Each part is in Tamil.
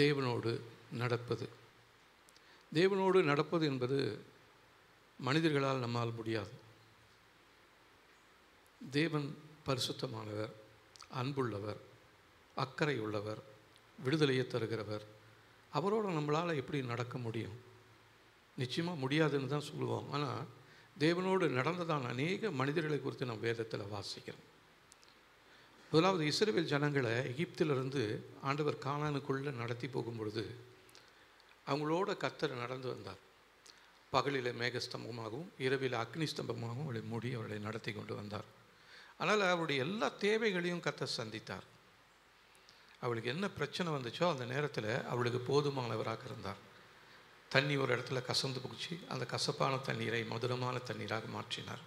தேவனோடு நடப்பது. தேவனோடு நடப்பது என்பது மனிதர்களால் நம்மால் முடியாது. தேவன் பரிசுத்தமானவர், அன்புள்ளவர், அக்கறை உள்ளவர், விடுதலையை தருகிறவர். அவரோடு நம்மளால் எப்படி நடக்க முடியும்? நிச்சயமாக முடியாதுன்னு தான் சொல்லுவோம். ஆனால் தேவனோடு நடந்ததான அநேக மனிதர்களை குறித்து நம்ம வேதத்தில் வாசிக்கிறோம். முதலாவது இஸ்ரவேல் ஜனங்களை எகிப்திலிருந்து ஆண்டவர் கானானுக்குள்ளே நடத்தி போகும்பொழுது அவங்களோட கர்த்தர் நடந்து வந்தார். பகலில் மேகஸ்தம்பமாகவும் இரவில் அக்னி ஸ்தம்பமாகவும் அவளை மூடி அவர்களை நடத்தி கொண்டு வந்தார். ஆனால் அவருடைய எல்லா தேவைகளையும் கர்த்தர் சந்தித்தார். அவளுக்கு என்ன பிரச்சனை வந்துச்சோ அந்த நேரத்தில் அவளுக்கு போதுமானவராக இருந்தார். தண்ணி ஒரு இடத்துல கசந்து போச்சு, அந்த கசப்பான தண்ணீரை மதுரமான தண்ணீராக மாற்றினார்.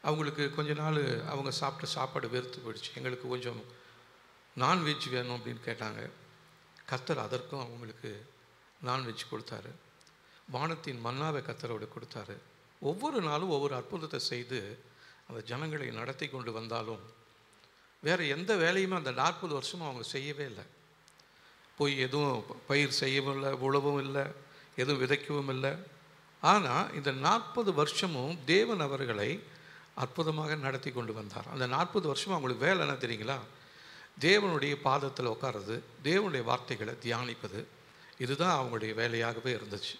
அவங்களுக்கு கொஞ்ச நாள் அவங்க சாப்பிட்ட சாப்பாடு வெறுத்து போயிடுச்சு. எங்களுக்கு கொஞ்சம் நான்வெஜ் வேணும் அப்படின்னு கேட்டாங்க. கர்த்தர் அதற்கும் அவங்களுக்கு நான்வெஜ் கொடுத்தாரு. வானத்தின் மன்னாவை கர்த்தரோடு கொடுத்தாரு. ஒவ்வொரு நாளும் ஒவ்வொரு அற்புதத்தை செய்து அந்த ஜனங்களை நடத்தி கொண்டு வந்தாலும் வேறு எந்த வேலையுமே அந்த 40 வருஷமும் அவங்க செய்யவே இல்லை. போய் எதுவும் பயிர் செய்யவும் இல்லை, உழவும் இல்லை, எதுவும் விதைக்கவும் இல்லை. ஆனால் இந்த 40 வருஷமும் தேவன் அவர்களை அற்புதமாக நடத்தி கொண்டு வந்தார். அந்த 40 வருஷமும் அவங்களுக்கு வேலை என்ன தெரியுங்களா? தேவனுடைய பாதத்தில் உட்கார்றது, தேவனுடைய வார்த்தைகளை தியானிப்பது. இதுதான் அவங்களுடைய வேலையாகவே இருந்துச்சு.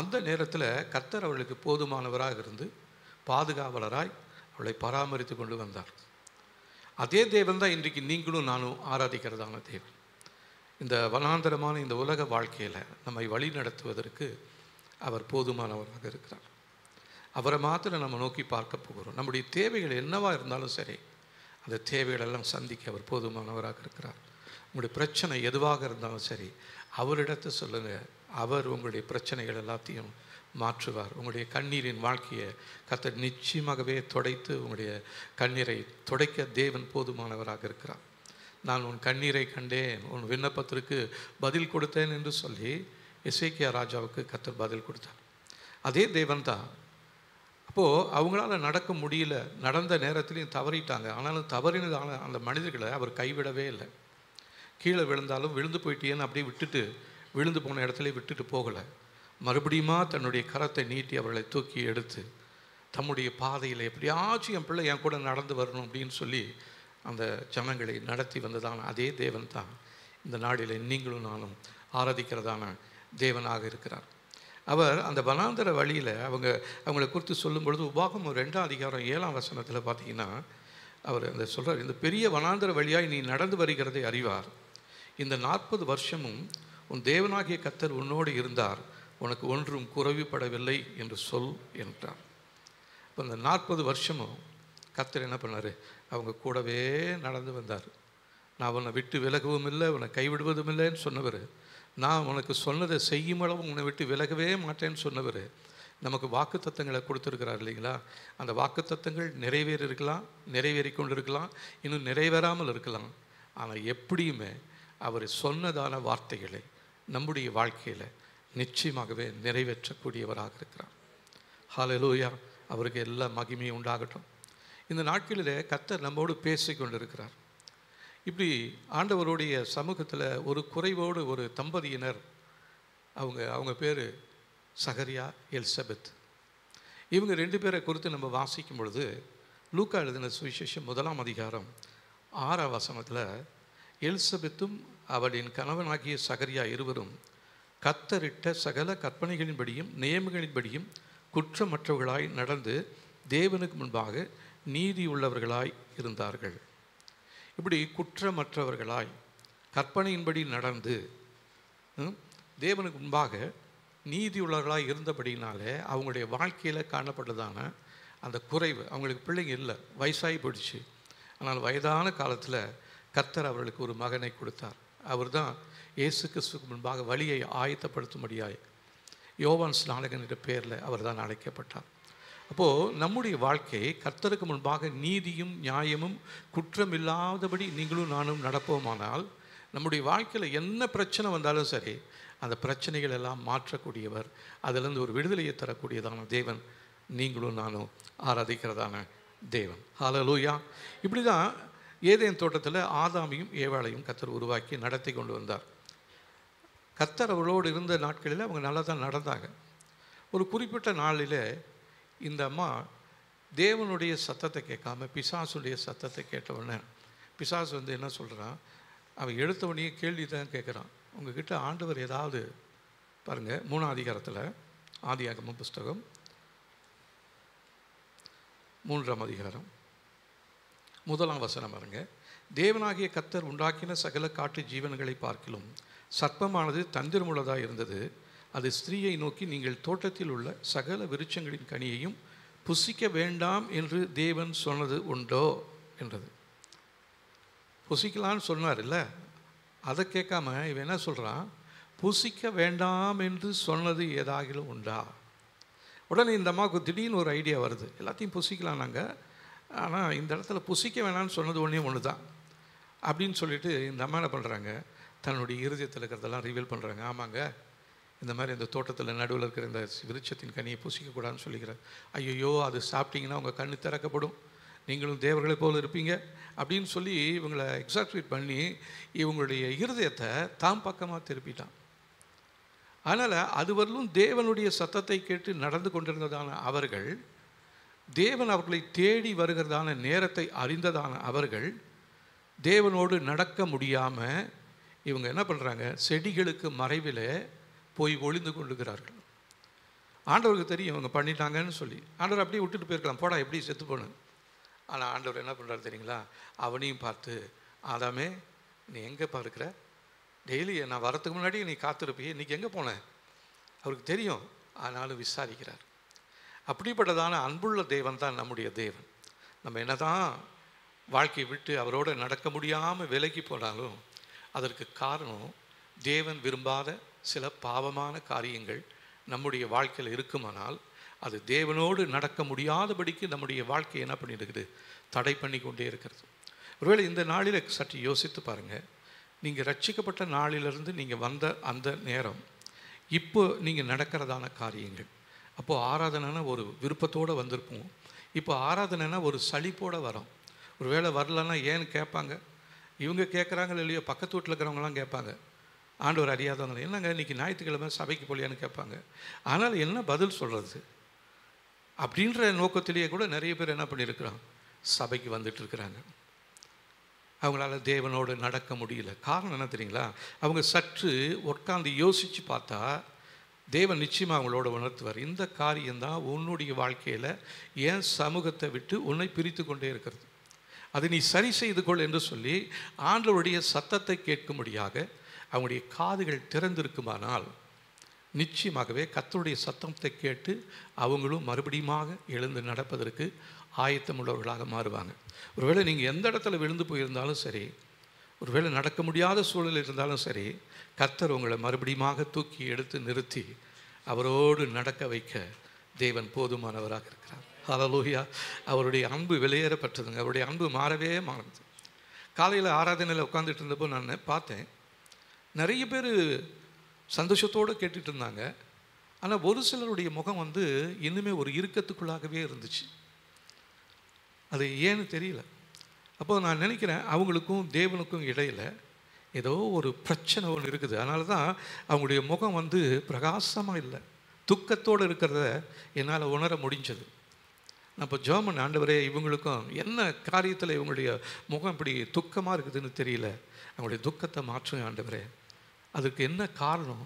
அந்த நேரத்தில் கர்த்தர் அவர்களுக்கு போதுமானவராக இருந்து பாதுகாவலராய் அவளை பராமரித்து கொண்டு வந்தார். அதே தேவன் தான் இன்றைக்கு நீங்களும் நானும் ஆராதிக்கிறதான தேவன். இந்த வனாந்தரமான இந்த உலக வாழ்க்கையில் நம்மை வழி நடத்துவதற்கு அவர் போதுமானவராக இருக்கிறார். அவரை மாத்திரம் நம்ம நோக்கி பார்க்க போகிறோம். நம்முடைய தேவைகள் என்னவாக இருந்தாலும் சரி, அந்த தேவைகளெல்லாம் சந்திக்க அவர் போதுமானவராக இருக்கிறார். உங்களுடைய பிரச்சனை எதுவாக இருந்தாலும் சரி, அவரிடத்தை சொல்லுங்கள். அவர் உங்களுடைய பிரச்சனைகள் எல்லாத்தையும் மாற்றுவார். உங்களுடைய கண்ணீரின் வாழ்க்கையை கர்த்தர் நிச்சயமாகவே துடைத்து உங்களுடைய கண்ணீரை துடைக்க தேவன் போதுமானவராக இருக்கிறார். நான் உன் கண்ணீரை கண்டேன், உன் விண்ணப்பத்திற்கு பதில் கொடுத்தேன் என்று சொல்லி எசேக்கியா ராஜாவுக்கு கர்த்தர் பதில் கொடுத்தார். அதே தேவன் தான். அப்போது அவங்களால நடக்க முடியல, நடந்த நேரத்துலையும் தவறிட்டாங்க. ஆனாலும் தவறினதான அந்த மனிதர்களை அவர் கைவிடவே இல்லை. கீழே விழுந்தாலும் விழுந்து போயிட்டேன்னு அப்படியே விட்டுட்டு, விழுந்து போன இடத்துல விட்டுட்டு போகலை. மறுபடியுமா தன்னுடைய கரத்தை நீட்டி அவர்களை தூக்கி எடுத்து தம்முடைய பாதையில் எப்படியாச்சும் என் பிள்ளை என் கூட நடந்து வரணும் அப்படின்னு சொல்லி அந்த ஜனங்களை நடத்தி வந்ததான அதே தேவன் தான் இந்த நாடில் நீங்களும் நானும் ஆராதிக்கிறதான தேவனாக இருக்கிறார். அவர் அந்த வனாந்தர வழியில் அவங்களை குறித்து சொல்லும் பொழுது உபாகமம் 2ஆம் அதிகாரம் 7ஆம் வசனத்தில் பார்த்தீங்கன்னா அவர் அந்த சொல்கிறார், இந்த பெரிய வனாந்தர வழியாய் நீ நடந்து வருகிறதை அறிவார். இந்த 40 வருஷமும் உன் தேவனாகிய கர்த்தர் உன்னோடு இருந்தார், உனக்கு ஒன்றும் குறைவுபடவில்லை என்று சொல் என்றார். இப்போ இந்த 40 வருஷமும் கர்த்தர் என்ன பண்ணார்? அவங்க கூடவே நடந்து வந்தார். நான் உன்னை விட்டு விலகவும் இல்லை, உன்னை கைவிடுவதும் இல்லைன்னு சொன்னவர். நான் உனக்கு சொன்னதை செய்யும் அளவு உன்னை விட்டு விலகவே மாட்டேன்னு சொன்னவர். நமக்கு வாக்குத்தத்தங்களை கொடுத்துருக்கிறார் இல்லைங்களா? அந்த வாக்குத்தத்தங்கள் நிறைவேறிருக்கலாம், நிறைவேறி கொண்டு இருக்கலாம், இன்னும் நிறைவேறாமல் இருக்கலாம். ஆனால் எப்படியுமே அவர் சொன்னதான வார்த்தைகளை நம்முடைய வாழ்க்கையில் நிச்சயமாகவே நிறைவேற்றக்கூடியவராக இருக்கிறார். ஹல்லேலூயா! அவருக்கு எல்லா மகிமையும் உண்டாகட்டும். இந்த நாட்களிலே கர்த்தர் நம்மோடு பேசி கொண்டிருக்கிறார். இப்படி ஆண்டவருடைய சமூகத்தில் ஒரு குறைவோடு ஒரு தம்பதியினர், அவங்க பேர் சகரியா, எலிசபெத். இவங்க 2 பேரை குறித்து நம்ம வாசிக்கும் பொழுது லூக்கா எழுதின சுவிசேஷம் 1ஆம் அதிகாரம் 6ஆம் வசனத்தில் எலிசபெத்தும் அவளின் கணவனாகிய சகரியா இருவரும் கர்த்தரிட்ட சகல கற்பனைகளின்படியும் நியமங்களின்படியும் குற்றமற்றவர்களாய் நடந்து தேவனுக்கு முன்பாக நீதி உள்ளவர்களாய் இருந்தார்கள். இப்படி குற்றமற்றவர்களாய் கற்பனையின்படி நடந்து தேவனுக்கு முன்பாக நீதி உள்ளவர்களாக இருந்தபடினாலே அவங்களுடைய வாழ்க்கையில் காணப்பட்டதான அந்த குறைவு, அவங்களுக்கு பிள்ளைங்க இல்லை, வயசாகி போயிடுச்சு. ஆனால் வயதான காலத்தில் கர்த்தர் அவர்களுக்கு ஒரு மகனை கொடுத்தார். அவர் தான் இயேசு கிறிஸ்துக்கு முன்பாக வழியை ஆயத்தப்படுத்தும்படியாய் யோவான் ஸ்நானகன் என்ற பேரில் அவர் தான் அழைக்கப்பட்டார். அப்போது நம்முடைய வாழ்க்கை கர்த்தருக்கு முன்பாக நீதியும் நியாயமும் குற்றம் இல்லாதபடி நீங்களும் நானும் நடப்போமானால் நம்முடைய வாழ்க்கையில் என்ன பிரச்சனை வந்தாலும் சரி, அந்த பிரச்சனைகள் எல்லாம் மாற்றக்கூடியவர், அதிலிருந்து ஒரு விடுதலையை தரக்கூடியதான தேவன் நீங்களும் நானும் ஆராதிக்கிறதான தேவன். ஹல்லேலூயா! இப்படி தான் ஏதேன் தோட்டத்தில் ஆதாமையும் ஏவாளையும் கர்த்தர் உருவாக்கி நடத்தி கொண்டு வந்தார். கர்த்தர் அவர்களோடு இருந்த நாட்களில் அவங்க நல்லா தான் நடந்தாங்க. ஒரு குறிப்பிட்ட நாளில் இந்த அம்மா தேவனுடைய சத்தத்தை கேட்காம பிசாசுடைய சத்தத்தை கேட்டவுடனே பிசாசு வந்து என்ன சொல்கிறான், அவன் எடுத்தவனையே கேள்வி தான் கேட்குறான். உங்ககிட்ட ஆண்டவர் ஏதாவது பாருங்கள், 3ஆம் அதிகாரத்தில் ஆதியாகமம் புஸ்தகம் 3ஆம் அதிகாரம் 1ஆம் வசனம் பாருங்க. தேவனாகிய கர்த்தர் உண்டாக்கின சகல காட்டு ஜீவன்களை பார்க்கிலும் சர்ப்பமானது தந்திரமுள்ளதாக இருந்தது. அது ஸ்திரீயை நோக்கி, நீங்கள் தோட்டத்தில் உள்ள சகல விருட்சங்களின் கனியையும் புசிக்க வேண்டாம் என்று தேவன் சொன்னது உண்டோ என்றது. புசிக்கலான்னு சொன்னார் இல்லை, அதை கேட்காம இவன் என்ன சொல்கிறான், புசிக்க வேண்டாம் என்று சொன்னது ஏதாகிலும் உண்டா. உடனே இந்த அம்மாவுக்கு திடீர்னு ஒரு ஐடியா வருது, எல்லாத்தையும் புசிக்கலாம் நாங்கள், ஆனால் இந்த இடத்துல புசிக்க வேணாம்னு சொன்னது ஒன்று தான் அப்படின்னு சொல்லிட்டு இந்த அம்மா என்ன பண்ணுறாங்க, தன்னுடைய இருதயத்தில் இருக்கிறதெல்லாம் ரிவீல் பண்ணுறாங்க. ஆமாங்க, இந்த மாதிரி இந்த தோட்டத்தில் நடுவில் இருக்கிற இந்த விருட்சத்தின் கனியை புசிக்கக்கூடாதுன்னு சொல்லிக்கிறேன். ஐயோ, அது சாப்பிட்டீங்கன்னா உங்கள் கண்ணு திறக்கப்படும், நீங்களும் தேவர்களை போல் இருப்பீங்க அப்படின்னு சொல்லி இவங்களை எக்ஸாக்ட்வேட் பண்ணி இவங்களுடைய இருதயத்தை தாம் பக்கமாக திருப்பிட்டான். அதனால் அதுவரையிலும் தேவனுடைய சத்தத்தை கேட்டு நடந்து கொண்டிருந்ததான அவர்கள், தேவன் அவர்களை தேடி வருகிறதான நேரத்தை அறிந்ததான அவர்கள் தேவனோடு நடக்க முடியாமல் இவங்க என்ன பண்ணுறாங்க, செடிகளுக்கு மறைவில் போய் ஒளிந்து கொண்டுகிறார்கள். ஆண்டவருக்கு தெரியும் இவங்க பண்ணிட்டாங்கன்னு சொல்லி. ஆண்டவர் அப்படியே விட்டுட்டு போயிருக்கலாம், போடா எப்படி செத்து போனேன். ஆனால் ஆண்டவர் என்ன பண்ணுறாரு தெரியுங்களா, அவனையும் பார்த்து, ஆதாமே நீ எங்கேப்பா இருக்கிற, டெய்லி நான் வரத்துக்கு முன்னாடி நீ காத்திருப்பியே, இன்றைக்கி எங்கே போனேன். அவருக்கு தெரியும், ஆனாலும் விசாரிக்கிறார். அப்படிப்பட்டதான அன்புள்ள தேவன் தான் நம்முடைய தேவன். நம்ம என்ன தான் வாழ்க்கையை விட்டு அவரோடு நடக்க முடியாமல் விலகி போனாலும் அதற்கு காரணம் தேவன் விரும்பாத சில பாவமான காரியங்கள் நம்முடைய வாழ்க்கையில் இருக்குமானால் அது தேவனோடு நடக்க முடியாதபடிக்கு நம்முடைய வாழ்க்கையை என்ன பண்ணியிருக்குது, தடை பண்ணி கொண்டே இருக்கிறது. ஒருவேளை இந்த நாளில் சற்று யோசித்து பாருங்கள், நீங்கள் ரட்சிக்கப்பட்ட நாளிலிருந்து நீங்கள் வந்த அந்த நேரம், இப்போ நீங்கள் நடக்கிறதான காரியங்கள். அப்போது ஆராதனைனா ஒரு விருப்பத்தோடு வந்திருப்போம், இப்போ ஆராதனைனா ஒரு சலிப்போடு வரோம். ஒரு வேளை வரலன்னா ஏன்னு கேட்பாங்க, இவங்க கேட்குறாங்களோ இல்லையோ, பக்கத்து வீட்டில் இருக்கிறவங்களாம் கேட்பாங்க, ஆண்டவர் அறியாதவங்க, என்னங்க இன்றைக்கி ஞாயிற்றுக்கிழமை சபைக்கு போலியான்னு கேட்பாங்க. ஆனால் என்ன பதில் சொல்கிறது அப்படின்ற நோக்கத்திலேயே கூட நிறைய பேர் என்ன பண்ணியிருக்கிறாங்க, சபைக்கு வந்துட்டுருக்கிறாங்க. அவங்களால தேவனோடு நடக்க முடியல. காரணம் என்ன தெரியுங்களா, அவங்க சற்று உட்காந்து யோசித்து பார்த்தா தேவன் நிச்சயமாக அவங்களோட உணர்த்துவார். இந்த காரியம்தான் உன்னுடைய வாழ்க்கையில் என் சமூகத்தை விட்டு உன்னை பிரித்து கொண்டே இருக்கிறது, அதை நீ சரி செய்து கொள் என்று சொல்லி ஆண்டவருடைய சத்தத்தை கேட்கும்படியாக அவங்களுடைய காதுகள் திறந்திருக்குமானால் நிச்சயமாகவே கர்த்தருடைய சத்தத்தை கேட்டு அவங்களும் மறுபடியுமாக எழுந்து நடப்பதற்கு ஆயத்தமுள்ளவர்களாக மாறுவாங்க. ஒருவேளை நீங்கள் எந்த இடத்துல விழுந்து போயிருந்தாலும் சரி, ஒருவேளை நடக்க முடியாத சூழல் இருந்தாலும் சரி, கர்த்தர் உங்களை மறுபடியுமாக தூக்கி எடுத்து நிறுத்தி அவரோடு நடக்க வைக்க தேவன் போதுமானவராக இருக்கிறார். ஹல்லேலூயா. அவருடைய அன்பு வெளியேறப்பட்டதுங்க. அவருடைய அன்பு மாறவே மாறுது. காலையில் ஆராதனையில் உட்காந்துட்டு இருந்தப்போ நான் பார்த்தேன், நிறைய பேர் சந்தோஷத்தோடு கேட்டுட்டு இருந்தாங்க. ஆனால் ஒரு சிலருடைய முகம் வந்து இன்னுமே ஒரு இறுக்கத்துக்குள்ளாகவே இருந்துச்சு. அது ஏன்னு தெரியல. அப்போ நான் நினைக்கிறேன், அவங்களுக்கும் தேவனுக்கும் இடையில் ஏதோ ஒரு பிரச்சனை ஒன்று இருக்குது. அதனால தான் அவங்களுடைய முகம் வந்து பிரகாசமாக இல்லை, துக்கத்தோடு இருக்கிறத என்னால் உணர முடிஞ்சது. நான் இப்போ ஜெபம், ஆண்டவரே இவங்களுக்கும் என்ன காரியத்தில் இவங்களுடைய முகம் இப்படி துக்கமாக இருக்குதுன்னு தெரியல, அவங்களுடைய துக்கத்தை மாற்றும் ஆண்டவரே, அதுக்கு என்ன காரணம்.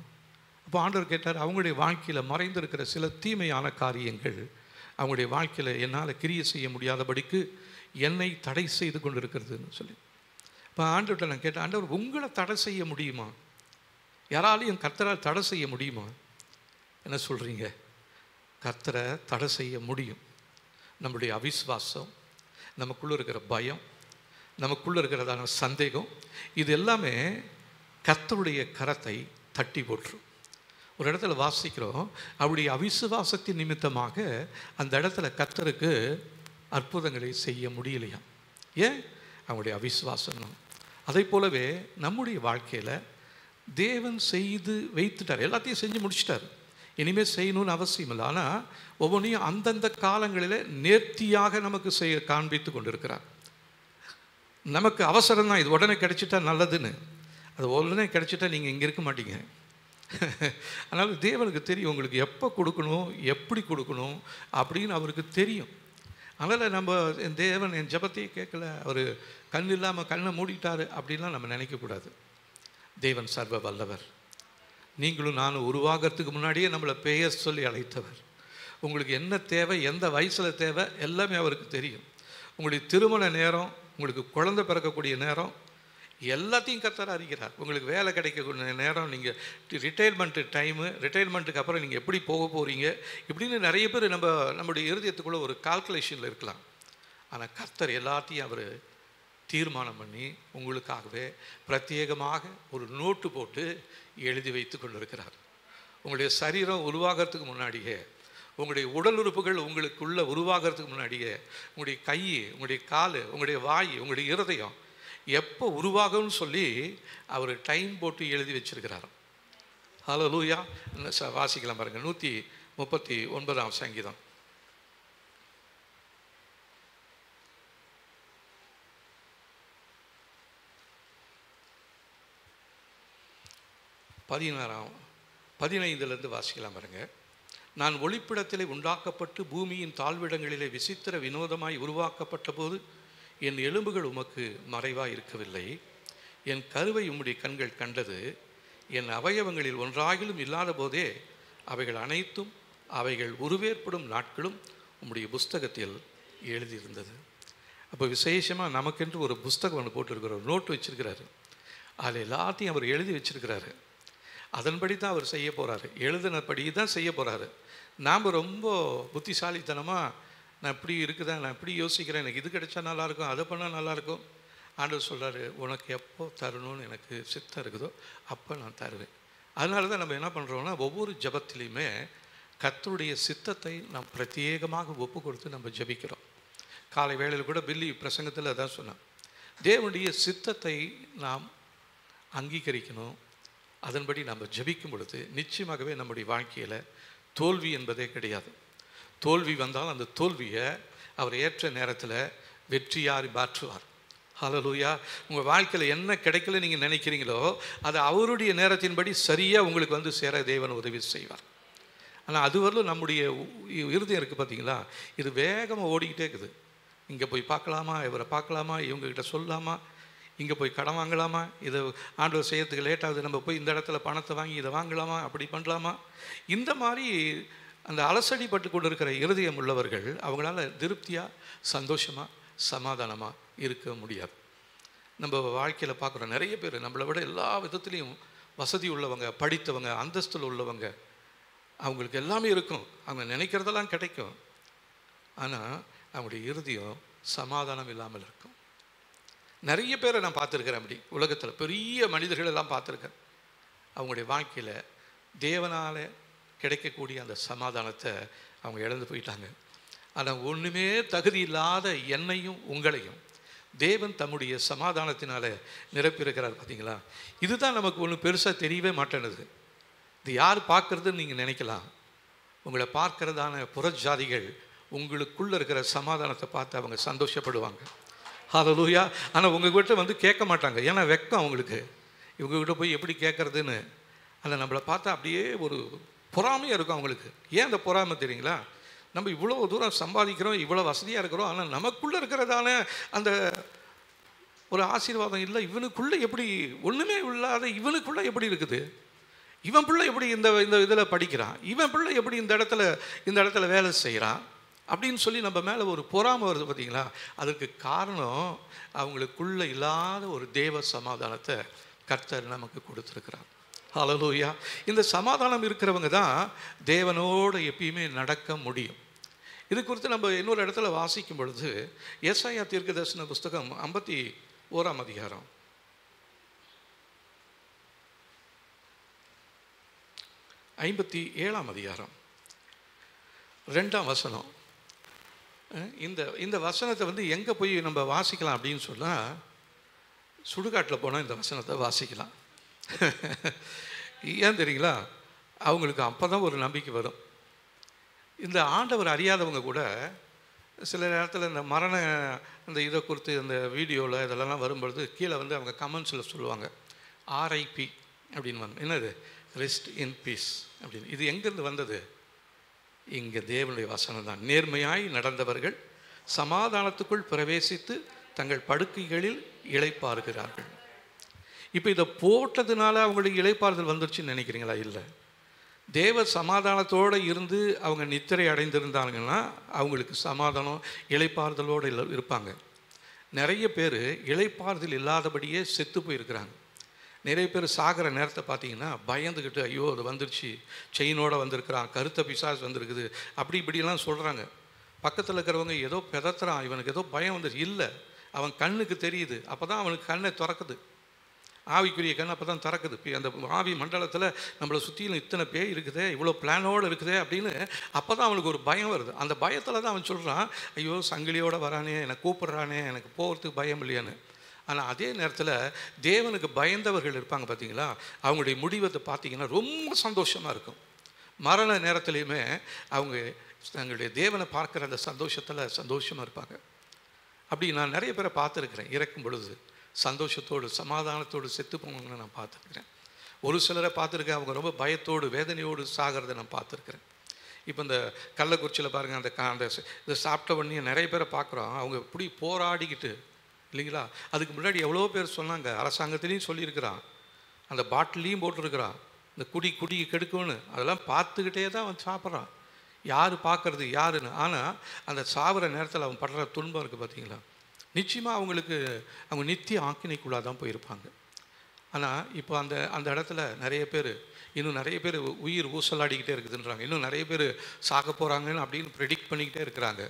அப்போ ஆண்டவர் கேட்டார், அவங்களுடைய வாழ்க்கையில் மறைந்திருக்கிற சில தீமையான காரியங்கள் அவங்களுடைய வாழ்க்கையில் என்னால் கிரியை செய்ய முடியாதபடிக்கு என்னை தடை செய்து கொண்டு இருக்கிறதுன்னு சொல்லி. இப்போ ஆண்டவர்கிட்ட நான் கேட்டேன், ஆண்டவர் உங்களை தடை செய்ய முடியுமா, யாராலையும் கர்த்தரால் தடை செய்ய முடியுமா. என்ன சொல்கிறீங்க, கர்த்தரை தடை செய்ய முடியும். நம்முடைய அவிசுவாசம், நமக்குள்ளே இருக்கிற பயம், நமக்குள்ளே இருக்கிறதான சந்தேகம், இது எல்லாமே கர்த்தருடைய கரத்தை தட்டி போட்டுரும். ஒரு இடத்துல வாசிக்கிறோம், அவருடைய அவிசுவாசத்தின் நிமித்தமாக அந்த இடத்துல கர்த்தருக்கு அற்புதங்களை செய்ய முடியலையா. ஏன்? அவங்களுடைய அவிசுவாசம் தான். அதை போலவே நம்முடைய வாழ்க்கையில் தேவன் செய்து வைத்துட்டார், எல்லாத்தையும் செஞ்சு முடிச்சிட்டார், இனிமேல் செய்யணும்னு அவசியம் இல்லை. ஆனால் ஒவ்வொன்றையும் அந்தந்த காலங்களில் நேர்த்தியாக நமக்கு செய்ய காண்பித்து கொண்டிருக்கிறார். நமக்கு அவசரம் தான், இது உடனே கிடைச்சிட்டா நல்லதுன்னு. அது உடனே கிடைச்சிட்டா நீங்கள் இங்கே இருக்க மாட்டீங்க. அதனால் தேவனுக்கு தெரியும் உங்களுக்கு எப்போ கொடுக்கணும், எப்படி கொடுக்கணும் அப்படின்னு அவருக்கு தெரியும். அதனால் நம்ம தேவன் என் ஜெபத்தையே கேட்கல, அவர் கண் இல்லாமல் கண்ணை மூடிட்டார் அப்படின்லாம் நம்ம நினைக்கக்கூடாது. தேவன் சர்வ வல்லவர். நீங்களும் நானும் உருவாகிறதுக்கு முன்னாடியே நம்மளை பெயர் சொல்லி அழைத்தவர். உங்களுக்கு என்ன தேவை, எந்த வயசில் தேவை எல்லாமே அவருக்கு தெரியும். உங்களுடைய திருமண நேரம், உங்களுக்கு குழந்தை பிறக்கக்கூடிய நேரம் எல்லாத்தையும் கர்த்தர் அறிகிறார். உங்களுக்கு வேலை கிடைக்கக்கூடிய நேரம், நீங்கள் ரிட்டையர்மெண்ட்டு டைமு, ரிட்டையர்மெண்ட்டுக்கு அப்புறம் நீங்கள் எப்படி போக போகிறீங்க, இப்படின்னு நிறைய பேர் நம்முடைய இருதயத்துக்குள்ளே ஒரு கால்குலேஷனில் இருக்கலாம். ஆனால் கர்த்தர் எல்லாத்தையும் அவர் தீர்மானம் பண்ணி உங்களுக்காகவே பிரத்யேகமாக ஒரு நோட்டு போட்டு எழுதி வைத்து கொண்டிருக்கிறார். உங்களுடைய சரீரம் உருவாகிறதுக்கு முன்னாடியே, உங்களுடைய உடல் உறுப்புகள் உங்களுக்குள்ள உருவாகிறதுக்கு முன்னாடியே, உங்களுடைய கை, உங்களுடைய கால், உங்களுடைய வாய், உங்களுடைய இருதயம் எப்போ உருவாகும்னு சொல்லி அவர் டைம் போட்டு எழுதி வச்சிருக்கிறார். ஹல்லேலூயா. வாசிக்கலாம் பாருங்கள், 139ஆம் சங்கீதம். பதினாறாம் 15 வாசிக்கலாம் பாருங்க. நான் ஒளிப்பிடத்திலே உண்டாக்கப்பட்டு பூமியின் தாழ்விடங்களிலே விசித்திர வினோதமாய் உருவாக்கப்பட்ட போது என் எலும்புகள் உமக்கு மறைவாய் இருக்கவில்லை. என் கருவை உம்முடைய கண்கள் கண்டது. என் அவயவங்களில் ஒன்றாகிலும் இல்லாத போதே அவைகள் அனைத்தும் அவைகள் உருவேற்படும் நாட்களும் உம்முடைய புஸ்தகத்தில் எழுதியிருந்தது. அப்போ விசேஷமாக நமக்கென்று ஒரு புஸ்தகம் ஒன்று போட்டிருக்கிறார், நோட்டு வச்சிருக்கிறாரு. அதில் எல்லாத்தையும் அவர் எழுதி வச்சிருக்கிறாரு. அதன்படி தான் அவர் செய்ய போகிறாரு, எழுதினபடி தான் செய்ய போகிறாரு. நாம் ரொம்ப புத்திசாலித்தனமாக நான் இப்படி இருக்குதா, நான் இப்படி யோசிக்கிறேன், எனக்கு இது கிடைச்சா நல்லாயிருக்கும், அதை பண்ணால் நல்லாயிருக்கும். ஆண்டவர் சொல்கிறாரு, உனக்கு எப்போ தரணும்னு எனக்கு சித்தம் இருக்குதோ அப்போ நான் தருவேன். அதனால தான் நம்ம என்ன பண்ணுறோம்னா, ஒவ்வொரு ஜபத்திலையுமே கர்த்தருடைய சித்தத்தை நாம் பிரத்யேகமாக ஒப்பு கொடுத்து நம்ம ஜபிக்கிறோம். காலை வேளையில் கூட பில்லி பிரசங்கத்தில் அதான் சொன்னேன், தேவனுடைய சித்தத்தை நாம் அங்கீகரிக்கணும். அதன்படி நம்ம ஜபிக்கும் பொழுது நிச்சயமாகவே நம்முடைய வாழ்க்கையில் தோல்வி என்பதே கிடையாது. தோல்வி வந்தால் அந்த தோல்வியை அவர் ஏற்ற நேரத்தில் வெற்றியாரி மாற்றுவார். ஹல்லேலூயா. உங்கள் வாழ்க்கையில் என்ன கிடைக்கல நீங்கள் நினைக்கிறீங்களோ அது அவருடைய நேரத்தின்படி சரியாக உங்களுக்கு வந்து சேர தேவன் உதவி செய்வார். ஆனால் அதுவரையிலும் நம்முடைய இருதயம் இருக்குது பார்த்தீங்களா, இது வேகமாக ஓடிக்கிட்டே இருக்குது. இங்கே போய் பார்க்கலாமா, இவரை பார்க்கலாமா, இவங்ககிட்ட சொல்லலாமா, இங்கே போய் கடன் வாங்கலாமா, இதை ஆண்டவர் செய்யறதுக்கு லேட் ஆகுது, நம்ம போய் இந்த இடத்துல பணத்தை வாங்கி இதை வாங்கலாமா, அப்படி பண்ணலாமா, இந்த மாதிரி அந்த அலசடிப்பட்டு கொண்டு இருக்கிற இருதயம் உள்ளவர்கள் அவங்களால திருப்தியாக சந்தோஷமாக சமாதானமாக இருக்க முடியாது. நம்ம வாழ்க்கையில் பார்க்குறோம் நிறைய பேர் நம்மளை விட எல்லா விதத்துலேயும் வசதி உள்ளவங்க, படித்தவங்க, அந்தஸ்தில் உள்ளவங்க, அவங்களுக்கு எல்லாமே இருக்கும், அவங்க நினைக்கிறதெல்லாம் கிடைக்கும். ஆனால் அவங்களுடைய இருதயம் சமாதானம் இல்லாமல் இருக்கும். நிறைய பேரை நான் பார்த்துருக்கிறேன், அப்படி உலகத்தில் பெரிய மனிதர்களெல்லாம் பார்த்துருக்கேன். அவங்களுடைய வாழ்க்கையில் தேவனால் கிடைக்கக்கூடிய அந்த சமாதானத்தை அவங்க இழந்து போயிட்டாங்க. ஆனால் ஒன்றுமே தகுதி இல்லாத என்னையும் உங்களையும் தேவன் தம்முடைய சமாதானத்தினால் நிரப்பியிருக்கிறார். பார்த்தீங்களா, இதுதான் நமக்கு ஒன்று பெருசாக தெரியவே மாட்டேனுது. இது யார் பார்க்குறதுன்னு நீங்கள் நினைக்கலாம். உங்களை பார்க்கிறதான புறஜாதிகள் உங்களுக்குள்ளே இருக்கிற சமாதானத்தை பார்த்து அவங்க சந்தோஷப்படுவாங்க. ஹல்லேலூயா. ஆனால் உங்கள்கிட்ட வந்து கேட்க மாட்டாங்க, ஏன்னா வெக்கம் அவங்களுக்கு, இவங்ககிட்ட போய் எப்படி கேட்குறதுன்னு. அதில் நம்மளை பார்த்தா அப்படியே ஒரு பொறாமையாக இருக்கும் அவங்களுக்கு. ஏன் அந்த பொறாமை தெரியுங்களா, நம்ம இவ்வளோ தூரம் சம்பாதிக்கிறோம், இவ்வளோ வசதியாக இருக்கிறோம், ஆனால் நமக்குள்ளே இருக்கிறதான அந்த ஒரு ஆசீர்வாதம் இல்லை. இவனுக்குள்ளே எப்படி ஒன்றுமே இல்லாத இவனுக்குள்ளே எப்படி இருக்குது, இவன் பிள்ளை எப்படி இந்த இதில் படிக்கிறான், இவன் பிள்ளை எப்படி இந்த இடத்துல வேலை செய்கிறான் அப்படின்னு சொல்லி நம்ம மேலே ஒரு பொறாமை வருது. பார்த்தீங்களா, அதற்கு காரணம் அவங்களுக்குள்ளே இல்லாத ஒரு தேவ சமாதானத்தை கர்த்தர் நமக்கு கொடுத்துருக்கிறார். ஹல்லேலூயா. இந்த சமாதானம் இருக்கிறவங்க தான் தேவனோடு எப்பயுமே நடக்க முடியும். இது குறித்து நம்ம இன்னொரு இடத்துல வாசிக்கும் பொழுது ஏசாயா தீர்க்கதரிசன புஸ்தகம் 51ஆம் அதிகாரம் 57ஆம் அதிகாரம் 2ஆம் வசனம். இந்த வசனத்தை வந்து எங்கே போய் நம்ம வாசிக்கலாம் அப்படின்னு சொன்னால், சுடுகாட்டில் போனால் இந்த வசனத்தை வாசிக்கலாம். ஏன் தெரியுங்களா, அவங்களுக்கு அப்போ தான் ஒரு நம்பிக்கை வரும். இந்த ஆண்டவர் அறியாதவங்க கூட சில நேரத்தில் இந்த மரண இந்த இதை குறித்து இந்த வீடியோவில் இதெல்லாம் வரும்பொழுது கீழே வந்து அவங்க கமெண்ட்ஸில் சொல்லுவாங்க, RIP அப்படின்னு என்னது ரெஸ்ட் இன் பீஸ் அப்படின்னு. இது எங்கேருந்து வந்தது? இங்கே தேவனுடைய வசனம் தான். நேர்மையாய் நடந்தவர்கள் சமாதானத்துக்குள் பிரவேசித்து தங்கள் படுக்கைகளில் இளைப்பாறுகிறார்கள். இப்போ இதை போட்டதுனால அவங்களுக்கு இளைப்பாறுதல் வந்துருச்சுன்னு நினைக்கிறீங்களா? இல்லை. தேவ சமாதானத்தோடு இருந்து அவங்க நித்திரை அடைந்திருந்தாங்கன்னா அவங்களுக்கு சமாதானம் இளைப்பாறுதலோடு இருப்பாங்க. நிறைய பேர் இளைப்பாறுதல் இல்லாதபடியே செத்து போயிருக்கிறாங்க. நிறைய பேர் சாகிற நேரத்தை பார்த்தீங்கன்னா பயந்துக்கிட்டு, ஐயோ அது வந்துருச்சு, செயினோடு வந்திருக்கிறான், கருத்த பிசாசு வந்திருக்குது, அப்படி இப்படிலாம் சொல்கிறாங்க. பக்கத்தில் இருக்கிறவங்க ஏதோ பெதத்துறான், இவனுக்கு ஏதோ பயம் வந்துருச்சு. இல்லை, அவன் கண்ணுக்கு தெரியுது. அப்போ தான் அவனுக்கு கண்ணை திறக்குது, ஆவிக்குரிய கண் அப்போ தான் திறக்குது. இப்போ அந்த ஆவி மண்டலத்தில் நம்மளை சுற்றிலும் இத்தனை பேய் இருக்குதே, இவ்வளோ பிளானோடு இருக்குதே அப்படின்னு அப்போ தான் அவனுக்கு ஒரு பயம் வருது. அந்த பயத்தில் தான் அவன் சொல்கிறான், ஐயோ சங்கிலியோடு வரானே, என்னை கூப்பிட்றானே, எனக்கு போகிறதுக்கு பயம் இல்லையான்னு. ஆனால் அதே நேரத்தில் தேவனுக்கு பயந்தவர்கள் இருப்பாங்க பார்த்தீங்களா, அவங்களுடைய முடிவத்தை பார்த்தீங்கன்னா ரொம்ப சந்தோஷமாக இருக்கும். மரண நேரத்துலையுமே அவங்க தங்களுடைய தேவனை பார்க்குற அந்த சந்தோஷமாக இருப்பாங்க. அப்படி நான் நிறைய பேரை பார்த்துருக்குறேன். இறக்கும் பொழுது சந்தோஷத்தோடு சமாதானத்தோடு செத்து போவாங்கன்னு நான் பார்த்துருக்குறேன். ஒரு சிலரை பார்த்துருக்கேன், அவங்க ரொம்ப பயத்தோடு வேதனையோடு சாகிறத நான் பார்த்துருக்குறேன். இப்போ இந்த கள்ளக்குறிச்சியில் பாருங்கள், அந்த இதை சாப்பிட்ட உடனே நிறைய பேரை பார்க்குறோம். அவங்க இப்படி போராடிக்கிட்டு இல்லைங்களா. அதுக்கு முன்னாடி எவ்வளோ பேர் சொன்னாங்க, அரசாங்கத்திலையும் சொல்லியிருக்கிறான், அந்த பாட்டிலையும் போட்டிருக்கிறான், இந்த குடிக்கு கெடுக்கும்னு. அதெல்லாம் பார்த்துக்கிட்டே தான் அவன் சாப்பிட்றான். யார் பார்க்குறது யாருன்னு. ஆனால் அந்த சாப்பிட்ற நேரத்தில் அவன் படுற துன்பம் இருக்குது பார்த்தீங்களா, நிச்சயமாக அவங்க நித்திய ஆக்கினைக்குள்ளாக தான் போயிருப்பாங்க. ஆனால் இப்போ அந்த இடத்துல இன்னும் நிறைய பேர் உயிர் ஊசலாடிக்கிட்டே இருக்குதுன்றாங்க. இன்னும் நிறைய பேர் சாக போகிறாங்கன்னு அப்படின்னு ப்ரெடிக்ட் பண்ணிக்கிட்டே இருக்கிறாங்க.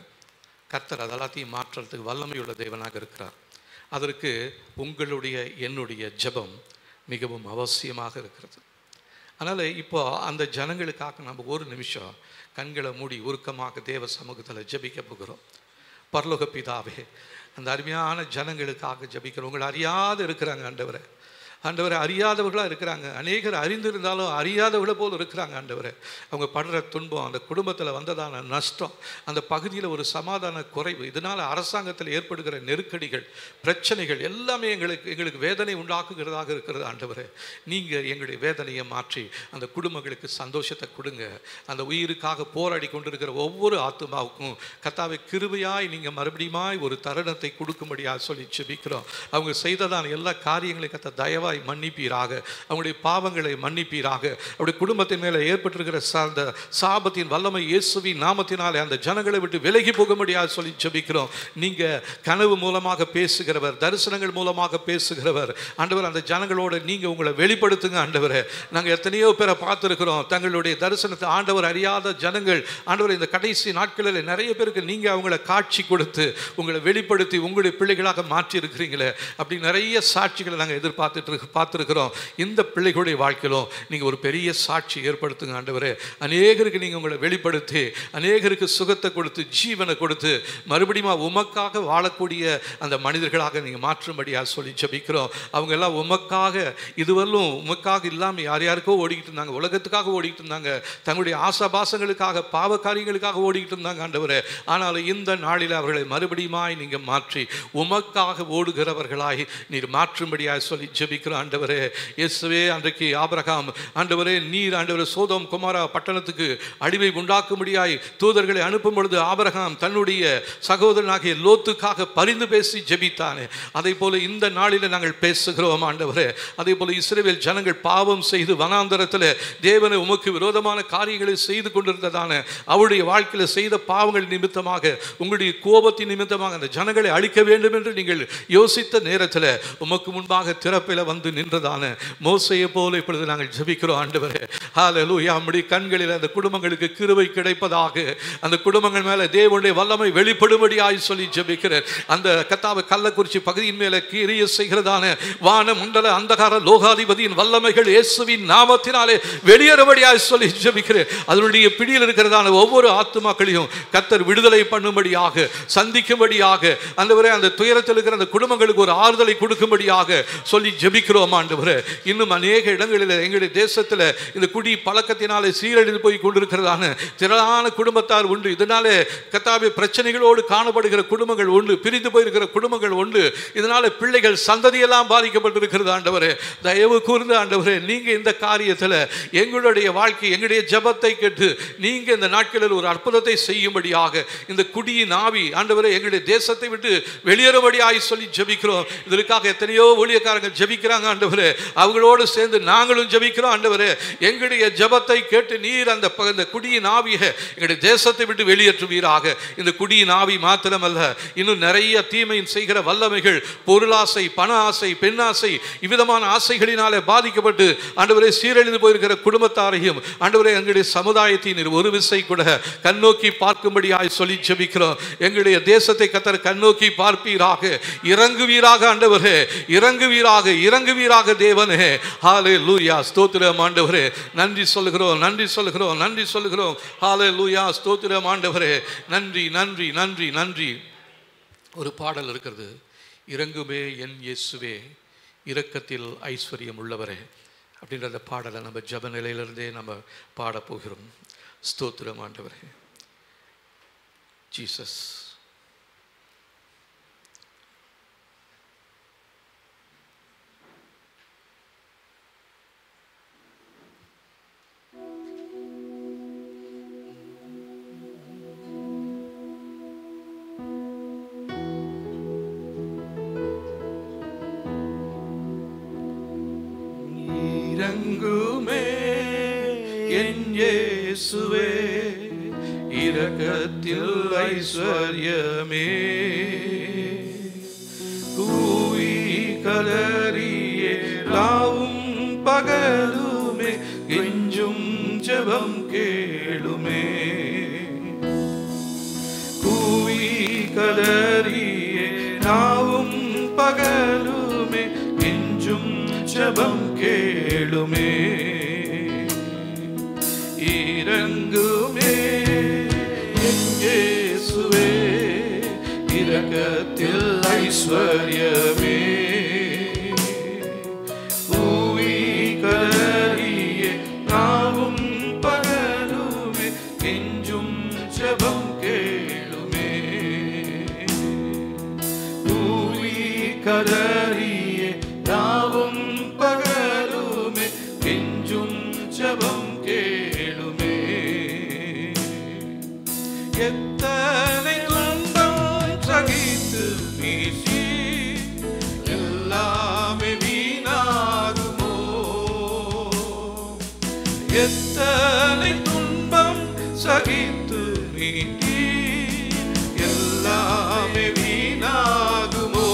கர்த்தர் அதெல்லாத்தையும் மாற்றுறதுக்கு வல்லமையுள்ள தேவனாக இருக்கிறார். அதற்கு என்னுடைய ஜெபம் மிகவும் அவசியமாக இருக்கிறது. அதனால் இப்போ அந்த ஜனங்களுக்காக நம்ம ஒரு நிமிஷம் கண்களை மூடி உருக்கமாக தேவ சமூகத்தில் ஜெபிக்க போகிறோம். பரலோக பிதாவே, அந்த அருமையான ஜனங்களுக்காக ஜெபிக்கிறோம். உங்களை அறியாது இருக்கிறாங்க ஆண்டவரே. ஆண்டவரை அறியாதவர்களாக இருக்கிறாங்க. அநேகர் அறிந்திருந்தாலும் அறியாதவர்களை போல் இருக்கிறாங்க ஆண்டவரை. அவங்க படுற துன்பம், அந்த குடும்பத்தில் வந்ததான நஷ்டம், அந்த பகுதியில் ஒரு சமாதான குறைவு, இதனால் அரசாங்கத்தில் ஏற்படுகிற நெருக்கடிகள், பிரச்சனைகள் எல்லாமே எங்களுக்கு வேதனை உண்டாக்குகிறதாக இருக்கிறது ஆண்டவரை. நீங்கள் எங்களுடைய வேதனையை மாற்றி அந்த குடும்பங்களுக்கு சந்தோஷத்தை கொடுங்க. அந்த உயிருக்காக போராடி கொண்டிருக்கிற ஒவ்வொரு ஆத்துமாவுக்கும் கர்த்தாவே கிருபையாய் நீங்கள் மறுபடியுமாய் ஒரு தருணத்தை கொடுக்கும்படியாக சொல்லி ஜெபிக்கிறோம். அவங்க செய்ததான எல்லா காரியங்களையும் கர்த்தா தயவாய் மன்னிப்பீராக, அவங்களுடைய பாவங்களை மன்னிப்பீராக. அவருடைய குடும்பத்தின் மேலே ஏற்பட்டிருக்கிற அந்த சாபத்தின் வல்லமை இயேசுவின் நாமத்தினாலே அந்த ஜனங்களை விட்டு விலகி போக முடியாது சொல்லி ஜெபிக்கிறோம். நீங்கள் கனவு மூலமாக பேசுகிறவர், தரிசனங்கள் மூலமாக பேசுகிறவர் ஆண்டவர். அந்த ஜனங்களோட நீங்கள் உங்களை வெளிப்படுத்துங்க ஆண்டவரே. நாங்கள் எத்தனையோ பேரை பார்த்துருக்கிறோம், தங்களுடைய தரிசனத்தை ஆண்டவர் அறியாத ஜனங்கள் ஆண்டவர். இந்த கடைசி நாட்களில் நிறைய பேருக்கு நீங்கள் அவங்கள காட்சி கொடுத்து உங்களை வெளிப்படுத்தி உங்களுடைய பிள்ளைகளாக மாற்றி இருக்கிறீங்களே. அப்படி நிறைய சாட்சிகளை நாங்கள் பார்த்துருக்கிறோம். இந்த பிள்ளைகளுடைய வாழ்க்கையிலும் நீங்கள் ஒரு பெரிய சாட்சி ஏற்படுத்துங்க ஆண்டவரே. அநேகருக்கு நீங்கள் உங்களை வெளிப்படுத்தி அநேகருக்கு சுகத்தை கொடுத்து ஜீவனை கொடுத்து மறுபடியும் உமக்காக வாழக்கூடிய அந்த மனிதர்களாக நீங்கள் மாற்றும்படியாக சொல்லி ஜெபிக்கிறோம். அவங்க எல்லாம் உமக்காக இதுவரையிலும் உமக்காக இல்லாமல் யாருக்கோ ஓடிக்கிட்டு இருந்தாங்க, உலகத்துக்காக ஓடிக்கிட்டு இருந்தாங்க, தங்களுடைய ஆசாபாசங்களுக்காக பாவ காரியங்களுக்காக ஓடிக்கிட்டு இருந்தாங்க ஆண்டவரே. ஆனாலும் இந்த நாளில் அவர்களை மறுபடியுமாய் நீங்கள் மாற்றி உமக்காக ஓடுகிறவர்களாய் நீர் மாற்றும்படியாக சொல்லி ஜெபிக்கிறோம் ஆண்டவரே. இயேசுவே, அன்றைக்கு ஆபிரகாம் ஆண்டவரே, நீர் ஆண்டவரே சோதோம் குமாரா பட்டணத்துக்கு அடிமை உண்டாக்கும்படியாய் தூதர்களை அனுப்பும் பொழுது ஆபிரகாம் தன்னுடைய சகோதரனாகிய லோத்துக்காக பரிந்து பேசி ஜெபித்தானே, அதே போல இந்த நாளில் நாங்கள் பேசுகிறோம் ஆண்டவரே. அதே போல இஸ்ரவேல் ஜனங்கள் பாவம் செய்து வனாந்தரத்தில் தேவனை உமக்கு விரோதமான காரியங்களை செய்து கொண்டிருந்ததான அவருடைய வாழ்க்கையில் செய்த பாவங்கள் நிமித்தமாக உங்களுடைய கோபத்தின் நிமித்தமாக அந்த ஜனங்களை அழிக்க வேண்டும் என்று நீங்கள் யோசித்த நேரத்தில் உமக்கு முன்பாக திறப்பில் வந்து நின்றதான மோசையை போல இப்பொழுது நாங்கள் ஜெபிக்கிறோம் ஆண்டவரே. ஹல்லேலூயா. நம்முடைய கண்களில் அந்த குடும்பங்களுக்கு கிருபை கிடைப்பதாக, அந்த குடும்பங்கள் மேலே தேவனுடைய வல்லமை வெளிப்படும்படியாய் சொல்லி ஜெபிக்கிறேன். அந்த கர்த்தாவே கள்ளக்குறிச்சி பகுதியின் மேலே கிரியை செய்கிறதான வான மண்டல அந்தகார லோகாதிபதியின் வல்லமைகள் இயேசுவின் நாமத்தினாலே வெளியேறும்படியாய் சொல்லி ஜெபிக்கிறேன். அதனுடைய பிடியில் இருக்கிறதான ஒவ்வொரு ஆத்துமாக்களையும் கர்த்தர் விடுதலை பண்ணும்படியாக, சந்திக்கும்படியாக ஆண்டவரே, அந்த துயரத்தில் இருக்கிற அந்த குடும்பங்களுக்கு ஒரு ஆறுதலை கொடுக்கும்படியாக சொல்லி ஜெபிக்கிறோம் ஜெபிக்கிறோம் ஆண்டவரே. இன்னும் அநேக இடங்களில் எங்களுடைய தேசத்தில் இந்த குடி பழக்கத்தினாலே சீரழிந்து போய் கொண்டிருக்கிறதான திரளான குடும்பத்தார் உண்டு. இதனாலே கர்த்தாவே பிரச்சனைகளோடு காணப்படுகிற குடும்பங்கள் உண்டு, பிரிந்து போயிருக்கிற குடும்பங்கள் உண்டு. இதனால பிள்ளைகள் சந்ததியெல்லாம் பாதிக்கப்பட்டிருக்கிறது ஆண்டவரே. தயவு கூர்ந்து ஆண்டவரே, நீங்க இந்த காரியத்தில் எங்களுடைய வாழ்க்கை, எங்களுடைய ஜெபத்தை கேட்டு நீங்க இந்த நாட்களில் ஒரு அற்புதத்தை செய்யும்படியாக இந்த குடியின் ஆவி ஆண்டவரே எங்களுடைய தேசத்தை விட்டு வெளியேறும்படியாய் சொல்லி ஜெபிக்கிறோம். இதற்காக எத்தனையோ ஊழியக்காரங்க ஜெபிக்கிறாங்க ஆண்டவரே. அவங்களோடு சேர்ந்து நாங்களும் ஜெபிக்கிறோம் ஆண்டவரே. எங்களுடைய ஜெபத்தை கேட்டு நீர் அந்த குடியின் ஆவியை எங்களுடைய தேசத்தை விட்டு வெளியேற்றுவீராக. இந்த குடியின் ஆவி மாத்திரமல்ல, இன்னும் நிறைய தீமையின் செய்கிற வல்லமைகள், பொருளாசை, பண ஆசை, பெண் ஆசை, இவ்விதமான ஆசைகளினாலே பாதிக்கப்பட்டு ஆண்டவரே சீரழிந்து போயிருக்கிற குடும்பத்தாரையும் ஆண்டவரே எங்களுடைய சமுதாயத்தின் ஒரு விசை கூட கண்ணோக்கி பார்க்கும்படியாய் சொல்லி ஜெபிக்கிறோம். எங்களுடைய தேசத்தை கர்த்தர் கண்ணோக்கி பார்ப்பீராக, இறங்குவீராக ஆண்டவரே, இறங்குவீராக, இறங்குவீராக தேவனே. ஹல்லேலூயா, ஸ்தோத்திரம் ஆண்டவரே. நன்றி சொல்லுகிறோம், நன்றி சொல்லுகிறோம், நன்றி சொல்லுகிறோம். ஹல்லேலூயா, ஸ்தோத்திரம் ஆண்டவரே. நன்றி நன்றி நன்றி நன்றி. ஒரு பாடல் இருக்கிறது, இறங்குமே என் இயேசுவே இரக்கத்தில் ஐஸ்வர்யம் உள்ளவரே அப்படின்ற அந்த பாடலை நம்ம ஜெப நிலையிலிருந்தே நம்ம பாடப்போகிறோம். ஸ்தோத்திரம் ஆண்டவரே. ஜீசஸ். இறங்குமே என் இயேசுவே இரக்கத்தில் ஐஸ்வர்யமே கூவி கதறியே ராவும் பகலுமே கெஞ்சும் ஜெபம் கேளுமே கூவி கதறியே ராவும் பகலுமே கெஞ்சும் ஜெபம் கேளுமே இறங்குமே இயேசுவே இரக்கத்தில் ஐஸ்வர்யமே கூவி கதறியே ராவும் பகலுமே கெஞ்சும் ஜெபம் கேளுமே கூவி கதறியே ராவும் பகலுமே கெஞ்சும் ஜெபம் கேளுமே எத்தனை துன்பம் சகித்து மீசி எல்லாமே வீணாகுமோ எத்தனை துன்பம் சகித்து மீட்டி எல்லாமே வீணாகுமோ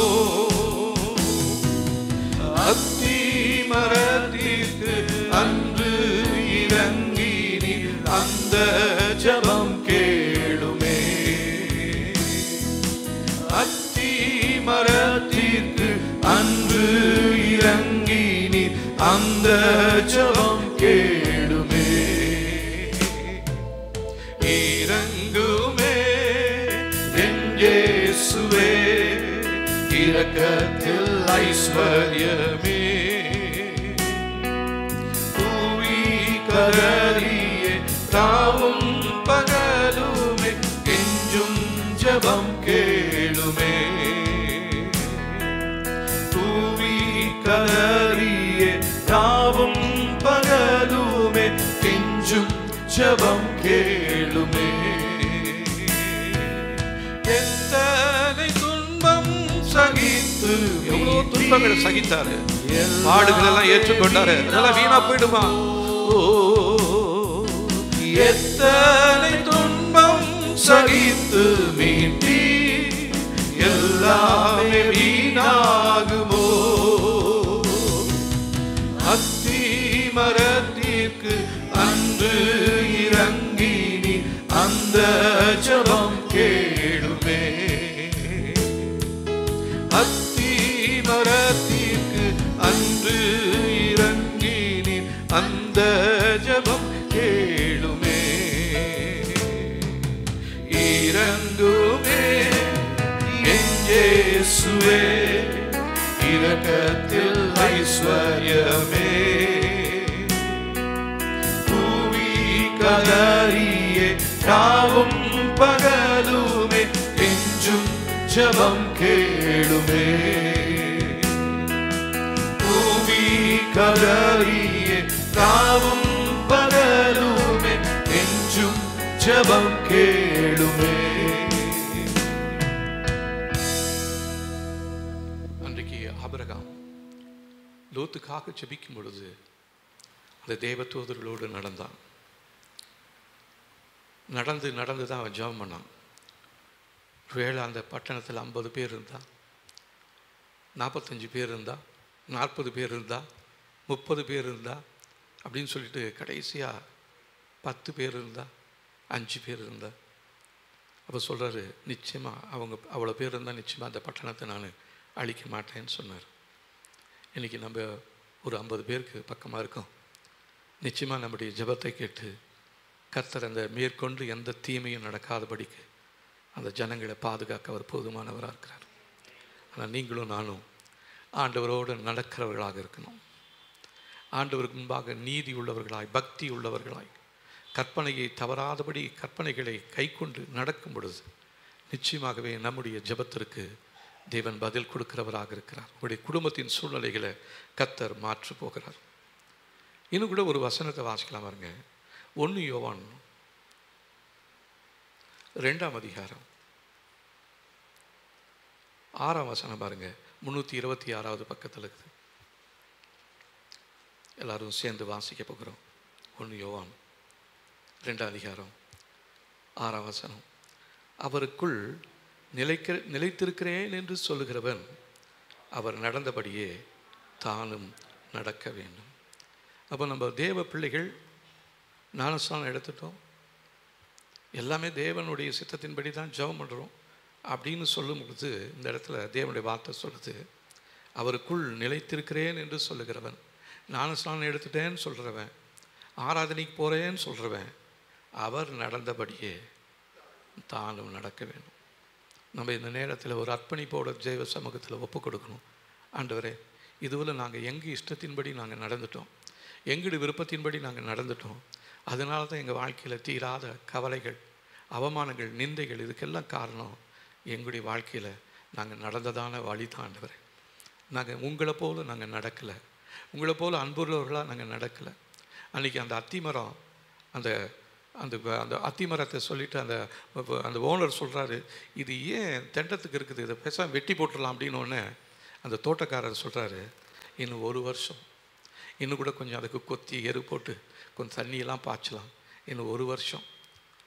அத்தி மரத்திற்கு அன்று இறங்கி அந்த ஜெபம் கேளுமே அத்தி மரத்திற்கு அன்று இறங்கி அந்த ஜெபம் கேளுமே இறங்குமே என் இயேசுவே இரக்கத்தில் ஐஸ்வர்யமே கூவி கதறியே ராவும் பகலுமே கெஞ்சும் ஜெபம் கேளுமே கூவி கதறியே ராவும் பகலுமே கெஞ்சும் ஜெபம் கேளுமே எத்தனை துன்பம் சகித்து எவ்வளவு துன்பங்களை சகித்தாரு பாடுகள் எல்லாம் ஏற்றுக்கொண்டாரு அதெல்லாம் வீணா போயிடுமா எத்தனை துன்பம் சகித்து மீட்டி எல்லாமே வீணாகுமோ அத்தி மரத்திற்கு அன்று இறங்கி அந்த ஜெபம் கேளுமே அத்தி மரத்திற்கு அன்று இறங்கி அந்த ஜெபம் கேளுமே இறங்குமே என் இயேசுவே இரக்கத்தில் ஐஸ்வர்யமே ஐஸ்வர்யமே பூவி கதறியே ராவும் பகலுமே என்றும் ஜெபம் கேளுமே பூவி கதறியே ராவும் பகலுமே என்றும் ஜெபம் கேளுமே. அன்றைக்கு ஆபிரகாம் லோத்துக்காக ஜெபிக்கும் பொழுது அந்த தேவதூதர்களோடு நடந்தான். நடந்து தான் அவன் ஜெபம் பண்ணான். ஒருவேளை அந்த பட்டணத்தில் 50 பேர் இருந்தா, 45 பேர் இருந்தா, 40 பேர் இருந்தா, 30 பேர் இருந்தா அப்படின்னு சொல்லிட்டு கடைசியாக 10 பேர் இருந்தா, 5 பேர் இருந்தா, அப்போ சொல்கிறாரு, நிச்சயமாக அவ்வளோ பேர் இருந்தால் நிச்சயமாக அந்த பட்டணத்தை நான் அழிக்க மாட்டேன்னு சொன்னார். இன்றைக்கி நம்ம ஒரு 50 பேருக்கு பக்கமாக இருக்கோம். நிச்சயமாக நம்முடைய ஜெபத்தை கேட்டு கர்த்தர் அந்த மேற்கொண்டு எந்த தீமையும் நடக்காதபடிக்கு அந்த ஜனங்களை பாதுகாக்க அவர் போதுமானவராக இருக்கிறார். ஆனால் நீங்களும் நானும் ஆண்டவரோடு நடக்கிறவர்களாக இருக்கணும். ஆண்டவருக்கு முன்பாக நீதி உள்ளவர்களாய், பக்தி உள்ளவர்களாய், கற்பனையை தவறாதபடி கற்பனைகளை கை கொண்டு நடக்கும் பொழுது நிச்சயமாகவே நம்முடைய ஜெபத்திற்கு தேவன் பதில் கொடுக்கிறவராக இருக்கிறார். உங்களுடைய குடும்பத்தின் சூழ்நிலைகளை கர்த்தர் மாற்ற போகிறார். இன்னும் கூட ஒரு வசனத்தை வாசிக்கலாம் பாருங்க. 1 யோவான் 2ஆம் அதிகாரம் 6ஆம் வசனம் பாருங்க. 326வது பக்கத்தில் இருக்குது. எல்லாரும் சேர்ந்து வாசிக்க போகிறோம். 1 யோவான் 2ஆம் அதிகாரம் 6ஆம் வசனம். அவருக்குள் நிலைத்திருக்கிறேன் என்று சொல்லுகிறவன் அவர் நடந்தபடியே தானும் நடக்க வேண்டும். அப்போ நம்ம தேவ பிள்ளைகள் ஞானஸ்நானம் எடுத்துட்டோம், எல்லாமே தேவனுடைய சித்தத்தின்படி தான் ஜெபம் பண்ணுறோம் அப்படின்னு சொல்லும் பொழுது இந்த இடத்துல தேவனுடைய வார்த்தை சொல்லுது, அவருக்குள் நிலைத்திருக்கிறேன் என்று சொல்லுகிறவன், ஞானஸ்நானம் எடுத்துட்டேன்னு சொல்கிறவன், ஆராதனைக்கு போகிறேன்னு சொல்கிறவன், அவர் நடந்தபடியே தானும் நடக்க வேண்டும். நம்ம இந்த நேரத்தில் ஒரு அர்ப்பணிப்போட ஜெய்வ சமூகத்தில் ஒப்பு கொடுக்கணும். ஆண்டவரே, இதுவில் நாங்கள் எங்கள் இஷ்டத்தின்படி நாங்கள் நடந்துட்டோம், எங்களுடைய விருப்பத்தின்படி நாங்கள் நடந்துட்டோம், அதனால தான் எங்கள் வாழ்க்கையில் தீராத கவலைகள், அவமானங்கள், நிந்தைகள், இதுக்கெல்லாம் காரணம் எங்களுடைய வாழ்க்கையில் நாங்கள் நடந்ததான வழி தான். ஆண்டவரே, நாங்கள் உங்களை போல் நாங்கள் நடக்கலை, உங்களை போல் அன்புள்ளவர்களாக நாங்கள் நடக்கலை. அன்றைக்கி அந்த அத்திமரம் அந்த அந்த அந்த அத்திமரத்தை சொல்லிவிட்டு அந்த ஓனர் சொல்கிறாரு, இது ஏன் தெண்டத்துக்கு இருக்குது, இதை பேசாமல் வெட்டி போட்டுடலாம் அப்படின்னோடனே அந்த தோட்டக்காரர் சொல்கிறாரு, இன்னும் 1 வருஷம், இன்னும் கூட கொஞ்சம் அதுக்கு கொத்தி எரு போட்டு கொஞ்சம் தண்ணியெல்லாம் பாய்ச்சலாம், இன்னும் 1 வருஷம்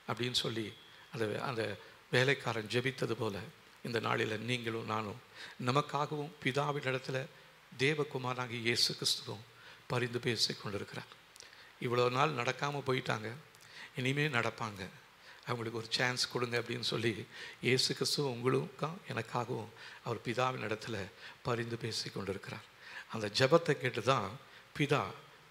அப்படின்னு சொல்லி அந்த வேலைக்காரன் ஜெபித்தது போல் இந்த நாளில் நீங்களும் நானும் நமக்காகவும் பிதாவினிடத்தில் தேவகுமாராகிய இயேசு கிறிஸ்துவும் பரிந்து பேசி கொண்டிருக்கிறார். இவ்வளோ நாள் நடக்காமல் போயிட்டாங்க, இனிமேல் நடப்பாங்க, அவங்களுக்கு ஒரு சான்ஸ் கொடுங்க அப்படின்னு சொல்லி இயேசு கிறிஸ்துவும் உங்களுக்கும் எனக்காகவும் அவர் பிதாவின் இடத்துல பரிந்து பேசி கொண்டிருக்கிறார். அந்த ஜெபத்தை கேட்டு தான் பிதா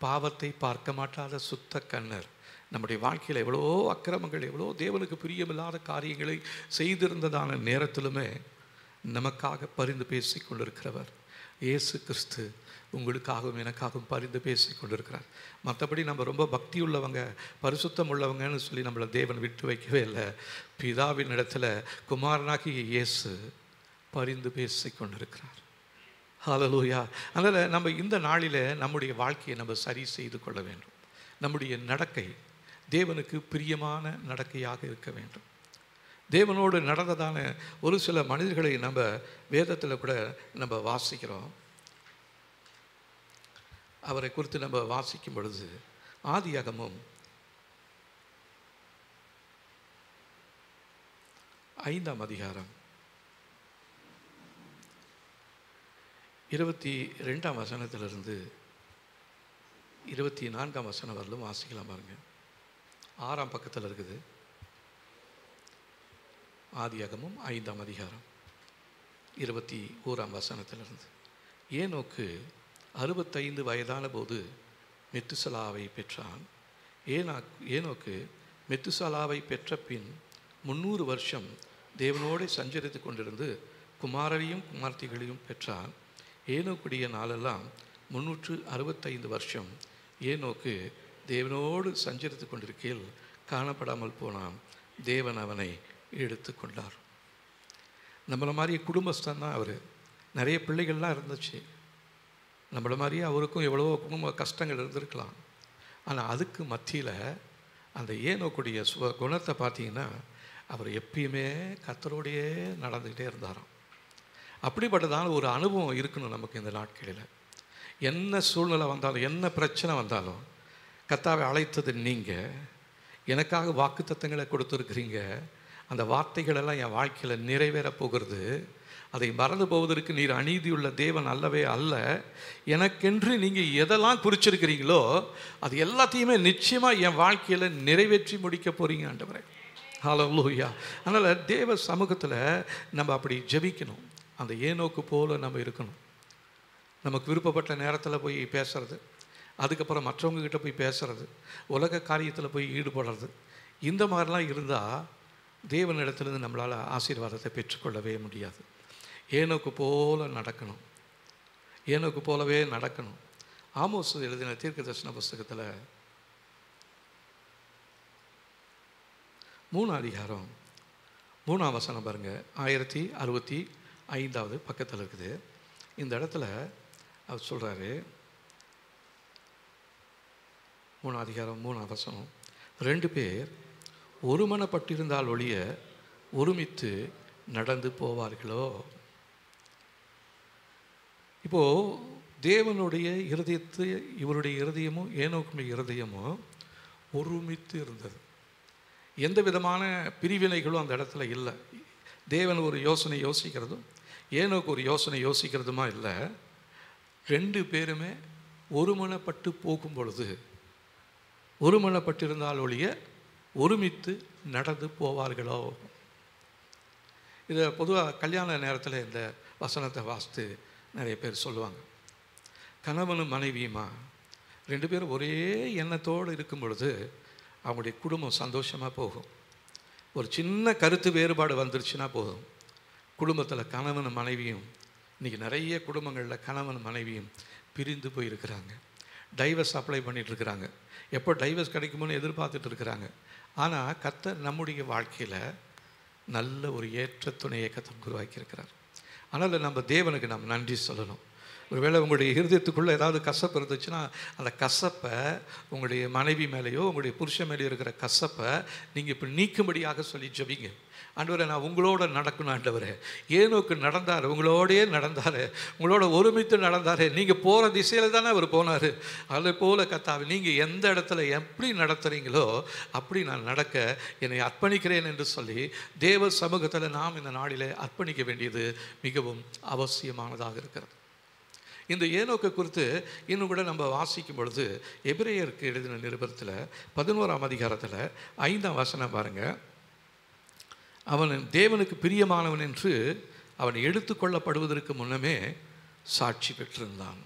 பாவத்தை பார்க்க மாட்டாத சுத்த கண்ணர் நம்முடைய வாழ்க்கையில் எவ்வளோ அக்கிரமங்கள், எவ்வளோ தேவனுக்கு பிரியமில்லாத காரியங்களை செய்திருந்ததான நேரத்திலுமே நமக்காக பரிந்து பேசி கொண்டிருக்கிறவர் இயேசு கிறிஸ்து உங்களுக்காகவும் எனக்காகவும் பரிந்து பேசி கொண்டிருக்கிறார். மற்றபடி நம்ம ரொம்ப பக்தி உள்ளவங்க, பரிசுத்தம் உள்ளவங்கன்னு சொல்லி நம்மளை தேவன் விட்டு வைக்கவே இல்லை. பிதாவின் இடத்துல குமாரனாகிய இயேசு பரிந்து பேசி கொண்டிருக்கிறார். ஹல்லேலூயா. அதனால் நம்ம இந்த நாளில் நம்முடைய வாழ்க்கையை நம்ம சரி செய்து கொள்ள வேண்டும். நம்முடைய நடக்கை தேவனுக்கு பிரியமான நடக்கையாக இருக்க வேண்டும். தேவனோடு நடந்ததான ஒரு சில மனிதர்களை நம்ம வேதத்தில் கூட நம்ம வாசிக்கிறோம். அவரை குறித்து நம்ம வாசிக்கும் பொழுது ஆதியாகமம் 5ஆம் அதிகாரம் 22ஆம் வசனத்திலிருந்து 24ஆம் வசனம் வரலும் வாசிக்கலாம் பாருங்க. 6ஆம் பக்கத்தில் இருக்குது. ஆதியாகமம் 5ஆம் அதிகாரம் 21ஆம் வசனத்திலிருந்து. ஏனோக்கு 65 வயதான போது மெத்துசலாவை பெற்றான். ஏனோக்கு மெத்துசலாவை பெற்ற பின் 300 வருஷம் தேவனோடு சஞ்சரித்து கொண்டிருந்து குமாரரையும் குமார்த்திகளையும் பெற்றான். ஏனோக்குடைய நாளெல்லாம் 365 வருஷம் ஏனோக்கு தேவனோடு சஞ்சரித்து கொண்டிருக்கையில் காணப்படாமல் போனான். தேவன் அவனை எடுத்து கொண்டார். நம்மளை மாதிரி குடும்பஸ்தான் தான் அவர். நிறைய பிள்ளைகள்லாம் இருந்துச்சு. நம்மளை மாதிரியே அவருக்கும் எவ்வளவோ குடும்ப கஷ்டங்கள் இருந்திருக்கலாம். ஆனால் அதுக்கு மத்தியில் அந்த ஏனோக்குடைய குணத்தை பார்த்தீங்கன்னா, அவர் எப்பயுமே கர்த்தரோடையே நடந்துக்கிட்டே இருந்தாராம். அப்படிப்பட்டதான ஒரு அனுபவம் இருக்கணும் நமக்கு இந்த நாட்களில். என்ன சூழ்நிலை வந்தாலும், என்ன பிரச்சனை வந்தாலும், கர்த்தாவை அழைத்தது நீங்கள், எனக்காக வாக்குத்தத்தங்களை கொடுத்துருக்குறீங்க, அந்த வார்த்தைகளெல்லாம் என் வாழ்க்கையில் நிறைவேற போகிறது, அதை மறந்து போவதற்கு நீர் அநீதியுள்ள தேவன் அல்லவே அல்ல, எனக்கென்று நீங்கள் எதெல்லாம் குறிச்சிருக்கிறீங்களோ அது எல்லாத்தையுமே நிச்சயமாக என் வாழ்க்கையில் நிறைவேற்றி முடிக்க போகிறீங்க ஆண்டவரே. ஹல்லேலூயா. அதனால் தேவ சமூகத்தில் நம்ம அப்படி ஜெபிக்கணும். அந்த ஏனோக்கு போல நம்ம இருக்கணும். நமக்கு விருப்பப்பட்ட நேரத்தில் போய் பேசுறது, அதுக்கப்புறம் மற்றவங்கக்கிட்ட போய் பேசுறது, உலக காரியத்தில் போய் ஈடுபடுறது, இந்த மாதிரிலாம் இருந்தால் தேவனிடத்துலேருந்து நம்மளால் ஆசீர்வாதத்தை பெற்றுக்கொள்ளவே முடியாது. ஏனோக்கு போல நடக்கணும். ஏனோக்கு போலவே நடக்கணும். ஆமோஸ் எழுதின தீர்க்கதரிசன புஸ்தகத்தில் 3 அதிகாரம் 3ஆம் வசனம் பாருங்கள். 1065 பக்கத்தில் இருக்குது. இந்த இடத்துல அவர் சொல்கிறாரு, 3 அதிகாரம் 3ஆம் வசனம், 2 பேர் ஒருமனப்பட்டிருந்தால் ஒழிய ஒருமித்து நடந்து போவார்களோ. இப்போது தேவனுடைய இருதயத்து இவருடைய இருதயமும் ஏனோக்குடைய இருதயமும் ஒருமித்து இருந்தது. எந்த விதமான பிரிவினைகளும் அந்த இடத்துல இல்லை. தேவன் ஒரு யோசனை யோசிக்கிறதும் ஏனோக்கு ஒரு யோசனை யோசிக்கிறதுமா இல்லை. 2 பேருமே ஒருமனப்பட்டு போகும் பொழுது, ஒருமனப்பட்டிருந்தால் ஒழிய ஒருமித்து நடந்து போவார்களோ. இதை பொதுவாக கல்யாண நேரத்தில் இந்த வசனத்தை வாசித்து நிறைய பேர் சொல்லுவாங்க. கணவனும் மனைவியுமா 2 பேரும் ஒரே எண்ணத்தோடு இருக்கும் பொழுது அவங்களுடைய குடும்பம் சந்தோஷமாக போகும். ஒரு சின்ன கருத்து வேறுபாடு வந்துருச்சுன்னா போதும், குடும்பத்தில் கணவனும் மனைவியும், இன்றைக்கி நிறைய குடும்பங்களில் கணவன் மனைவியும் பிரிந்து போயிருக்கிறாங்க. டைவர்ஸ் அப்ளை பண்ணிகிட்ருக்கிறாங்க. எப்போ டைவர்ஸ் கிடைக்குமோன்னு எதிர்பார்த்துட்டு இருக்கிறாங்க. ஆனால் கர்த்தர் நம்முடைய வாழ்க்கையில் நல்ல ஒரு ஏற்ற துணையை கர்த்தர் உருவாக்கியிருக்கிறார். அதனால் நம்ம தேவனுக்கு நாம் நன்றி சொல்லணும். ஒருவேளை உங்களுடைய இருதயத்துக்குள்ளே ஏதாவது கசப்பு இருந்துச்சுன்னா அந்த கசப்பை உங்களுடைய மனைவி மேலேயோ உங்களுடைய புருஷன் மேலேயோ இருக்கிற கசப்பை நீங்கள் இப்போ நீக்கும்படியாக சொல்லி ஜெபிங்க. ஆண்டவரே, நான் உங்களோட நடக்கணும் ஆண்டவரே. ஏனோக்கு நடந்தார், உங்களோடையே நடந்தார், உங்களோட ஒருமித்து நடந்தார். நீங்கள் போகிற திசையில் தானே அவர் போனார். அதை போல் கர்த்தாவே, நீங்கள் எந்த இடத்துல எப்படி நடத்துகிறீங்களோ அப்படி நான் நடக்க என்னை அர்ப்பணிக்கிறேன் என்று சொல்லி தேவ சமூகத்தில் நாம் இந்த நாளில் அர்ப்பணிக்க வேண்டியது மிகவும் அவசியமானதாக இருக்கிறது. இந்த ஏனோக்கை குறித்து இன்னும் கூட நம்ம வாசிக்கும் பொழுது எபிரேயருக்கு எழுதின நிருபத்தில் 11ஆம் அதிகாரத்தில் 5ஆம் வசனம் பாருங்கள். அவன் தேவனுக்கு பிரியமானவன் என்று அவன் எடுத்துக்கொள்ளப்படுவதற்கு முன்னமே சாட்சி பெற்றிருந்தான்.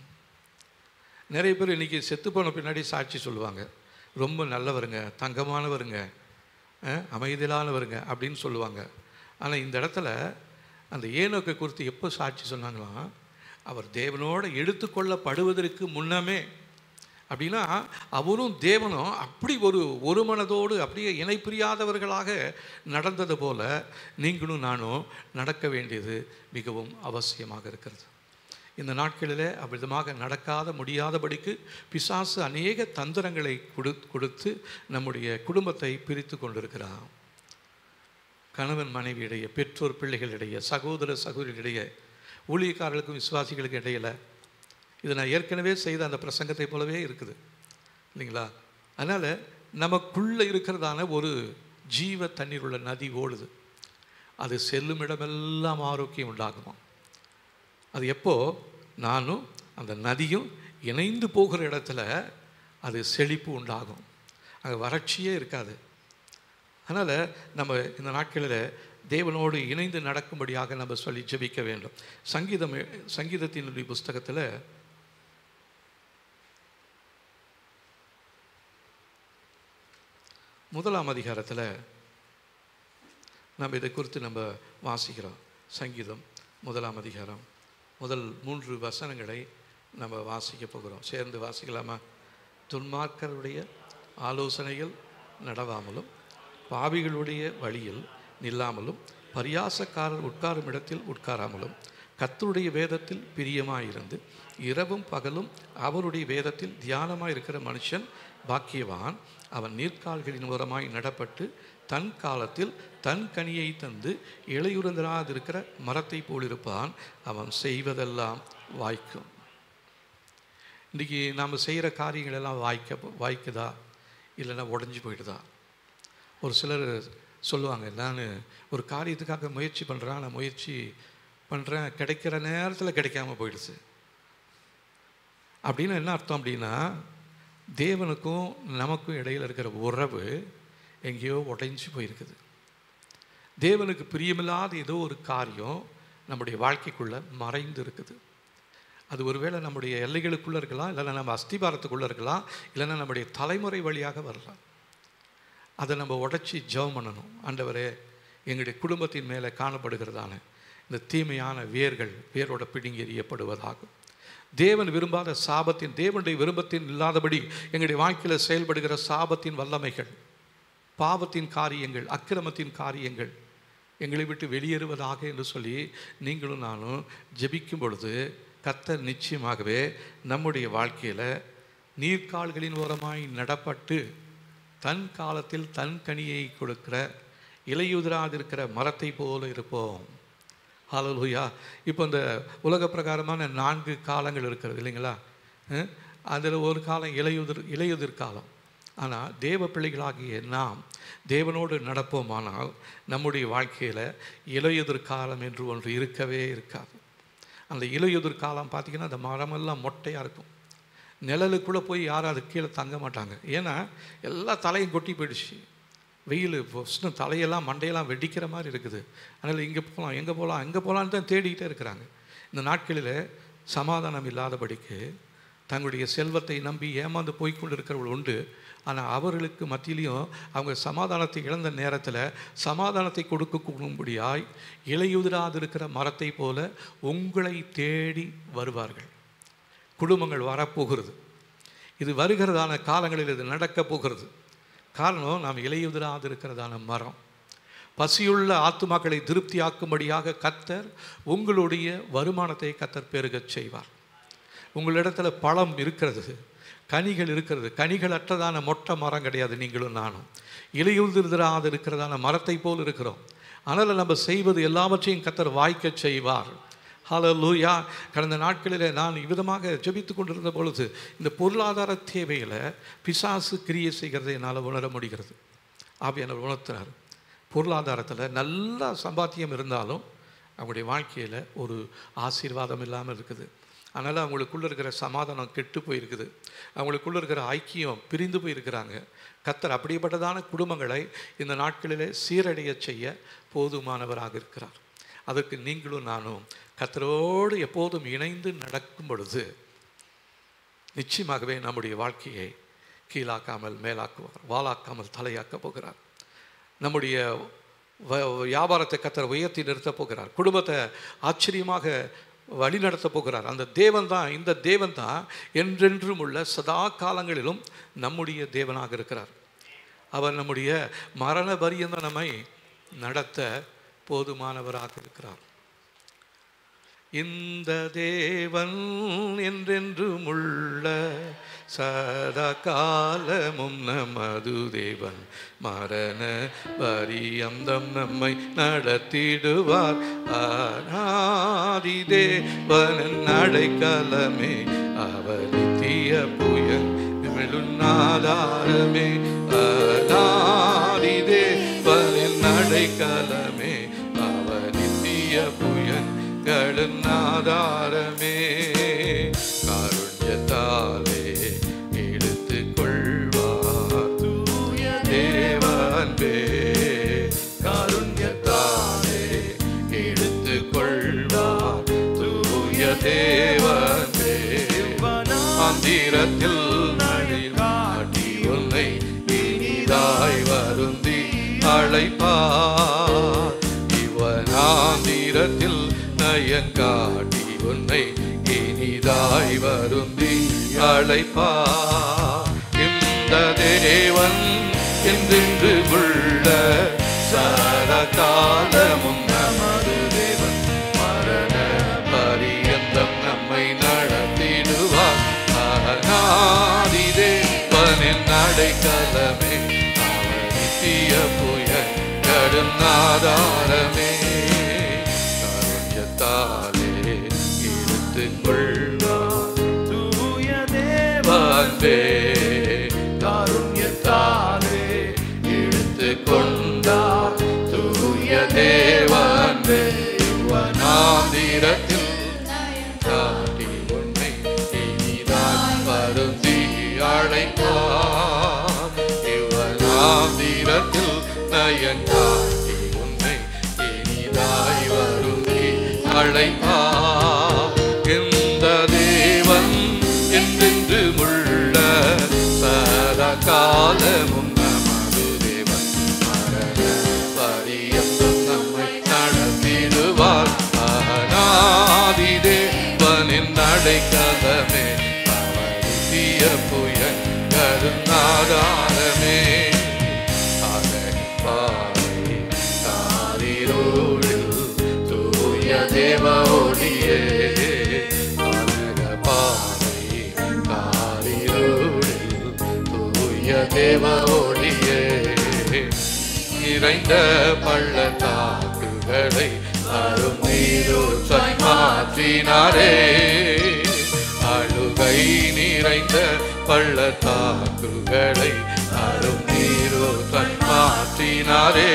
நிறைய பேர் இன்றைக்கி செத்து போன பின்னாடி சாட்சி சொல்லுவாங்க. ரொம்ப நல்லவருங்க, தங்கமானவருங்க, அமைதியிலானவருங்க அப்படின்னு சொல்லுவாங்க. ஆனால் இந்த இடத்துல அந்த ஏனோக்கை குறித்து எப்போ சாட்சி சொன்னாங்களாம், அவர் தேவனோடு எடுத்துக்கொள்ளப்படுவதற்கு முன்னமே. அப்படின்னா அவரும் தேவனும் அப்படி ஒரு மனதோடு அப்படியே இணை பிரியாதவர்களாக நடந்தது போல் நீங்களும் நானும் நடக்க வேண்டியது மிகவும் அவசியமாக இருக்கிறது. இந்த நாட்களில் அவ்விதமாக நடக்காத முடியாதபடிக்கு பிசாசு அநேக தந்திரங்களை கொடுத்து நம்முடைய குடும்பத்தை பிரித்து கொண்டிருக்கிறான். கணவன் மனைவியிடையே, பெற்றோர் பிள்ளைகளிடையே, சகோதர சகோதரிகளிடையே, ஊழியக்காரர்களுக்கும் விசுவாசிகளுக்கு இடையில். இது நான் ஏற்கனவே செய்த அந்த பிரசங்கத்தை போலவே இருக்குது இல்லைங்களா? அதனால் நமக்குள்ளே இருக்கிறதான ஒரு ஜீவ தண்ணீர் உள்ள நதி ஓடுது. அது செல்லும் இடமெல்லாம் ஆரோக்கியம் உண்டாகுமா. அது எப்போ நானும் அந்த நதியும் இணைந்து போகிற இடத்துல அது செழிப்பு உண்டாகும், அங்கே வறட்சியே இருக்காது. அதனால் நம்ம இந்த நாட்களில் தேவனோடு இணைந்து நடக்கும்படியாக நம்ம சொல்லி ஜெபிக்க வேண்டும். சங்கீதத்தினுடைய புஸ்தகத்தில் 1ஆம் அதிகாரத்தில் நம்ம இதை குறித்து நம்ம வாசிக்கிறோம். சங்கீதம் 1ஆம் அதிகாரம் முதல் 3 வசனங்களை நம்ம வாசிக்க போகிறோம். சேர்ந்து வாசிக்கலாமா? துன்மார்க்கருடைய ஆலோசனைகள் நடவாமலும் பாவிகளுடைய வழியில் நில்லாமலும் பரியாசக்காரர் உட்காரும் இடத்தில் உட்காராமலும் கர்த்தருடைய வேதத்தில் பிரியமாயிருந்து இரவும் பகலும் அவருடைய வேதத்தில் தியானமாக இருக்கிற மனுஷன் பாக்கியவான். அவன் நீர்க்கால்களின் ஓரமாய் நடப்பட்டு தன் காலத்தில் தன் கனியை தந்து இலையுறந்திராதிருக்கிற மரத்தை போலிருப்பான். அவன் செய்வதெல்லாம் வாய்க்கும். இன்றைக்கி நாம் செய்கிற காரியங்கள் எல்லாம் வாய்க்குதா இல்லைன்னா உடஞ்சி போயிடுதா? ஒரு சிலர் சொல்லுவாங்க, நான் ஒரு காரியத்துக்காக முயற்சி பண்ணுறேன், நான் முயற்சி பண்ணுறேன், கிடைக்கிற நேரத்தில் கிடைக்காம போயிடுச்சு. அப்படின்னு என்ன அர்த்தம் அப்படின்னா, தேவனுக்கும் நமக்கும் இடையில் இருக்கிற உறவு எங்கேயோ உடைஞ்சி போயிருக்குது. தேவனுக்கு பிரியமில்லாத ஏதோ ஒரு காரியம் நம்முடைய வாழ்க்கைக்குள்ளே மறைந்து இருக்குது. அது ஒருவேளை நம்முடைய எல்லைகளுக்குள்ளே இருக்கலாம், இல்லைன்னா நம்ம அஸ்திபாரத்துக்குள்ளே இருக்கலாம், இல்லைன்னா நம்முடைய தலைமுறை வழியாக வரலாம். அதை நம்ம உடைச்சி ஜெபம் பண்ணணும். ஆண்டவரே, எங்களுடைய குடும்பத்தின் மேலே காணப்படுகிறதான இந்த தீமையான வேரோட பிடுங்கி எறியப்படுவதாகும். தேவன் விரும்பாத சாபத்தின், தேவனுடைய விருப்பத்தின் இல்லாதபடி எங்களுடைய வாழ்க்கையில் செயல்படுகிற சாபத்தின் வல்லமைகள், பாவத்தின் காரியங்கள், அக்கிரமத்தின் காரியங்கள் எங்களை விட்டு வெளியேறுவதாக என்று சொல்லி நீங்களும் நானும் ஜெபிக்கும் பொழுது கர்த்தர் நிச்சயமாகவே நம்முடைய வாழ்க்கையில் நீர்க்கால்களின் ஓரமாய் நடப்பட்டு தன் காலத்தில் தன் கனியை கொடுக்கிற இலையுதிராதிருக்கிற மரத்தை போல இருப்போம். ஹல்லேலூயா. இப்போ இந்த உலக பிரகாரமான 4 காலங்கள் இருக்கிறது இல்லைங்களா? அதில் ஒரு காலம் இலையுதிர் காலம். ஆனால் தேவ பிள்ளைகளாகிய நாம் தேவனோடு நடப்போமானால் நம்முடைய வாழ்க்கையில் இலையுதிர் காலம் என்று ஒன்று இருக்கவே இருக்காது. அந்த இலையுதிர் காலம் பார்த்திங்கன்னா அந்த மரமெல்லாம் மொட்டையாக இருக்கும். நிழலுக்குள்ளே போய் யாரும் அது கீழே தங்க மாட்டாங்க. ஏன்னா எல்லா தலையும் கொட்டி போயிடுச்சு. வெயில் ஃபஸ்ட்டு தலையெல்லாம் மண்டையெல்லாம் வெடிக்கிற மாதிரி இருக்குது. அதனால் இங்கே போகலாம், எங்கே போகலாம், எங்கே போகலான்னு தான் தேடிக்கிட்டே இருக்கிறாங்க. இந்த நாட்களில் சமாதானம் இல்லாதபடிக்கு தங்களுடைய செல்வத்தை நம்பி ஏமாந்து போய்கொண்டு இருக்கிறவர்கள் உண்டு. ஆனால் அவர்களுக்கு மத்தியிலையும் அவங்க சமாதானத்தை இழந்த நேரத்தில் சமாதானத்தை கொடுக்கக்கூடும்படியாய் இலையுதிராதிருக்கிற மரத்தை போல உங்களை தேடி வருவார்கள். குடும்பங்கள் வரப்போகிறது. இது வருகிறதான காலங்களில் இது நடக்கப் போகிறது. காரணம், நாம் இலையுதிராதிருக்கிறதான மரம். பசியுள்ள ஆத்துமாக்களை திருப்தியாக்கும்படியாக கர்த்தர் உங்களுடைய வருமானத்தை கர்த்தர் பெருகச் செய்வார். உங்களிடத்தில் பழம் இருக்கிறது, கனிகள் இருக்கிறது. கனிகள் அற்றதான மொட்டை மரம் கிடையாது நீங்களும் நானும். இலையுதிராதிருக்கிறதான மரத்தை போல் இருக்கிறோம். ஆனால் நம்ம செய்வது எல்லாவற்றையும் கர்த்தர் வாய்க்கச் செய்வார். ஹல்லேலூயா. கடந்த நாட்களில் நான் இவ்விதமாக ஜெபித்து கொண்டிருந்த பொழுது இந்த பொருளாதார தேவையில் பிசாசு கிரியை செய்கிறதை என்னால் உணர முடிகிறது. ஆவியானவர் உணர்த்தினார். பொருளாதாரத்தில் நல்ல சம்பாத்தியம் இருந்தாலும் அவங்களுடைய வாழ்க்கையில் ஒரு ஆசீர்வாதம் இல்லாமல் இருக்குது. அதனால் அவங்களுக்குள்ளே இருக்கிற சமாதானம் கெட்டு போயிருக்குது. அவங்களுக்குள்ளே இருக்கிற ஐக்கியம் பிரிந்து போயிருக்கிறாங்க. கர்த்தர் அப்படிப்பட்டதான குடும்பங்களை இந்த நாட்களில் சீரடைய செய்ய போதுமானவராக இருக்கிறார். அதற்கு நீங்களும் நானும் கர்த்தரோடு எப்போதும் இணைந்து நடக்கும் பொழுது நிச்சயமாகவே நம்முடைய வாழ்க்கையை கீழாக்காமல் மேலாக்குவார், வாளாக்காமல் தலையாக்கப் போகிறார். நம்முடைய வியாபாரத்தை கர்த்தர் உயர்த்தி நிறுத்தப் போகிறார். குடும்பத்தை ஆச்சரியமாக வழி நடத்தப் போகிறார். அந்த தேவன் தான், இந்த தேவன் தான் என்றென்றும் உள்ள சதா காலங்களிலும் நம்முடைய தேவனாக இருக்கிறார். அவர் நம்முடைய மரண பரியந்த நம்மை நடத்த போதுமானவராக இருக்கிறார். இந்த தேவன் என்றென்றும் உள்ள சதா காலமும் நமது தேவன் மரண பரியந்தம் நம்மை நடத்திடுவார். ஆதி தேவன் அடைக்கலமே, அவர் நித்திய புயல் ஆதாரமே. ஆதி தேவன் அடைக்கலமே, அவர் நித்திய புயல் ஆதாரமே. காருண்யத்தாலே எடுத்துக் கொள்வார் தூய தேவன்பே. காருண்யத்தாலே எடுத்துக் கொள்வார் தூய தேவன்பே. மந்திரத்தில் நடிமாட்டி உன்னை இனிதாய் வருந்தி அழைப்பார். இவன் ஆந்திரத்தில் நயங்காட்டி உன்னை இனிதாய் வருந்தி அழைப்பா. இந்த தேவன் என்றென்று உள்ள சதா காலமும் நமது தேவன். மரண பரியந்தம் நம்மை நடத்திடுவார். அநாதி தேவனின் அடைக்கலமே, அவர் நித்திய புயல் கடுநாதாரமே. கருஞ்சத்தாலே இழுத்துக் கொள்வார் தூய தேவனே. காருண்யத்தாலே இழுத்துக் கொண்டார் தூய தேவனே. யுவனாந்திரத்தில் காட்டி உன்னை இனிதான் வருந்தி அழைப்பார். யுவனாந்திரத்தில் நயன் காட்டி உன்னை இனிதாய் வருந்தி அழைப்பார். இந்த தேவன் என்றென்று உள்ள சதா காலமும் நமது தேவன். மரண பரியந்தம் நம்மை நடத்திடுவார். அநாதி தேவனின் அடைக்கலமே, அவர் நித்திய புயல் கருநாதாரமே. அகப்பாறை காரிருளில் தூய தேவ ஒளியே. அகப்பாறை காரிருளில் தூய தேவ ஒளியே. நிறைந்த பள்ளத்தாக்குகளை அரும் நீரூற்றாய் மாற்றினாரே. அழுகை நிறைந்த பள்ளத்தாக்குகளை அரும் நீரூற்றாய் மாற்றினாரே.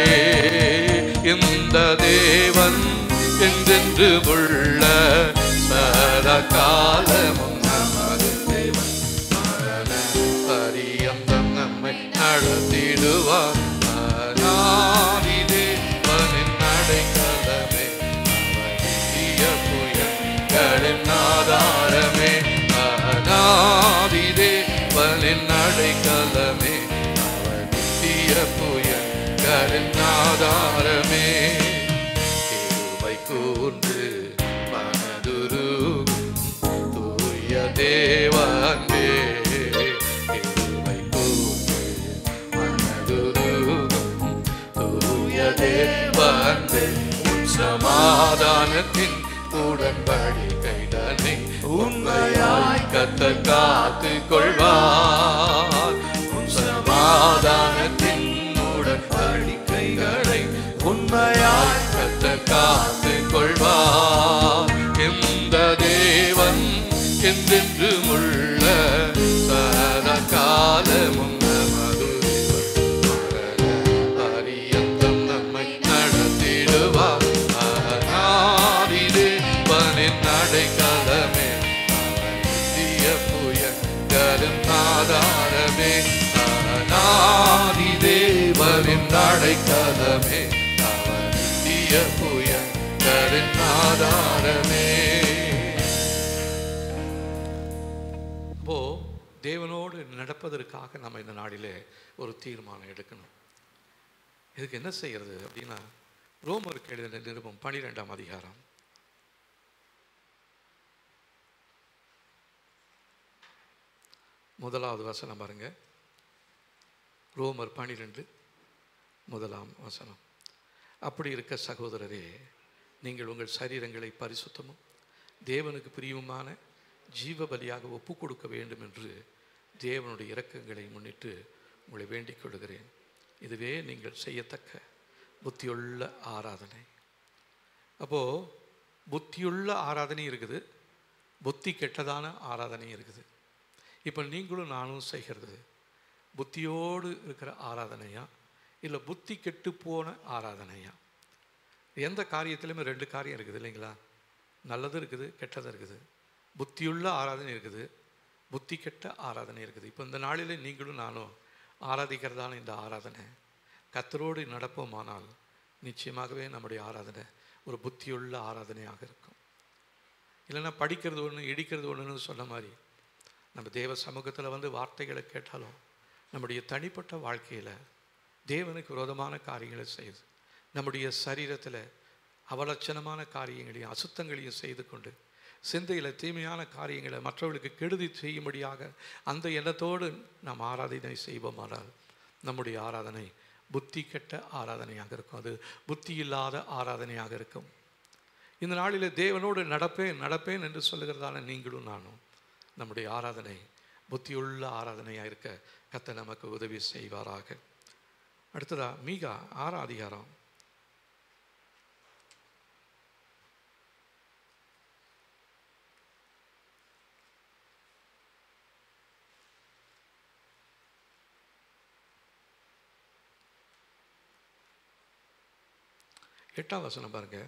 இந்த தேவன் என்றென்று உள்ள சதா காலமும் நமது தேவன். மரண பரியந்தம் நம்மை நடத்திடுவார். அநாதி தேவனின் அடைக்கலமே, அவர் நித்திய புயல் கடுநாதாரமே. அநாதி தேவனின் அடைக்கலமே, அவர் நித்திய புயல் கடுநாதாரமே. கிருபை கூர்ந்து மனதுருகும் தூய தேவனே. கிருபை கூர்ந்து மனதுருகும் தூய தேவனே. உன் சமாதானத்தின் உடன்படிக்கைதனை உண்மையாய் கர்த்தர் காத்துக் கொள்வார். உன் சமாதானத்தின் உடன்படிக்கைகளை உண்மையாய் கர்த்தர் காத்துக் கொள்வார். இந்த தேவன் என்றென்று உள்ள சதா காலமும் நமது தேவன். மரண பரியந்தம் நம்மை நடத்திடுவார். அநாதி தேவனின் அடைக்கலமே, அவர் நித்திய புயல் கருநாதாரமே. அநாதி தேவனின் அடைக்கலமே, அவர் நித்திய புயல் கருநாதாரமே. அப்போ தேவனோடு நடப்பதற்காக நம்ம இந்த நாளிலே ஒரு தீர்மானம் எடுக்கணும். இதுக்கு என்ன செய்யறது அப்படின்னா, ரோமருக்கு எழுதின நிருபம் 12ஆம் அதிகாரம் 1வது வசனம் பாருங்க. ரோமர் 12:1. அப்படி இருக்க சகோதரரே, நீங்கள் உங்கள் சரீரங்களை பரிசுத்தமும் தேவனுக்கு பிரியமான ஜீவ பலியாக ஒப்பு கொடுக்க வேண்டும் என்று தேவனுடைய இரக்கங்களை முன்னிட்டு உங்களை வேண்டிக் கொள்கிறேன். இதுவே நீங்கள் செய்யத்தக்க புத்தியுள்ள ஆராதனை. அப்போது புத்தியுள்ள ஆராதனை இருக்குது, புத்தி கெட்டதான ஆராதனை இருக்குது. இப்போ நீங்களும் நானும் செய்கிறது புத்தியோடு இருக்கிற ஆராதனையா இல்லை புத்தி கெட்டு போன ஆராதனையா? எந்த காரியத்திலுமே 2 காரியம் இருக்குது இல்லைங்களா? நல்லது இருக்குது, கெட்டது இருக்குது. புத்தியுள்ள ஆராதனை இருக்குது, புத்தி கெட்ட ஆராதனை இருக்குது. இப்போ இந்த நாளில் நீங்களும் நானும் ஆராதிக்கிறதான இந்த ஆராதனை கர்த்தரோடு நடப்போமானால் நிச்சயமாகவே நம்முடைய ஆராதனை ஒரு புத்தியுள்ள ஆராதனையாக இருக்கும். இல்லைன்னா படிக்கிறது ஒன்று இடிக்கிறது ஒன்றுன்னு சொன்ன மாதிரி நம்ம தேவ சமூகத்தில் வந்து வார்த்தைகளை கேட்டாலும் நம்முடைய தனிப்பட்ட வாழ்க்கையில் தேவனுக்கு விரோதமான காரியங்களை செய்து நம்முடைய சரீரத்தில் அவலட்சணமான காரியங்களையும் அசுத்தங்களையும் செய்து கொண்டு சிந்தையில் தீமையான காரியங்களை மற்றவர்களுக்கு கெடுதி செய்யும்படியாக அந்த எண்ணத்தோடு நாம் ஆராதனை செய்வோமானால் நம்முடைய ஆராதனை புத்தி கெட்ட ஆராதனையாக இருக்கும். அது புத்தி இல்லாத ஆராதனையாக இருக்கும். இந்த நாளில் தேவனோடு நடப்பேன் என்று சொல்லுகிறதான நீங்களும் நானும் நம்முடைய ஆராதனை புத்தியுள்ள ஆராதனையாக இருக்க கர்த்தர் நமக்கு உதவி செய்வாராக. அடுத்ததா மீகா 6 அதிகாரம் 8ஆம் வசனம் பாருங்க.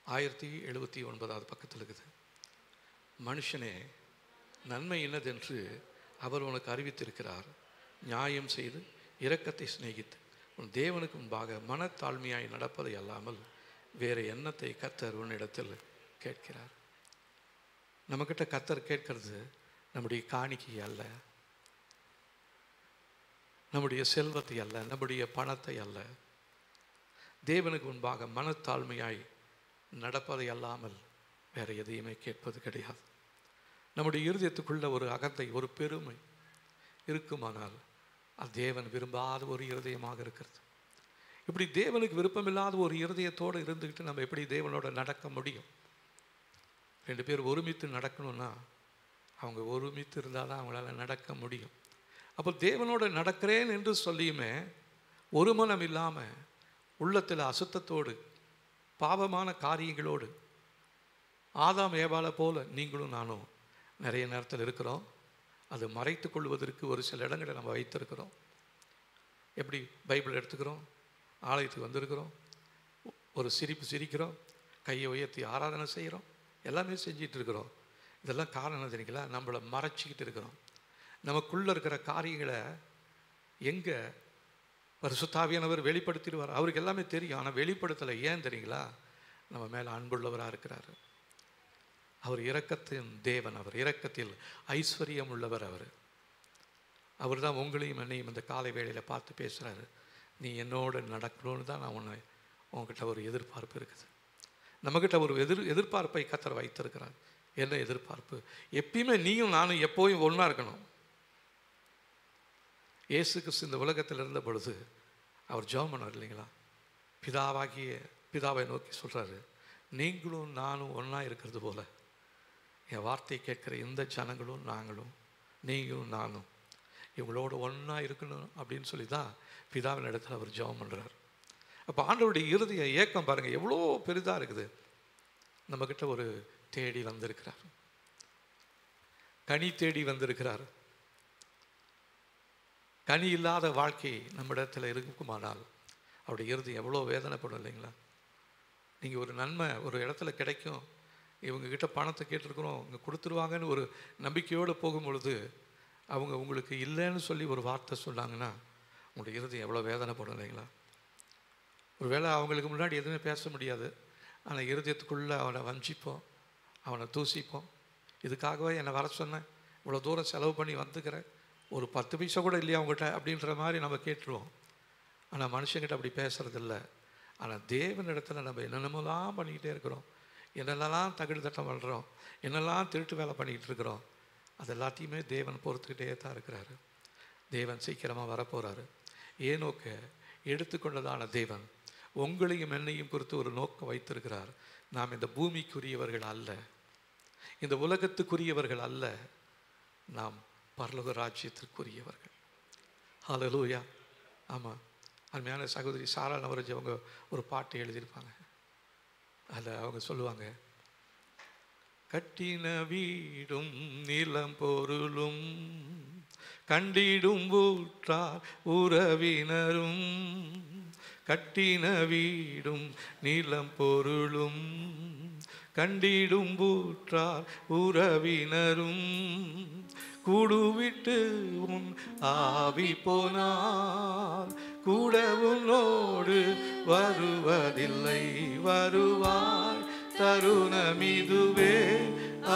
1079 பக்கத்தில் இருக்குது. மனுஷனே, நன்மை என்னதென்று அவர் உனக்கு அறிவித்திருக்கிறார். நியாயம் செய்து இரக்கத்தை சிநேகித்து உன் தேவனுக்கு முன்பாக மனத்தாழ்மையாய் நடப்பதை அல்லாமல் வேறு எண்ணத்தை கர்த்தர் உன்னிடத்தில் கேட்கிறார். நம்மக்கிட்ட கர்த்தர் கேட்கிறது நம்முடைய காணிக்கை அல்ல, நம்முடைய செல்வத்தை அல்ல, நம்முடைய பணத்தை அல்ல. தேவனுக்கு முன்பாக மனத்தாழ்மையாய் நடப்பதை அல்லாமல் வேறு எதையுமே கேட்பது கிடையாது. நம்முடைய இருதயத்துக்குள்ள ஒரு அகந்தை, ஒரு பெருமை இருக்குமானால் அது தேவன் விரும்பாத ஒரு இருதயமாக இருக்கிறது. இப்படி தேவனுக்கு விருப்பமில்லாத ஒரு இருதயத்தோடு இருந்துக்கிட்டு நம்ம எப்படி தேவனோட நடக்க முடியும்? 2 பேர் ஒருமித்து நடக்கணும்னா அவங்க ஒருமித்து இருந்தால் தான் அவங்களால நடக்க முடியும். அப்போ தேவனோட நடக்கிறேன் என்று சொல்லியுமே ஒரு மனம் இல்லாமல் உள்ளத்தில் அசுத்தத்தோடு பாவமான காரியங்களோடு ஆதாம் ஏவாளை போல நீங்களும் நானும் நிறைய நேரத்தில் இருக்கிறோம். அது மறைத்து கொள்வதற்கு ஒரு சில இடங்களை நம்ம வைத்திருக்கிறோம். எப்படி பைபிள் எடுத்துக்கிறோம், ஆலயத்துக்கு வந்திருக்கிறோம், ஒரு சிரிப்பு சிரிக்கிறோம், கையை உயர்த்தி ஆராதனை செய்கிறோம், எல்லாமே செஞ்சிட்டு இருக்கிறோம். இதெல்லாம் காரணம் தெரியுங்களா? நம்மளை மறைச்சிக்கிட்டு இருக்கிறோம். நமக்குள்ளே இருக்கிற காரியங்களை எங்கே பரிசுத்தாவியானவர் வெளிப்படுத்திடுவார். அவருக்கு எல்லாமே தெரியும், ஆனால் வெளிப்படுத்தலை. ஏன் தெரியுங்களா? நம்ம மேலே அன்புள்ளவராக இருக்கிறார். அவர் இரக்கத்தின் தேவன். அவர் இரக்கத்தில் ஐஸ்வர்யம் உள்ளவர். அவர் தான் உங்களையும் என்னையும் இந்த காலை வேளையில் பார்த்து பேசுகிறாரு. நீ என்னோடு நடக்கணும்னு தான் நான் உங்ககிட்ட ஒரு எதிர்பார்ப்பு இருக்குது. நம்மக்கிட்ட ஒரு எதிர்பார்ப்பை கர்த்தர் வைத்திருக்கிறார். என்ன எதிர்பார்ப்பு? எப்பயுமே நீயும் நானும் எப்போவும் ஒன்றா இருக்கணும். இயேசு கிறிஸ்து இந்த உலகத்தில் இருந்த பொழுது அவர் ஜெபம் பண்ணார் இல்லைங்களா? பிதாவை நோக்கி சொல்கிறாரு, நீங்களும் நானும் ஒன்றா இருக்கிறது போல என் வார்த்தையை கேட்குற இந்த ஜனங்களும் நாங்களும், நீங்களும் நானும் இவங்களோட ஒன்றா இருக்கணும் அப்படின்னு சொல்லி தான் பிதாவின் இடத்துல அவர் ஜெபம் பண்ணுறார். அப்போ ஆண்டவருடைய இறுதிய ஏக்கம் பாருங்கள் எவ்வளோ பெரிதாக இருக்குது. நம்மக்கிட்ட ஒரு தேடி வந்திருக்கிறார், கனி தேடி வந்திருக்கிறார். கனி இல்லாத வாழ்க்கை நம்ம இடத்துல இருக்குமானால் அவருடைய இறுதி எவ்வளோ வேதனைப்படும் இல்லைங்களா? நீங்கள் ஒரு நன்மை ஒரு இடத்துல கிடைக்கும், இவங்கக்கிட்ட பணத்தை கேட்டிருக்கிறோம், இங்கே கொடுத்துருவாங்கன்னு ஒரு நம்பிக்கையோடு போகும்பொழுது அவங்க உங்களுக்கு இல்லைன்னு சொல்லி ஒரு வார்த்தை சொன்னாங்கன்னா உங்களுடைய இறுதி எவ்வளோ வேதனைப்படும் இல்லைங்களா? ஒரு வேளை அவங்களுக்கு முன்னாடி எதுவுமே பேச முடியாது, ஆனால் இருதயத்துக்குள்ளே அவனை வஞ்சிப்போம், அவனை தூசிப்போம். இதுக்காகவே என்னை வர சொன்னேன், இவ்வளோ தூரம் செலவு பண்ணி வந்துக்கிறேன், ஒரு 10 பைசா கூட இல்லையா அவங்ககிட்ட அப்படின்ற மாதிரி நம்ம கேட்டுருவோம். ஆனால் மனுஷங்கிட்ட அப்படி பேசுகிறதில்ல. ஆனால் தேவனிடத்தில் நம்ம என்னென்னமெல்லாம் பண்ணிக்கிட்டே இருக்கிறோம், என்னென்னலாம் தகுடு தட்டம் பண்ணுறோம், என்னெல்லாம் திருட்டு வேலை பண்ணிக்கிட்டு இருக்கிறோம், அது எல்லாத்தையுமே தேவன் பொறுத்துக்கிட்டே தான் இருக்கிறாரு. தேவன் சீக்கிரமாக வரப்போகிறாரு. ஏனோக்க எடுத்துக்கொண்டதான தேவன் உங்களையும் என்னையும் குறித்து ஒரு நோக்கம் வைத்திருக்கிறார். நாம் இந்த பூமிக்குரியவர்கள் அல்ல, இந்த உலகத்துக்குரியவர்கள் அல்ல, நாம் பரலோக ராஜ்யத்திற்குரியவர்கள். ஹல்லேலூயா. ஆமாம், அருமையான சகோதரி சாரா நவரஜ் அவங்க ஒரு பாட்டு எழுதியிருப்பாங்க. அதில் அவங்க சொல்லுவாங்க, கட்டின வீடும் நிலம் பொருளும் கண்டிடும் ஊற்றார் உறவினரும், கட்டின வீடும் நிலம் பொருளும் கண்டிடும் ஊற்றார் உறவினரும், கூடுவிட்டு உன் ஆவி போனால் கூட உன்னோடு வருவதில்லை, வருவாய் தருணமிதுவே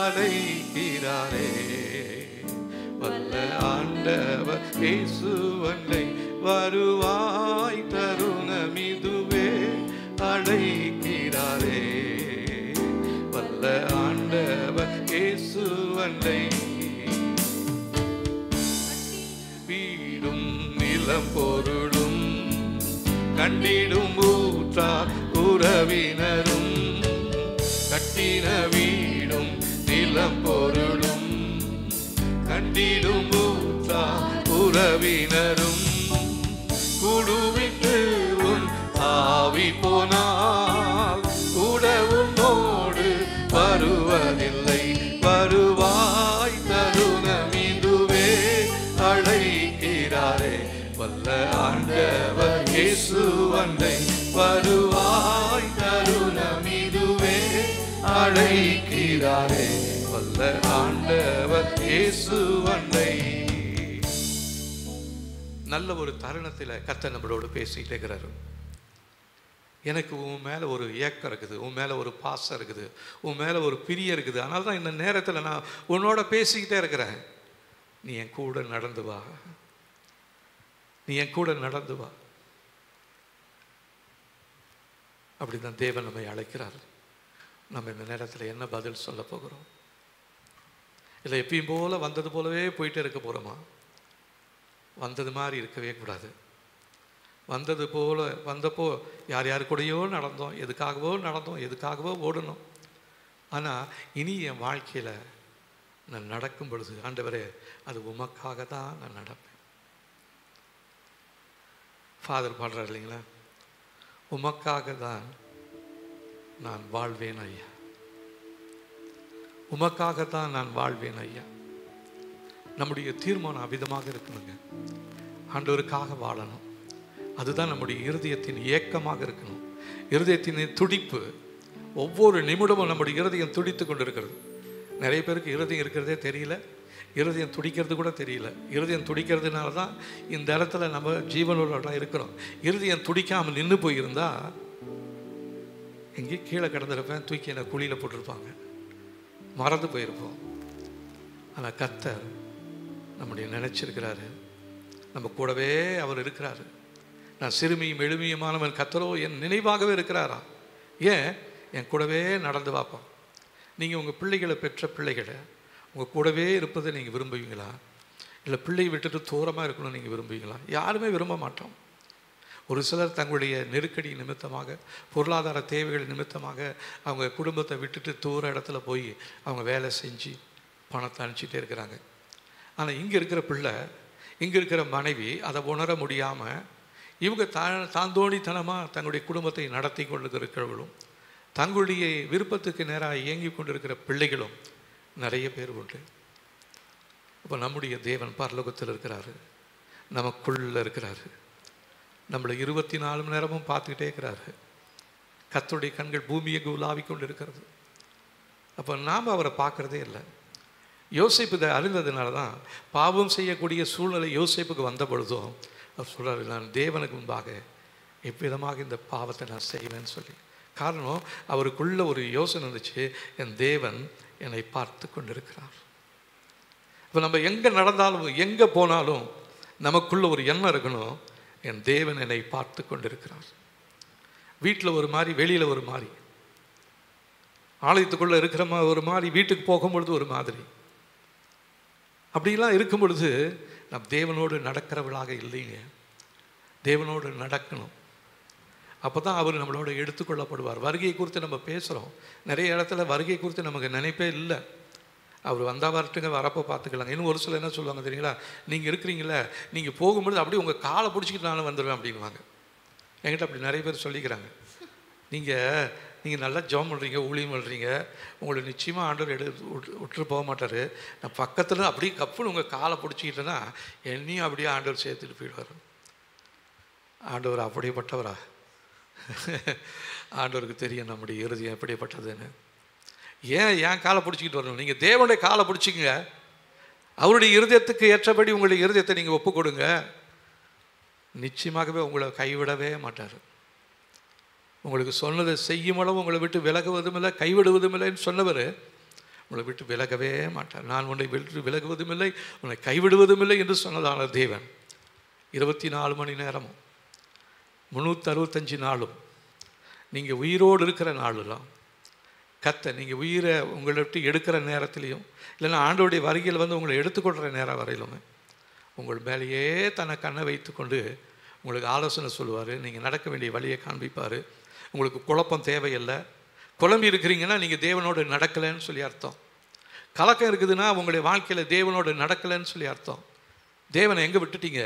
அழைக்கிறாரே, வல்ல ஆண்டவர் இயேசுவண்டை வருவாய் தருணமிதுவே அழைக்கிறாரே, வல்ல ஆண்டவர் அன்னை வீடும் நிலம் பொருளும் கண்டிடும் ஊற்றார் உறவினரும் கட்டின வீடும் நிலம் பொருளும் கண்டிடும் ஊற்றார் உறவினரும் குடுவிட்டு உன் ஆவி போனால் கூட உன்னோடு வருவதில்லை. வருவாய் தருணம் இதுவே அழைக்கிறாரே வல்ல ஆண்டவர் இயேசு அன்னை. வருவாய் தருணம் இதுவே அழைக்கிறாரே வல்ல ஆண்டவர் இயேசு அன்னை. நல்ல ஒரு தருணத்தில் கர்த்தர் நம்மளோடு பேசிகிட்டே இருக்கிறாரு. எனக்கு உன் மேலே ஒரு ஏக்கம் இருக்குது, உன் மேலே ஒரு பாசம் இருக்குது, உன் மேலே ஒரு பிரியம் இருக்குது. அதனால தான் இந்த நேரத்தில் நான் உன்னோட பேசிக்கிட்டே இருக்கிறேன். நீ என் கூட நடந்து வா, நீ என் கூட நடந்து வா. அப்படி தான் தேவன் நம்மை அழைக்கிறார். நம்ம இந்த நேரத்தில் என்ன பதில் சொல்ல போகிறோம்? இல்லை எப்பயும் போல வந்தது போலவே போயிட்டே இருக்க போகிறோமா? வந்தது மாதிரி இருக்கவே கூடாது. வந்தது போல வந்தப்போ யார் யார் கூடயோ நடந்தோம், எதுக்காகவோ ஓடணும். ஆனால் இனி என் வாழ்க்கையில் நான் நடக்கும் பொழுது ஆண்டவரே அது உமக்காக தான் நான் நடப்பேன். ஃபாதர் பாடுறார் இல்லைங்களா, உமக்காக தான் நான் வாழ்வேன் ஐயா, உமக்காகத்தான் நான் வாழ்வேன் ஐயா. நம்முடைய தீர்மானம் அவ்விதமாக இருக்கணுங்க. ஆண்டவருக்காக வாழணும். அதுதான் நம்முடைய இருதயத்தின் ஏக்கமாக இருக்கணும். இருதயத்தின் துடிப்பு ஒவ்வொரு நிமிடமும் நம்முடைய இருதயம் துடித்து கொண்டு இருக்கிறது. நிறைய பேருக்கு இருதயம் இருக்கிறதே தெரியல, இருதயம் துடிக்கிறது கூட தெரியல. இருதயம் துடிக்கிறதுனால தான் இந்த இடத்துல நம்ம ஜீவனோட இருக்கிறோம். இருதயம் துடிக்காமல் நின்று போயிருந்தா எங்கேயும் கீழே கிடந்திருப்பேன், தூக்கி என்னை குழியில் போட்டிருப்பாங்க, மறந்து போயிருப்போம். ஆனால் கர்த்தர் நம்முடைய நினைச்சிருக்கிறாரு, நம்ம கூடவே அவர் இருக்கிறாரு. நான் சிறுமியும் எளிமையுமானவன் கர்த்தரோ என் நினைவாகவே இருக்கிறாரா. ஏன் என் கூடவே நடந்து பார்ப்போம். நீங்கள் உங்கள் பிள்ளைகளை பெற்ற பிள்ளைகளை உங்கள் கூடவே இருப்பதை நீங்கள் விரும்புவீங்களா? இல்லை பிள்ளையை விட்டுட்டு தூரமாக இருக்கணும்னு நீங்கள் விரும்புவீங்களா? யாருமே விரும்ப மாட்டோம். ஒரு சிலர் தங்களுடைய நெருக்கடி நிமித்தமாக, பொருளாதார தேவைகள் நிமித்தமாக அவங்க குடும்பத்தை விட்டுட்டு தூர இடத்துல போய் அவங்க வேலை செஞ்சு பணத்தை அனுப்பிச்சிட்டே இருக்கிறாங்க. ஆனால் இங்கே இருக்கிற பிள்ளை, இங்கே இருக்கிற மனைவி அதை உணர முடியாமல் இவங்க தாந்தோணித்தனமாக தங்களுடைய குடும்பத்தை நடத்தி கொண்டு இருக்கிறவர்களும், தங்களுடைய விருப்பத்துக்கு நேராக இயங்கி கொண்டிருக்கிற பிள்ளைகளும் நிறைய பேர் உண்டு. இப்போ நம்முடைய தேவன் பரலோகத்தில் இருக்கிறாரு, நமக்குள்ளே இருக்கிறாரு, நம்மளை 24 மணி நேரமும் பார்த்துக்கிட்டே இருக்கிறாரு. கர்த்தருடைய கண்கள் பூமியை உலாவிக் கொண்டு இருக்கிறது. அப்போ நாம் அவரை பார்க்குறதே இல்லை. யோசேப்பு இதை அறிந்ததுனால தான் பாவம் செய்யக்கூடிய சூழ்நிலை யோசேப்புக்கு வந்த பொழுதும் அவர் சொல்கிறார், நான் தேவனுக்கு முன்பாக எவ்விதமாக இந்த பாவத்தை நான் செய்வேன்னு சொல்லி. காரணம் அவருக்குள்ள ஒரு யோசனை இருந்துச்சு, என் தேவன் என்னை பார்த்து கொண்டிருக்கிறார். இப்போ நம்ம எங்கே நடந்தாலும் எங்கே போனாலும் நமக்குள்ள ஒரு எண்ணம் இருக்கணும், என் தேவன் என்னை பார்த்து கொண்டிருக்கிறார். வீட்டில் ஒரு மாதிரி, வெளியில் ஒரு மாதிரி, ஆலயத்துக்குள்ளே இருக்கிற ஒரு மாதிரி, வீட்டுக்கு போகும்பொழுது ஒரு மாதிரி. அப்படிலாம் இருக்கும் பொழுது நம் தேவனோடு நடக்கிறவளாக இல்லைங்க. தேவனோடு நடக்கணும். அப்போ தான் அவர் நம்மளோட எடுத்துக்கொள்ளப்படுவார். வருகை குறித்து நம்ம பேசுகிறோம், நிறைய இடத்துல வருகை குறித்து நமக்கு நினைப்பே இல்லை. அவர் வந்தால் வரட்டுங்க, வரப்போ பார்த்துக்கலாங்க. இன்னும் ஒரு சில என்ன சொல்லுவாங்க தெரியுங்களா, நீங்கள் இருக்கிறீங்களே, நீங்கள் போகும்பொழுது அப்படியே உங்கள் காலை பிடிச்சிக்கிட்டு நானும் வந்துடுவேன் அப்படின்வாங்க. என்கிட்ட அப்படி நிறைய பேர் சொல்லிக்கிறாங்க. நீங்கள் நல்லா ஜெபம் பண்ணுறீங்க, ஊழியம் பண்ணுறீங்க, உங்களை நிச்சயமாக ஆண்டவர் விட்டு போக மாட்டார். நான் பக்கத்தில் அப்படியே கப்புன்னு உங்கள் காலை பிடிச்சிக்கிட்டேன்னா என்னையும் அப்படியே ஆண்டவர் சேர்த்துட்டு போயிடுவார். ஆண்டவர் அப்படியேப்பட்டவரா? ஆண்டவருக்கு தெரியும் நம்முடைய இருதயம் எப்படிப்பட்டதுன்னு. ஏன் காலை பிடிச்சிக்கிட்டு வரணும்? நீங்கள் தேவனுடைய காலை பிடிச்சிக்கங்க, அவருடைய இருதயத்துக்கு ஏற்றபடி உங்களுடைய இருதயத்தை நீங்கள் ஒப்பு கொடுங்க, நிச்சயமாகவே உங்களை கைவிடவே மாட்டார். உங்களுக்கு சொன்னதை செய்யும் அளவு உங்களை விட்டு விலகுவதும் இல்லை, கைவிடுவதும் இல்லைன்னு சொன்னவர் உங்களை விட்டு விலகவே மாட்டார். நான் உன்னை விட்டு விலகுவதும் இல்லை, உன்னை கைவிடுவதும் இல்லை என்று சொன்னதான தேவன் 24 மணி நேரமும் 365 நாளும் நீங்கள் உயிரோடு இருக்கிற நாளெல்லாம் கத்த நீங்கள் உயிரை உங்களை விட்டு எடுக்கிற நேரத்துலையும், இல்லைன்னா ஆண்டோடைய வருகையில் வந்து உங்களை எடுத்துக்கொள்கிற நேரம் வரையிலுமே உங்கள் மேலேயே தன்னை கண்ணை வைத்து கொண்டு உங்களுக்கு ஆலோசனை சொல்லுவார். நீங்கள் நடக்க வேண்டிய வழியை காண்பிப்பார். உங்களுக்கு குழப்பம் தேவையில்லை. குழம்பி இருக்கிறீங்கன்னா நீங்கள் தேவனோடு நடக்கலைன்னு சொல்லி அர்த்தம். கலக்கம் இருக்குதுன்னா உங்களுடைய வாழ்க்கையில் தேவனோடு நடக்கலைன்னு சொல்லி அர்த்தம். தேவனை எங்கே விட்டுட்டீங்க?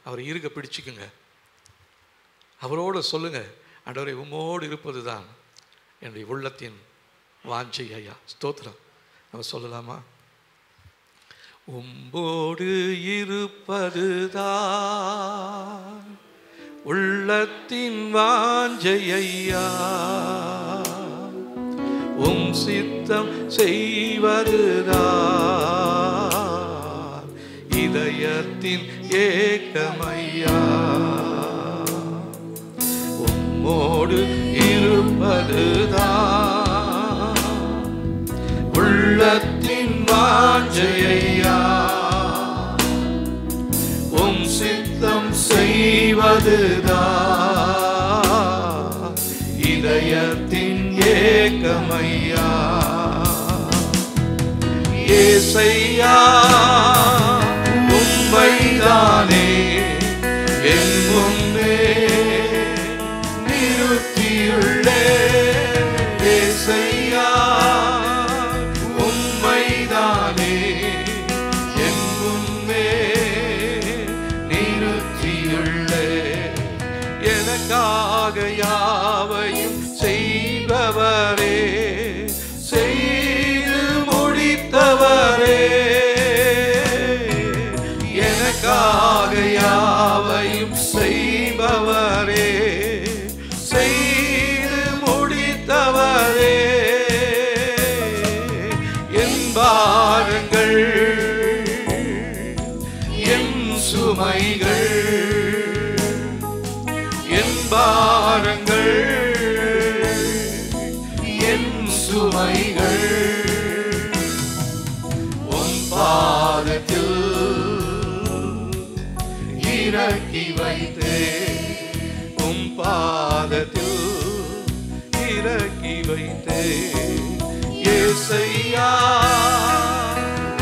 அவரை இருக்க பிடிச்சிக்குங்க. அவரோடு சொல்லுங்கள், ஆண்டவரே உம்மோடு இருப்பது தான் என்னுடைய உள்ளத்தின் வாஞ்சை ஐயா. ஸ்தோத்திரம். நம்ம சொல்லலாமா? உம்மோடு இருப்பது தான் உள்ளத்தின் வாஞ்சை ஐயா, உம் சித்தம் செய்வதுதான் இதயத்தின் ஏக்கமையா. உம்மோடு இருப்பதுதான் உள்ளத்தின் வாஞ்சையா, உம் சித்தம் செய்வதுதான் இதயத்தின் ஏக்கமையா. ஏசையா உம்மைதானே என் முன்னே நிறுத்தியுள்ளே. ஏசையா உம்மைதானே என் முன்னே நிறுத்தியுள்ளே. எனக்காக யாவையும் செய்பவரே, செய்து முடித்தவரே. எனக்காக யாவையும் செய்பவரே, செய்து முடித்தவரே. என் பாரங்கள் என் சுமைகள், என் பாரங்கள் என் சுமைகள் உன் பாதத்தில் இறக்கி வைத்தே. உம் பாதத்தில் இறக்கி வைத்தே. ஏசையா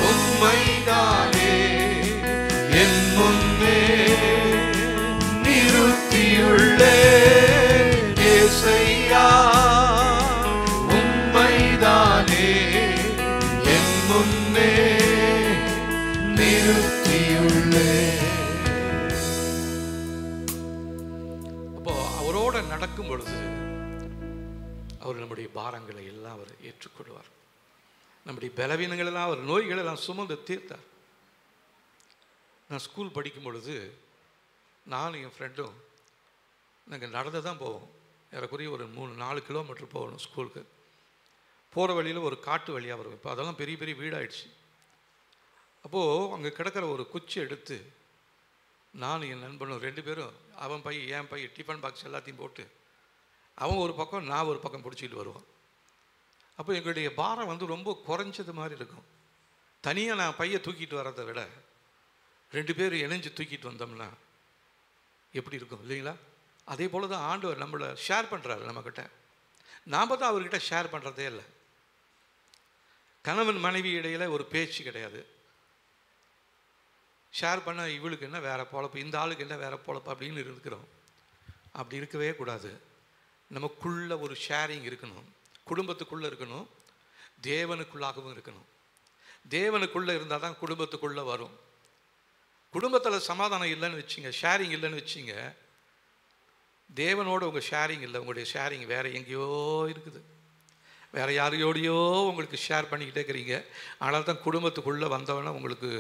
உம்மைதானே என் முன்னே நிறுத்தியுள்ளே. ஏசையா உம்மைதானே என் முன்னே நிறுத்தியுள்ளே. அப்போ அவரோட நடக்கும் பொழுது அவர் நம்முடைய பாரங்களை எல்லாம் அவர் ஏற்றுக்கொள்வார். நம்முடைய பலவீனங்கள் எல்லாம், அவர் நோய்கள் எல்லாம் சுமந்து தீர்த்தார். நான் ஸ்கூல் படிக்கும் பொழுது நானும் என் ஃப்ரெண்டும் நாங்கள் நடந்து தான் போவோம். ஏறக்குறைய ஒரு 3-4 கிலோமீட்டர் போகணும் ஸ்கூலுக்கு. போகிற வழியில் ஒரு காட்டு வழியாக வரும். இப்போ அதெல்லாம் பெரிய பெரிய வீடாயிடுச்சு. அப்போது அங்கே கிடக்கிற ஒரு குச்சி எடுத்து நானும் என் நண்பனும் 2 பேரும், அவன் பையன் என் பையன், டிஃபன் பாக்ஸ் எல்லாத்தையும் போட்டு அவன் ஒரு பக்கம் நான் ஒரு பக்கம் பிடிச்சிட்டு வருவான். அப்போ எங்களுடைய பாரம் வந்து ரொம்ப குறைஞ்சது மாதிரி இருக்கும். தனியாக நான் பையை தூக்கிட்டு வரதை விட 2 பேர் இணைஞ்சு தூக்கிட்டு வந்தோம்னா எப்படி இருக்கும் இல்லைங்களா? அதே போல் தான் ஆண்டவர் நம்மளை ஷேர் பண்ணுறாரு நம்மக்கிட்ட. நாம் தான் அவர்கிட்ட ஷேர் பண்ணுறதே இல்லை. கணவன் மனைவி இடையில் ஒரு பேச்சு கிடையாது. ஷேர் பண்ண இவளுக்கு என்ன வேறு பொழப்பு, இந்த ஆளுக்கு என்ன வேறு பொழப்பு அப்படின்னு இருக்கிறோம். அப்படி இருக்கவே கூடாது. நமக்குள்ள ஒரு ஷேரிங் இருக்கணும். குடும்பத்துக்குள்ளே இருக்கணும், தேவனுக்குள்ளாகவும் இருக்கணும். தேவனுக்குள்ளே இருந்தால் தான் குடும்பத்துக்குள்ளே வரும். குடும்பத்தில் சமாதானம் இல்லைன்னு வச்சிங்க, ஷேரிங் இல்லைன்னு வச்சிங்க, தேவனோட உங்கள் ஷேரிங் இல்லை. உங்களுடைய ஷேரிங் வேறு எங்கேயோ இருக்குது. வேறு யாரையோடையோ உங்களுக்கு ஷேர் பண்ணிக்கிட்டே இருக்கிறீங்க. அதனால தான் குடும்பத்துக்குள்ளே வந்தவொடனே உங்களுக்கு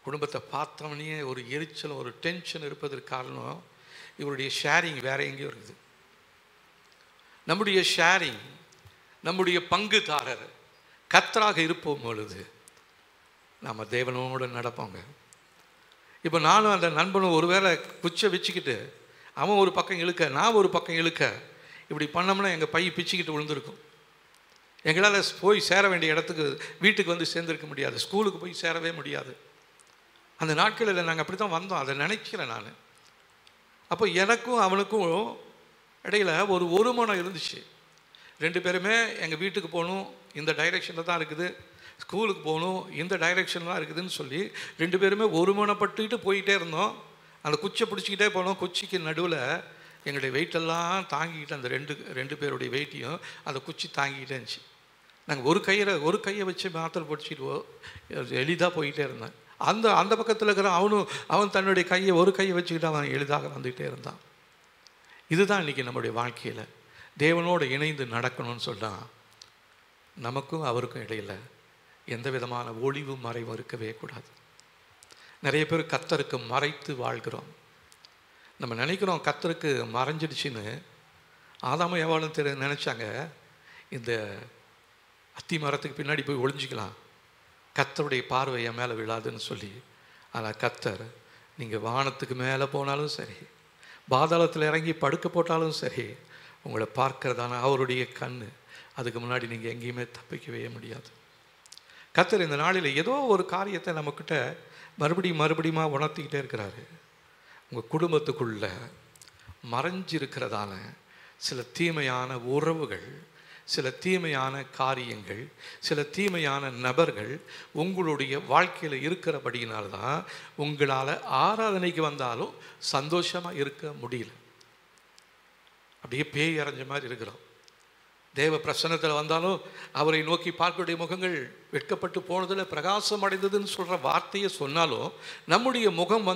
குடும்பத்தை பார்த்தவனே ஒரு எரிச்சல், ஒரு டென்ஷன் இருப்பதற்கு காரணம் இவருடைய ஷேரிங் வேறு எங்கேயோ இருக்குது. நம்முடைய ஷேரிங், நம்முடைய பங்குதாரர் கர்த்தராக இருப்போம் பொழுது நாம் தேவனோடு நடப்போங்க. இப்போ நானும் அந்த நண்பனும் ஒருவேளை குச்சை வச்சுக்கிட்டு அவன் ஒரு பக்கம் இழுக்க, நான் ஒரு பக்கம் இழுக்க, இப்படி பண்ணோம்னா எங்கள் பை பிச்சுக்கிட்டு விழுந்திருக்கும். எங்களால் போய் சேர வேண்டிய இடத்துக்கு, வீட்டுக்கு வந்து சேர்ந்துருக்க முடியாது, ஸ்கூலுக்கு போய் சேரவே முடியாது. அந்த நாட்களில் நாங்கள் அப்படி தான் வந்தோம். அதை நினைக்கிறேன் நான். அப்போ எனக்கும் அவனுக்கும் இடையில் ஒரு மனம் இருந்துச்சு. 2 பேருமே எங்கள் வீட்டுக்கு போகணும், இந்த டைரெக்ஷனில் தான் இருக்குது, ஸ்கூலுக்கு போகணும், இந்த டைரெக்ஷனில் தான் இருக்குதுன்னு சொல்லி 2 பேருமே ஒருமனப்பட்டுக்கிட்டு போயிட்டே இருந்தோம். அந்த குச்சியை பிடிச்சிக்கிட்டே போனோம். குச்சிக்கு நடுவில் எங்களுடைய வெயிட்டெல்லாம் தாங்கிக்கிட்டு, அந்த ரெண்டு பேருடைய வெயிட்டையும் அந்த குச்சி தாங்கிக்கிட்டே இருந்துச்சு. நாங்கள் ஒரு கையை வச்சு மாத்திரை பிடிச்சிட்டு எளிதாக போயிட்டே இருந்தேன். அந்த பக்கத்தில் இருக்கிற அவன் தன்னுடைய ஒரு கையை வச்சுக்கிட்டு அவன் எளிதாக வந்துக்கிட்டே இருந்தான். இதுதான் இன்றைக்கி நம்முடைய வாழ்க்கையில் தேவனோடு இணைந்து நடக்கணும்னு சொன்னால், நமக்கும் அவருக்கும் இடையில் எந்த விதமான ஒளிவு மறைவும் இருக்கவே கூடாது. நிறைய பேர் கர்த்தருக்கு மறைத்து வாழ்கிறோம். நம்ம நினைக்கிறோம் கர்த்தருக்கு மறைஞ்சிடுச்சின்னு. ஆதாமும் ஏவாளும் நினச்சாங்க, இந்த அத்தி மரத்துக்கு பின்னாடி போய் ஒளிஞ்சிக்கலாம், கர்த்தருடைய பார்வை என் மேலே விழாதுன்னு சொல்லி. ஆனால் கர்த்தர், நீங்கள் வானத்துக்கு மேலே போனாலும் சரி, பாதாளத்தில் இறங்கி படுக்க போட்டாலும் சரி, உங்களை பார்க்கறதான அவருடைய கண், அதுக்கு முன்னாடி நீங்கள் எங்கேயுமே தப்பிக்கவே முடியாது. கர்த்தர் இந்த நாளில் ஏதோ ஒரு காரியத்தை நம்மக்கிட்ட மறுபடியும் உணர்த்திக்கிட்டே இருக்கிறாரு. உங்கள் குடும்பத்துக்குள்ள மறைஞ்சிருக்கிறதான சில தீமையான உறவுகள், சில தீமையான காரியங்கள், சில தீமையான நபர்கள் உங்களுடைய வாழ்க்கையில் இருக்கிறபடியினால்தான் உங்களால் ஆராதனைக்கு வந்தாலும் சந்தோஷமாக இருக்க முடியல. அப்படியே பேய் அரைஞ்ச மாதிரி இருக்கிறோம். தேவ பிரசன்னத்தில் வந்தாலும் அவரை நோக்கி பார்க்கக்கூடிய முகங்கள் வெட்கப்பட்டு போனதில் பிரகாசம் அடைந்ததுன்னு சொல்கிற வார்த்தையை சொன்னாலும் நம்முடைய முகம்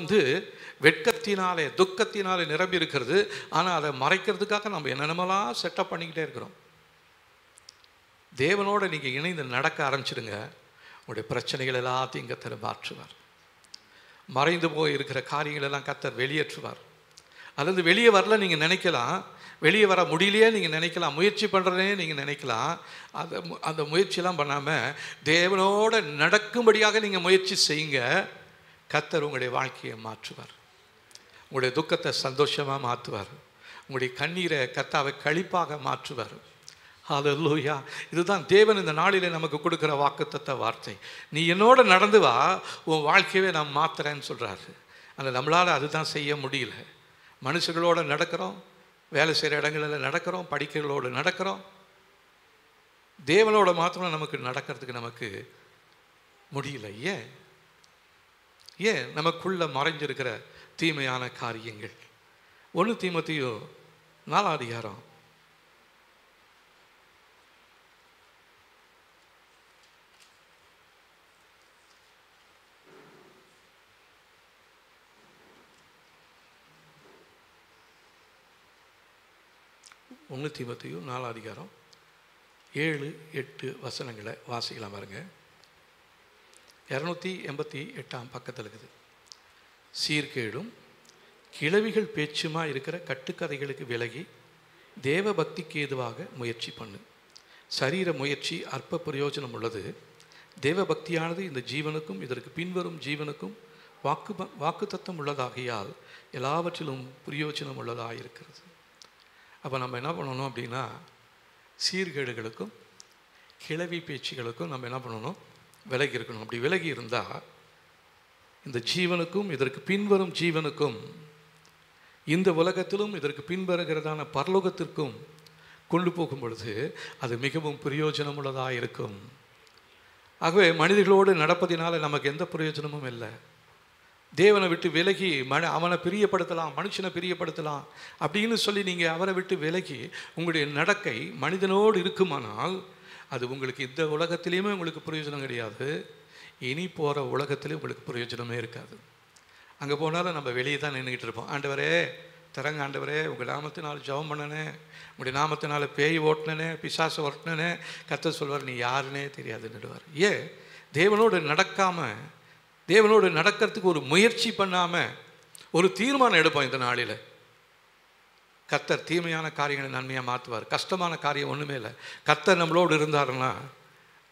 வெட்கத்தினாலே துக்கத்தினாலே நிரம்பி இருக்கிறது. ஆனால் அதை மறைக்கிறதுக்காக நம்ம என்னென்னமெல்லாம் செட்டப் பண்ணிக்கிட்டே இருக்கிறோம். தேவனோடு நீங்கள் இணைந்து நடக்க ஆரம்பிச்சிடுங்க, உங்களுடைய பிரச்சனைகள் எல்லாத்தையும் கர்த்தர் மாற்றுவார். மறைந்து போய் இருக்கிற காரியங்களெல்லாம் கர்த்தர் வெளியேற்றுவார். அல்லது வெளியே வரல நீங்கள் நினைக்கலாம், வெளியே வர முடியலையே நீங்கள் நினைக்கலாம், முயற்சி பண்ணுறதே நீங்கள் நினைக்கலாம். அந்த முயற்சியெல்லாம் பண்ணாமல் தேவனோடு நடக்கும்படியாக நீங்கள் முயற்சி செய்யுங்க. கர்த்தர் உங்களுடைய வாழ்க்கையை மாற்றுவார். உங்களுடைய துக்கத்தை சந்தோஷமாக மாற்றுவார். உங்களுடைய கண்ணீரை கர்த்தாவை களிப்பாக மாற்றுவார். ஹல்லேலூயா. இதுதான் தேவன் இந்த நாளிலே நமக்கு கொடுக்குற வாக்குத்தத்த வார்த்தை. நீ என்னோட நடந்து வா, உன் வாழ்க்கையவே நான் மாற்றுறேன்னு சொல்கிறாரு. ஆனால் நம்மளால் அதுதான் செய்ய முடியல. மனுஷங்களோடு நடக்கிறோம், வேலை செய்கிற இடங்களில் நடக்கிறோம், படிக்கிறவங்களோடு நடக்கிறோம். தேவனோட மாத்திரம் நமக்கு நடக்கிறதுக்கு நமக்கு முடியல. ஏன் நமக்குள்ள மறைஞ்சிருக்கிற தீமையான காரியங்கள். 1 தீமோத்தேயு 4 அதிகாரம் 1 தீமோத்தேயு 4 அதிகாரம் 7-8 வசனங்களை வாசிக்கலாம் பாருங்க. 288 பக்கத்தில் இருக்குது. சீர்கேடும் கிழவிகள் பேச்சுமா இருக்கிற கட்டுக்கதைகளுக்கு விலகி தேவ பக்திக்கு ஏதுவாக முயற்சி பண்ணு. சரீர முயற்சி அற்ப பிரயோஜனம் உள்ளது. தேவ பக்தியானது இந்த ஜீவனுக்கும் இதற்கு பின்வரும் ஜீவனுக்கும் வாக்குத்தத்தம் உள்ளதாகியால் எல்லாவற்றிலும் பிரயோஜனம் உள்ளதாக இருக்கிறது. அப்போ நம்ம என்ன பண்ணணும் அப்படின்னா, சீர்கேடுகளுக்கும் கிழவி பேச்சுகளுக்கும் நம்ம என்ன பண்ணணும், விலகி இருக்கணும். அப்படி விலகி இருந்தால் இந்த ஜீவனுக்கும் இதற்கு பின்வரும் ஜீவனுக்கும், இந்த உலகத்திலும் இதற்கு பின்வருகிறதான பரலோகத்திற்கும் கொண்டு போகும் பொழுது அது மிகவும் பிரயோஜனம் உள்ளதாக இருக்கும். ஆகவே மனிதர்களோடு நடப்பதினால நமக்கு எந்த பிரயோஜனமும் இல்லை. தேவனை விட்டு விலகி அவனை பிரியப்படுத்தலாம், மனுஷனை பிரியப்படுத்தலாம் அப்படின்னு சொல்லி நீங்கள் அவரை விட்டு விலகி உங்களுடைய நடக்கை மனிதனோடு இருக்குமானால் அது உங்களுக்கு இந்த உலகத்திலையுமே உங்களுக்கு பிரயோஜனம் கிடையாது. இனி போகிற உலகத்திலே உங்களுக்கு பிரயோஜனமே இருக்காது. அங்கே போனாலும் நம்ம வெளியே தான் நின்றுக்கிட்டு இருப்போம். ஆண்டவரே திறங்க, ஆண்டவரே உங்கள் நாமத்தினால் ஜெபம் பண்ணனே, உங்களுடைய நாமத்தினால் பேய் ஓட்டினே, பிசாசை ஓட்டினே. கர்த்தர் சொல்வார், நீ யாருன்னே தெரியாதுன்னுடுவார். தேவனோடு நடக்காமல், தேவனோடு நடக்கிறதுக்கு ஒரு முயற்சி பண்ணாமல் ஒரு தீர்மானம் எடுப்போம். இந்த நாளில் கர்த்தர் தீமையான காரியங்களை நன்மையாக மாற்றுவார். கஷ்டமான காரியம் ஒன்றுமே இல்லை. கர்த்தர் நம்மளோடு இருந்தாருன்னா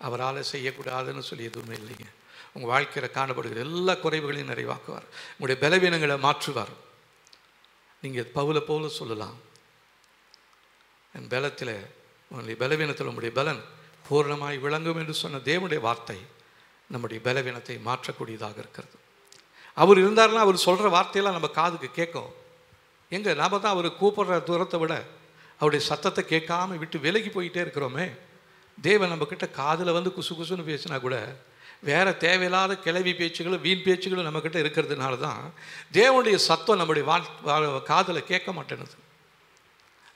அவரால் செய்யக்கூடாதுன்னு சொல்லி எதுவுமே இல்லைங்க. உங்கள் வாழ்க்கையில் காணப்படுகிற எல்லா குறைவுகளையும் நிறைவாக்குவார். உங்களுடைய பலவீனங்களை மாற்றுவார். நீங்கள் பவுலை போல சொல்லலாம், என் பலத்தில் உங்களுடைய பலவீனத்தில் உங்களுடைய பலன் பூர்ணமாய் விளங்கும் என்று சொன்ன தேவனுடைய வார்த்தை நம்முடைய பலவீனத்தை மாற்றக்கூடியதாக இருக்கிறது. அவர் இருந்தார்னா அவர் சொல்கிற வார்த்தையெல்லாம் நம்ம காதுக்கு கேட்கும். எங்கே நாம் தான் அவர் கூப்பிட்ற தூரத்தை விட அவருடைய சத்தத்தை கேட்காம விட்டு விலகி போயிட்டே இருக்கிறோமே. தேவன் நம்மக்கிட்ட காதில் வந்து குசு குசுன்னு பேசினா கூட வேறு தேவையில்லாத கிளவி பேச்சுகளும் வீண் பேச்சுகளும் நம்மக்கிட்ட இருக்கிறதுனால தான் தேவனுடைய சத்தம் நம்முடைய காதில் கேட்க மாட்டேனுது.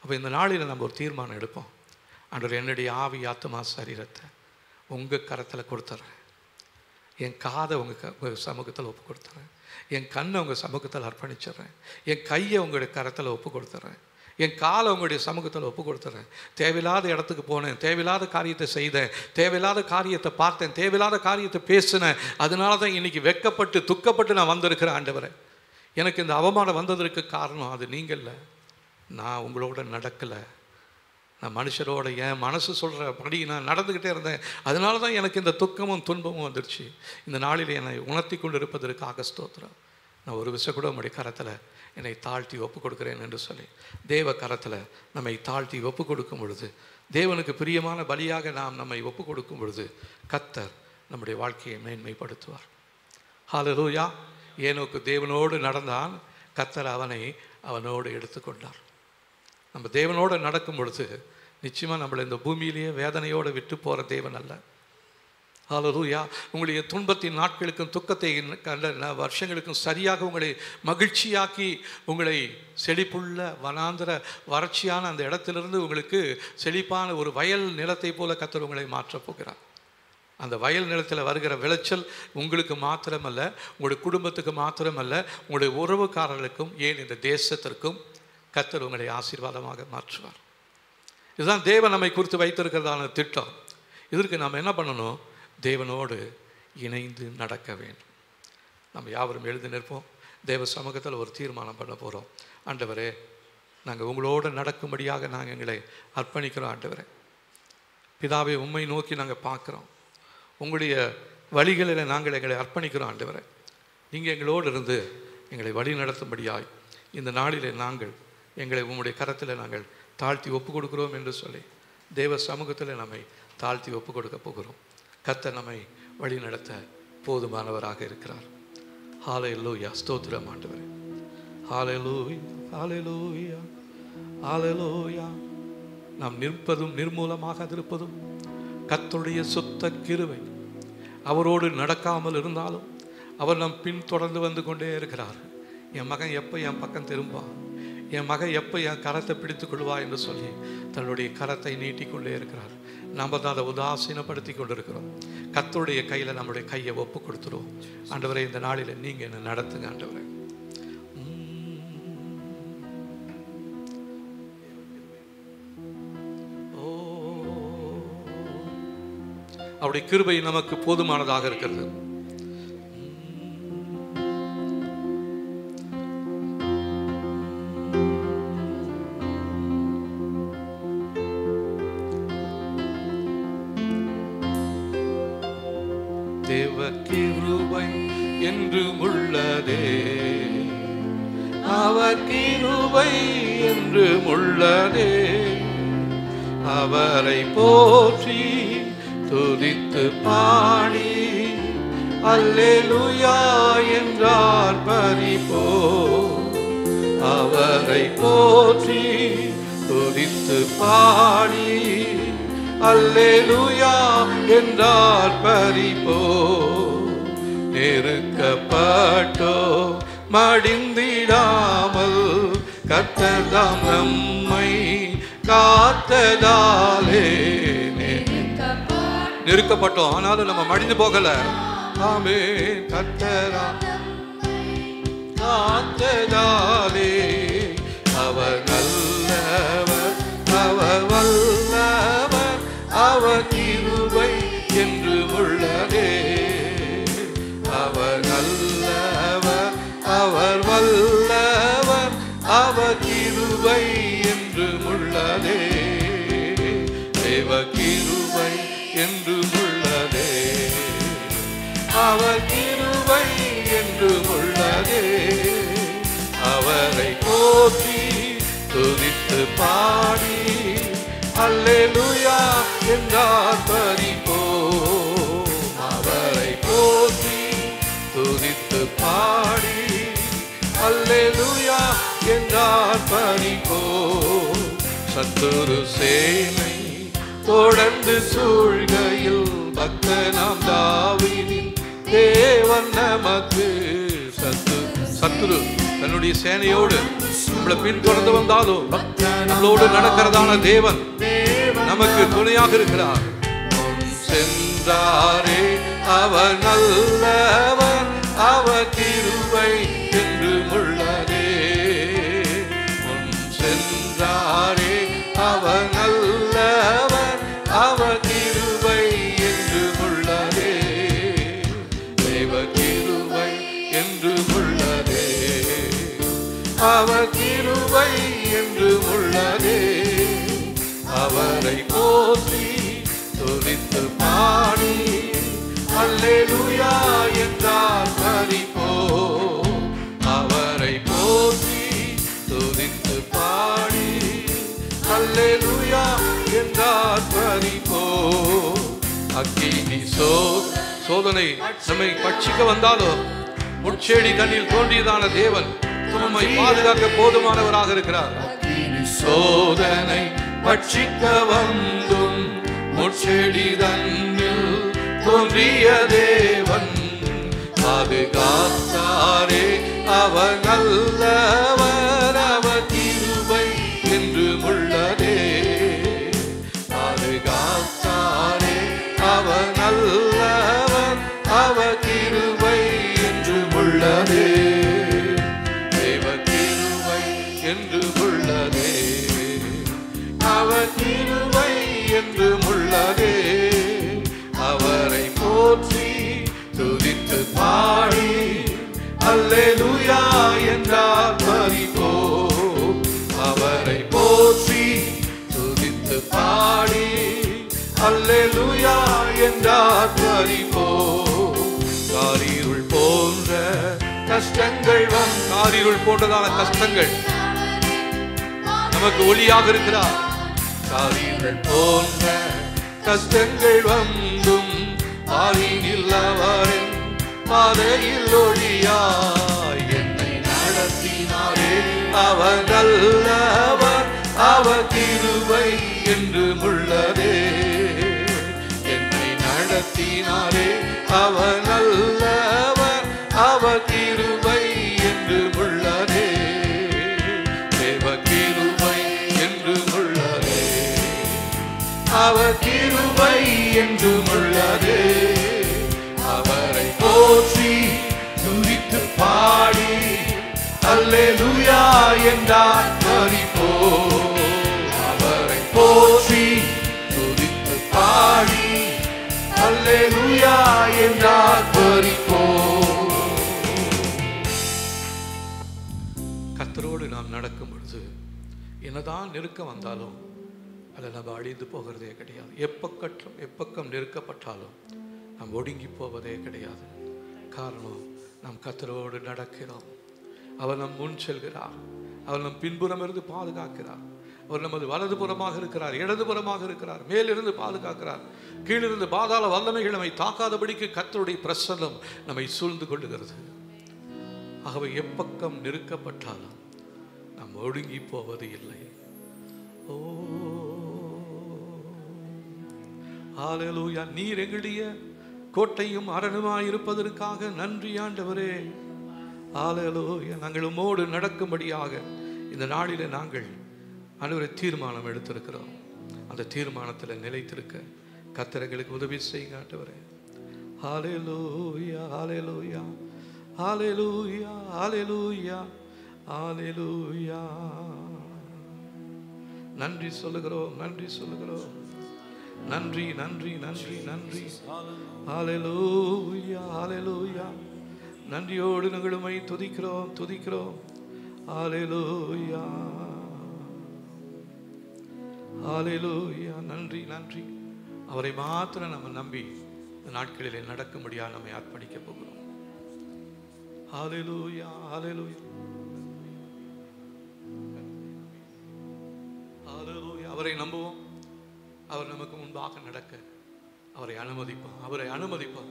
அப்போ இந்த நாளில் நம்ம ஒரு தீர்மானம் எடுப்போம். ஆண்டவர், என்னுடைய ஆவி ஆத்மா சரீரத்தை உங்கள் கரத்தில் கொடுத்துட்றேன். என் காதை உங்கள் சமூகத்தில் ஒப்பு கொடுத்துட்றேன். என் கண்ணை உங்கள் சமூகத்தில் அர்ப்பணிச்சிட்றேன். என் கையை உங்களுடைய கரத்தில் ஒப்பு கொடுத்துட்றேன். என் காலை உங்களுடைய சமூகத்தில் ஒப்பு கொடுத்துட்றேன். தேவையில்லாத இடத்துக்கு போனேன், தேவையில்லாத காரியத்தை செய்தேன், தேவையில்லாத காரியத்தை பார்த்தேன், தேவையில்லாத காரியத்தை பேசினேன். அதனால தான் இன்றைக்கி வெட்கப்பட்டு துக்கப்பட்டு நான் வந்திருக்கிறேன். ஆண்டவரே, எனக்கு இந்த அவமானம் வந்ததற்கு காரணம் அது நீங்கள் இல்லை. நான் உங்களோட நடக்கலை. நான் மனுஷரோட என் மனசு சொல்கிறபடி நான் நடந்துக்கிட்டே இருந்தேன். அதனால தான் எனக்கு இந்த துக்கமும் துன்பமும் வந்துடுச்சு. இந்த நாளில் என்னை உணர்த்தி கொண்டு இருப்பதற்காக ஸ்தோத்திரம். நான் ஒரு விஷயம் கூட உங்களுடைய கரத்தில் என்னை தாழ்த்தி ஒப்பு கொடுக்குறேன் என்று சொல்லி தேவ கரத்தில் நம்மை தாழ்த்தி ஒப்பு கொடுக்கும் பொழுது, தேவனுக்கு பிரியமான பலியாக நாம் நம்மை ஒப்பு கொடுக்கும் பொழுது கர்த்தர் நம்முடைய வாழ்க்கையை மேன்மைப்படுத்துவார். ஹல்லேலூயா. ஏனோக்கு தேவனோடு நடந்தான், கர்த்தர் அவனோடு எடுத்துக்கொண்டார். நம்ம தேவனோடு நடக்கும் பொழுது நிச்சயமாக நம்மளை இந்த பூமியிலேயே வேதனையோடு விட்டு போகிற தேவன் அல்ல. ஹல்லேலூயா. உங்களுடைய துன்பத்தின் நாட்களுக்கும் துக்கத்தை கண்ட வருஷங்களுக்கும் சரியாக உங்களை மகிழ்ச்சியாக்கி உங்களை செழிப்புள்ள வனாந்திர வறட்சியான அந்த இடத்திலிருந்து உங்களுக்கு செழிப்பான ஒரு வயல் நிலத்தை போல கர்த்தர் உங்களை மாற்றப் போகிறார். அந்த வயல் நிலத்தில் வருகிற விளைச்சல் உங்களுக்கு மாத்திரமல்ல, உங்களுடைய குடும்பத்துக்கு மாத்திரமல்ல, உங்களுடைய உறவுக்காரர்களுக்கும், ஏன் இந்த தேசத்திற்கும் கர்த்தர் உங்களை ஆசீர்வாதமாக மாற்றுவார். இதுதான் தேவன் நம்மை குறித்து வைத்திருக்கிறதான திட்டம். இதற்கு நாம் என்ன பண்ணணும்? தேவனோடு இணைந்து நடக்க வேண்டும். நம்ம யாவரும் எழுதி நிற்போம். தேவ சமூகத்தில் ஒரு தீர்மானம் பண்ண போகிறோம். ஆண்டவரே, நாங்கள் உங்களோடு நடக்கும்படியாக நாங்கள் எங்களை அர்ப்பணிக்கிறோம். ஆண்டவரே பிதாவை, உம்மை நோக்கி நாங்கள் பார்க்குறோம். உங்களுடைய வழிகளில் நாங்கள் எங்களை அர்ப்பணிக்கிறோம். ஆண்டவரே, நீங்கள் எங்களோடு இருந்து எங்களை வழி நடத்தும்படியாய் இந்த நாளிலே நாங்கள் எங்களை உம்முடைய கரத்தில் நாங்கள் தாழ்த்தி ஒப்பு கொடுக்குறோம் என்று சொல்லி தேவ சமூகத்தில் நம்மை தாழ்த்தி ஒப்பு கொடுக்க போகிறோம். கர்த்தர் நம்மை வழி நடத்த போதுமானவராக இருக்கிறார். ஹல்லேலூயா. ஸ்தோத்திரம் ஆண்டவரே. ஹல்லேலூயா, ஹல்லேலூயா, ஹல்லேலூயா. நாம் நிற்பதும் நிர்மூலமாக இருப்பதும் கர்த்தருடைய சுத்த கிருபை. அவரோடு நடக்காமல் இருந்தாலும் அவர் நம் பின் தொடர்ந்து வந்து கொண்டே இருக்கிறார். என் மகன் எப்போ என் பக்கம் திரும்பான், என் மகன் எப்போ என் கரத்தை பிடித்து கொள்வா என்று சொல்லி தன்னுடைய கரத்தை நீட்டிக்கொண்டே இருக்கிறார். நம்ம தான் அதை உதாசீனப்படுத்தி கொண்டிருக்கிறோம். கர்த்தருடைய கையில் நம்முடைய கையை ஒப்பு கொடுத்துருவோம். ஆண்டவரே, இந்த நாளில் நீங்கள் என்ன நடத்துங்க. ஆண்டவரே, அவருடைய கிருபை நமக்கு போதுமானதாக இருக்கிறது. தேவ கிருபை என்றும் உள்ளதே, அவர் கிருபை என்றும் உள்ளதே. அவரை போற்றி துதித்து பாடி அல்லேலூயா என்றார் பரிபோ. அவரை போற்றி துதித்து பாடி அல்லேலூயா என்றார் பரிபோ. நெருக்கப்பட்டோ மடிந்திடாமல் கர்த்தர் தாம் நம்மை காத்ததாலே. நெருக்கப்பட்டோம், ஆனாலும் நம்ம மடிந்து போகல. ஆமென். கர்த்தரா காத்ததாலே. அவர் நல்லவர், அவர் வல்லவர், அவர் கிருபை என்று உள்ளதே. அவர் நல்லவர், அவர் வல்லவர், அவர் கிருபை என்று உள்ளதே. தேவ கிருபை என்று உள்ளதே, அவர் கிருபை என்று உள்ளதே. அவரை போற்றி துதித்து பாடி அல்லேலூயா என்றார் பரிபோ. அவரை போற்றி துதித்து பாடி அல்லேலூயா என்றார் பரிபோ. சத்துரு சேனை தொடர்ந்து சூழ்கையில் பக்தனாம் தாவீதின் தேவன் நமக்கு. சத்துரு தன்னுடைய சேனையோடு நம்மளை பின்தொடர்ந்து வந்தாலும் நம்மளோடு நடக்கிறதான தேவன் நமக்கு துணையாக இருக்கிறார். சென்றாரே அவர் நல்லவர், அவர் கிருபை என்று உள்ளதே. சென்றாரே அவர் நல்லவர், அவர் கிருபை என்று உள்ளதே. தேவ கிருபை என்று உள்ளதே, அவர் கிருபை என்று உள்ளதே. அவரை போற்றி துதித்து பாடி அல்லேலூயா என்றால் மரிப்போ. அவரை போற்றி துதித்து பாடி அல்லேலூயா என்றால் மரிப்போ. அக்கினி சோதனை நம்மை பட்சிக்க வந்தாலும் முட்செடி தண்ணில் தோன்றியதான தேவன் நம்மை பாதுகாக்க போதுமானவராக இருக்கிறார். சோதனை பட்சிக்க வந்தும் முட்செடி தண்ணில் தோன்றிய தேவன் பாதுகாத்தாரே. அவர் நல்லவர், அவர் கிருபை என்று உள்ளதே. பாதுகாத்தாரே அவர் நல்லவர், அவர் கிருபை என்று உள்ளதே. தேவ கிருபை என்று உள்ளதே, அவர் கிருபை என்று உள்ளதே. அவரை போற்றி துதித்து பாடி அல்லேலூயா என்றால் மரிப்போ. அவரை போற்றி துதித்து பாடி அல்லேலூயா என்றால் மரிப்போ. காரிருள் போன்ற கஷ்டங்கள் காரிருள் போன்றதான கஷ்டங்கள் நமக்கு ஒளியாக இருக்கிறார். காரிருள் போன்ற கஷ்டங்கள் வந்தும் ஆரினில் அவரின் பாதையில் ஒளியாய் என்னை நடத்தினாரே. அவர் நல்லவர், அவர் கிருபை என்று உள்ளதே. என்னை நடத்தினாரே, அவர் நல்லவர், அவர் கிருபை என்று உள்ளதே. தேவ கிருபை என்று உள்ளதே, அவர் கிருபை என்று உள்ளதே. அவரை போற்றி துதித்து பாடி அல்லேலூயா என்றால் மரிப்போ. அவரை போற்றி துதித்து பாடி அல்லேலூயா என்றால் மரிப்போ. கர்த்தரோடு நாம் நடக்கும் பொழுது என்னதான் நெருக்கம் வந்தாலும் அதில் நம்ம அழிந்து போகிறதே கிடையாது. எப்பக்கம் நெருக்கப்பட்டாலும் நாம் ஒடுங்கி போவதே கிடையாது. காரணம், நாம் கர்த்தரோடு நடக்கிறோம். அவர் நம் முன் செல்கிறார், அவர் நம் பின்புறம் இருந்து பாதுகாக்கிறார். அவர் நமது வலதுபுறமாக இருக்கிறார், இடதுபுறமாக இருக்கிறார், மேலிருந்து பாதுகாக்கிறார். கீழிருந்து பாதாள வல்லமைகள் நம்மை தாக்காதபடிக்கு கர்த்தருடைய பிரசன்னம் நம்மை சூழ்ந்து கொள்ளுகிறது. ஆகவே எப்பக்கம் நெருக்கப்பட்டாலும் நாம் ஒடுங்கி போவது இல்லை. ஓ ஹல்லேலூயா. நீர் எங்களுடைய கோட்டையும் அரணுமாய் இருப்பதற்காக நன்றி ஆண்டவரே. ஹல்லேலூயா. நாங்கள் உம்மோடு நடக்கும்படியாக இந்த நாளிலே நாங்கள் ஆண்டவரே தீர்மானம் எடுத்திருக்கிறோம். அந்த தீர்மானத்தில் நிலைத்திருக்க கர்த்தர் எங்களுக்கு உதவி செய்யுங்க ஆண்டவரே. ஹல்லேலூயா, ஹல்லேலூயா, ஹல்லேலூயா, ஹல்லேலூயா, ஹல்லேலூயா. நன்றி சொல்லுகிறோம், நன்றி சொல்லுகிறோம். நன்றி, நன்றி, நன்றி, நன்றி. ஹல்லேலூயா, ஹல்லேலூயா. நன்றியோடு நாங்கள் உம்மை துதிக்கிறோம், துதிக்கிறோம். ஹல்லேலூயா, ஹல்லேலூயா. நன்றி, நன்றி. அவரை மாத்திரம் நம்ம நம்பி இந்த நாட்களிலே நடக்கும்படியாக நம்மை அர்ப்பணிக்க போகிறோம். ஹல்லேலூயா, ஹல்லேலூயா, ஹல்லேலூயா. அவரை நம்புவோம். அவர் நமக்கு முன்பாக நடக்க அவரை அனுமதிப்போம், அவரை அனுமதிப்போம்,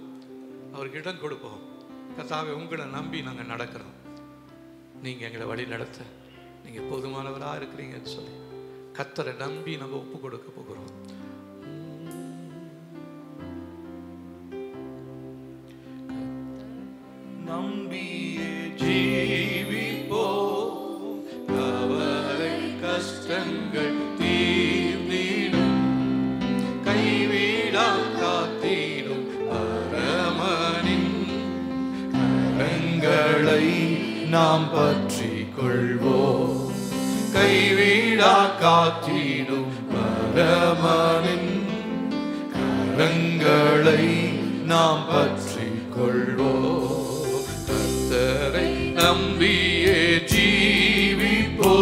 அவருக்கு இடம் கொடுப்போம். கர்த்தாவே, உங்களை நம்பி நாங்கள் நடக்கிறோம். நீங்கள் எங்களை வழி நடத்த நீங்கள் போதுமானவராக இருக்கிறீங்கன்னு சொல்லி கர்த்தரை நம்பி நம்ம ஒப்பு கொடுக்க போகிறோம். நம்பியே ஜீவிப்போம், கவலை கஷ்டங்கள் தீர்ந்திடும், கைவிடா காத்திடும் பரமனின் கரங்களை நாம் பற்றிக் கொள்வோம். கைவிடா காத்திடும் பரமனின் கரங்களை நாம் பற்றிக் கொள்வோம். கர்த்தரை நம்பியே ஜீவிப்போம்,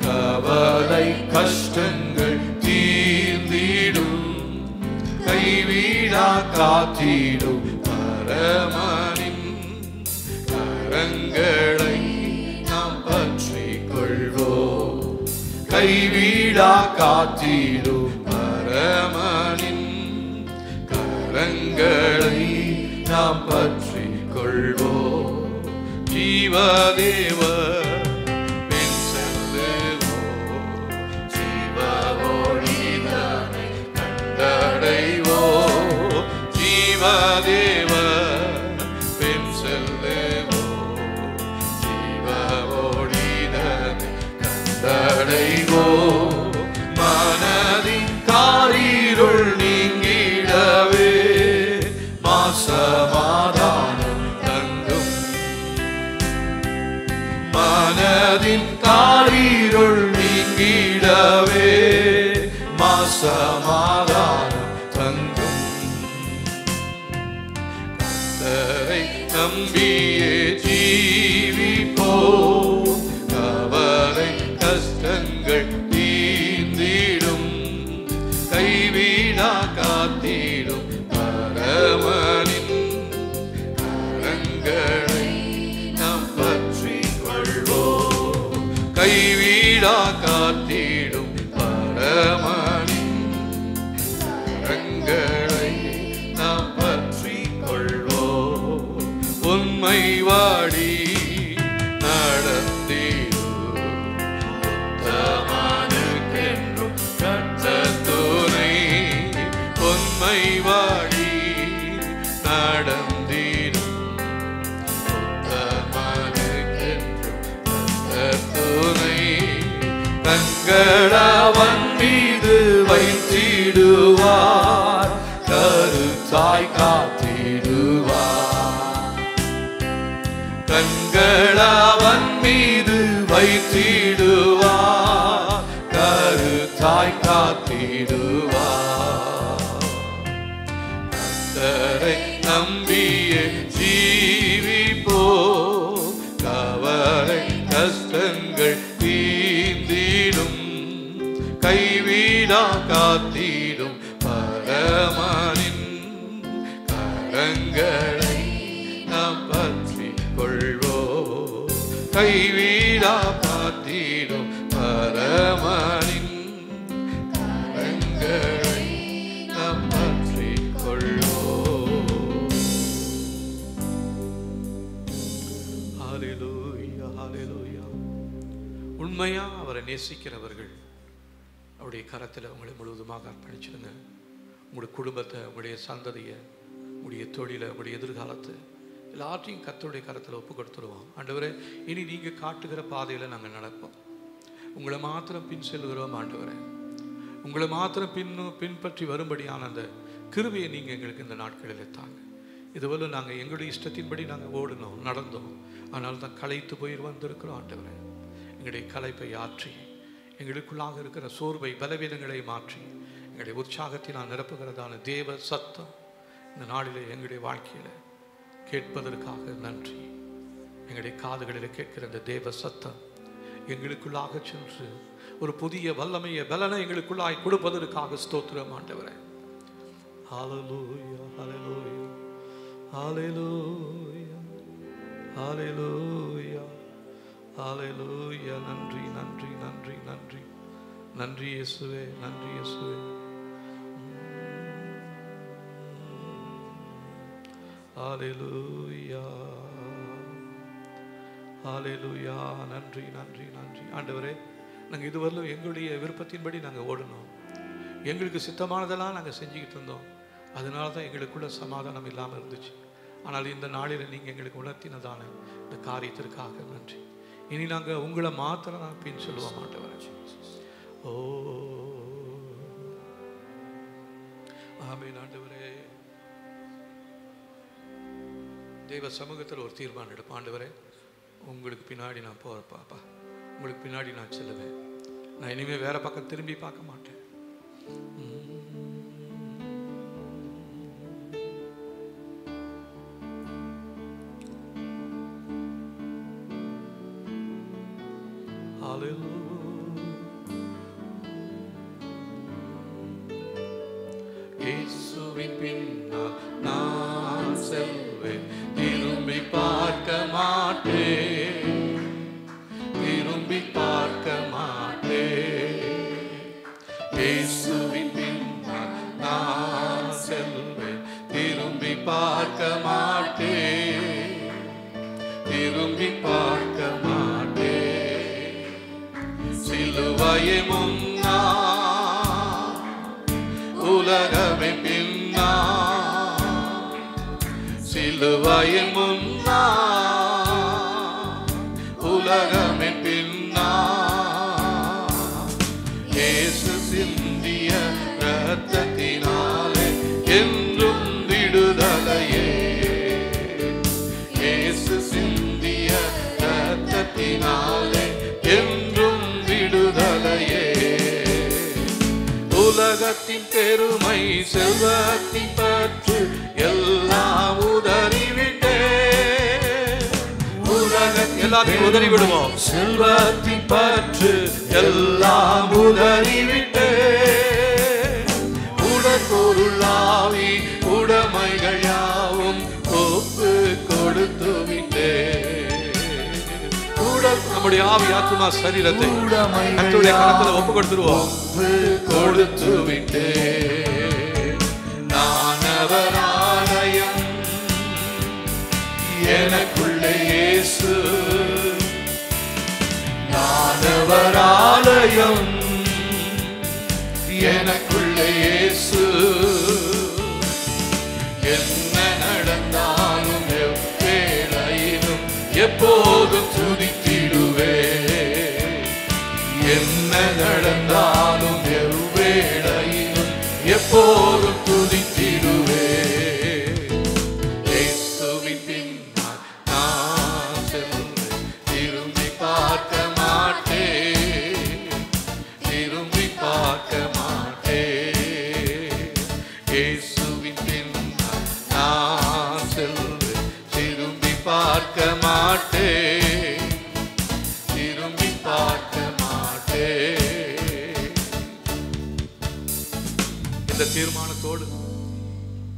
கவலை கஷ்டங்கள் தீர்ந்திடும், கைவிடா காத்திடும் பரமனின் கரங்களை நாம் பற்றிக் கொள்வோம். கைவிடா காத்திடும் பரமனின் கரங்களை நாம் பற்றிக் கொள்வோம். ஜீவதேவர் பின் செல்லுவோம், ஜீவ ஒளிதனை கண்டடைவோம். ஜீவதேவர் பின் செல்லுவோம், ஜீவ ஒளிதனை கண்டடைவோம். மனதின் காரிருள் நீங்கிடவே சமாதானம் தங்கும், மனதின் காரிருள் நீங்கிடவே சமாதானம் தங்கும். கர்த்தரை நம்பியே ஜீவிப்போம், கவலை கஷ்டங்கள் தீர்ந்திடும், கைவிடா காத்திடும் பரமனின் கரங்களை நாம் பற்றிக் கொள்வோம். கைவிடா காத்திடும் பரமனின் கரங்களை நாம் பற்றிக் கொள்வோம். உண்மை வாடி நடந்திடும், உத்தமனுக்கென்றும் கர்த்தர் துணை. உண்மை வாடி நடந்திடும், உத்தமனுக்கென்றும் கர்த்தர் துணை. கண்களவன் மீது வைத்திடுவார், கருத்தாய் காத்திடுவார். கண்களவன் மீது வைத்திடுவார், கருத்தாய் காத்திடுவார். கர்த்தரை நம்பியே ஜீவிப்போம், கவலை கஷ்டங்கள் தீர்ந்திடும், கைவிடா காத்திடும் பரமனின் கரங்களை நாம் பற்றிக் கொள்வோம். கைவிடா காத்திடும் பரமனின் கரங்களை நாம் பற்றிக் கொள்வோம். ஹல்லேலூயா, ஹல்லேலூயா. உண்மையா அவரை நேசிக்கிறவர்கள் அவருடைய கரத்தில் உங்களை முழுவதுமாக அர்ப்பணிச்சிருங்க. உங்களுடைய குடும்பத்தை, உங்களுடைய சந்ததியை, உங்களுடைய தொழிலை, உங்களுடைய எதிர்காலத்தை எல்லாத்தையும் கர்த்தருடைய கரத்தில் ஒப்பு கொடுத்துருவோம். ஆண்டவரே, இனி நீங்கள் காட்டுகிற பாதையில் நாங்கள் நடப்போம். உங்களை மாத்திரம் பின் செல்கிறோம் ஆண்டவரே. உங்களை மாத்திரம் பின்பற்றி வரும்படியான அந்த கிருபையை நீங்கள் எங்களுக்கு இந்த நாட்களில் தாங்க. இதுவரை நாங்கள் எங்களுடைய இஷ்டத்தின்படி நாங்கள் ஓடினோம், நடந்தோம். ஆனால் தான் களைத்து போய் வந்திருக்கிறோம் ஆண்டவரே. எங்களுடைய களைப்பை ஆற்றி, எங்களுக்குள்ளாக இருக்கிற சோர்வை பலவீனங்களை மாற்றி, எங்களுடைய உற்சாகத்தினால் நிரப்புகிறதான தேவ சத்தம் இந்த நாளிலே எங்களுடைய வாழ்க்கையில் கேட்பதற்காக நன்றி. எங்களுடைய காதுகளில் கேட்கிற இந்த தேவ சத்தம் எங்களுக்குள்ளாக சென்று ஒரு புதிய வல்லமையை பலனை எங்களுக்குள்ளாய் கொடுப்பதற்காக ஸ்தோத்திரம் ஆண்டவரே. ஹல்லேலூயா, ஹல்லேலூயா, ஹல்லேலூயா, ஹல்லேலூயா, ஹல்லேலூயா. நன்றி, நன்றி, நன்றி, நன்றி, நன்றி இயேசுவே, நன்றி இயேசுவே. ஹல்லேலூயா, ஹல்லேலூயா. நன்றி, நன்றி, நன்றி ஆண்டவரே. நாங்கள் இதுவரையிலும் எங்களுடைய விருப்பத்தின்படி நாங்கள் ஓடணும், எங்களுக்கு சித்தமானதெல்லாம் நாங்கள் செஞ்சுக்கிட்டு இருந்தோம். அதனால தான் எங்களுக்குள்ள சமாதானம் இல்லாமல் இருந்துச்சு. ஆனால் இந்த நாளில் நீங்கள் எங்களுக்கு உணர்த்தினதான இந்த காரியத்திற்காக நன்றி. இனி நாங்கள் உங்களை மாத்திரம் நான் பின் சொல்லுவ மாட்டேன். ஓ ஆமென். ஆண்டவரே, தெய்வ சமூகத்தில் ஒரு தீர்மானம் எடுப்போம். ஆண்டவரே, உங்களுக்கு பின்னாடி நான் போகிறப்பாப்பா, உங்களுக்கு பின்னாடி நான் செல்லுவேன். நான் இனிமேல் வேற பக்கம் திரும்பி பார்க்க மாட்டேன். இயேசுவின் பின்னால் நான் செல்வேன், திரும்பி பார்க்க மாட்டேன், திரும்பி பார்க்க மாட்டேன். இயேசுவின் பின்னால் நான் செல்வேன், திரும்பி பார்க்க மாட்டேன், திரும்பி பார்க்க மாட்டேன். சிலுவையை முன்னா உலகமே பின்னா, சிலுவையின் முன்னா உலகமே பின்னா. இயேசு சிந்திய இரத்தத்தினாலே என்றும் விடுதலையே, இயேசு சிந்திய இரத்தத்தினாலே என்றும் விடுதலையே. உலகத்தின் பெருமை செல்வத்தின் பற்று எல்லாம் உதறிவிட்டே, எல்லாத்தையும் உதறி விடுவோம். செல்வத்தின் பற்று எல்லாம் உதறிவிட்டே, உடற்கொருளாவி உடைமைகள் யாவும் ஒப்பு கொடுத்து விட்டே. நம்முடைய ஆவி ஆத்மா சரீரத்தை கர்த்தருடைய கரத்துல ஒப்பு கொடுத்துருவோம். கொடுத்து விட்டே. நான் அவர் ஆலயம், எனக்குள்ளே இயேசு. நான் அவர் ஆலயம், எனக்குள்ளே இயேசு. என்ன நடந்தாலும் எவ்வேளையிலும் எப்போதும் துதித்திடுவே. என்ன நடந்தாலும் எவ்வேளையிலும் எப்போதும் துதித்திடுவே. இயேசுவின் பின்னால் நான் செல்வேன், திரும்பி பார்க்க மாட்டேன், திரும்பி பார்க்க மாட்டேன். இயேசுவின் பின்னால் நான் செல்வேன், திரும்பி பார்க்க மாட்டேன், திரும்பி பார்க்க மாட்டேன். இந்த தீர்மானத்தோடு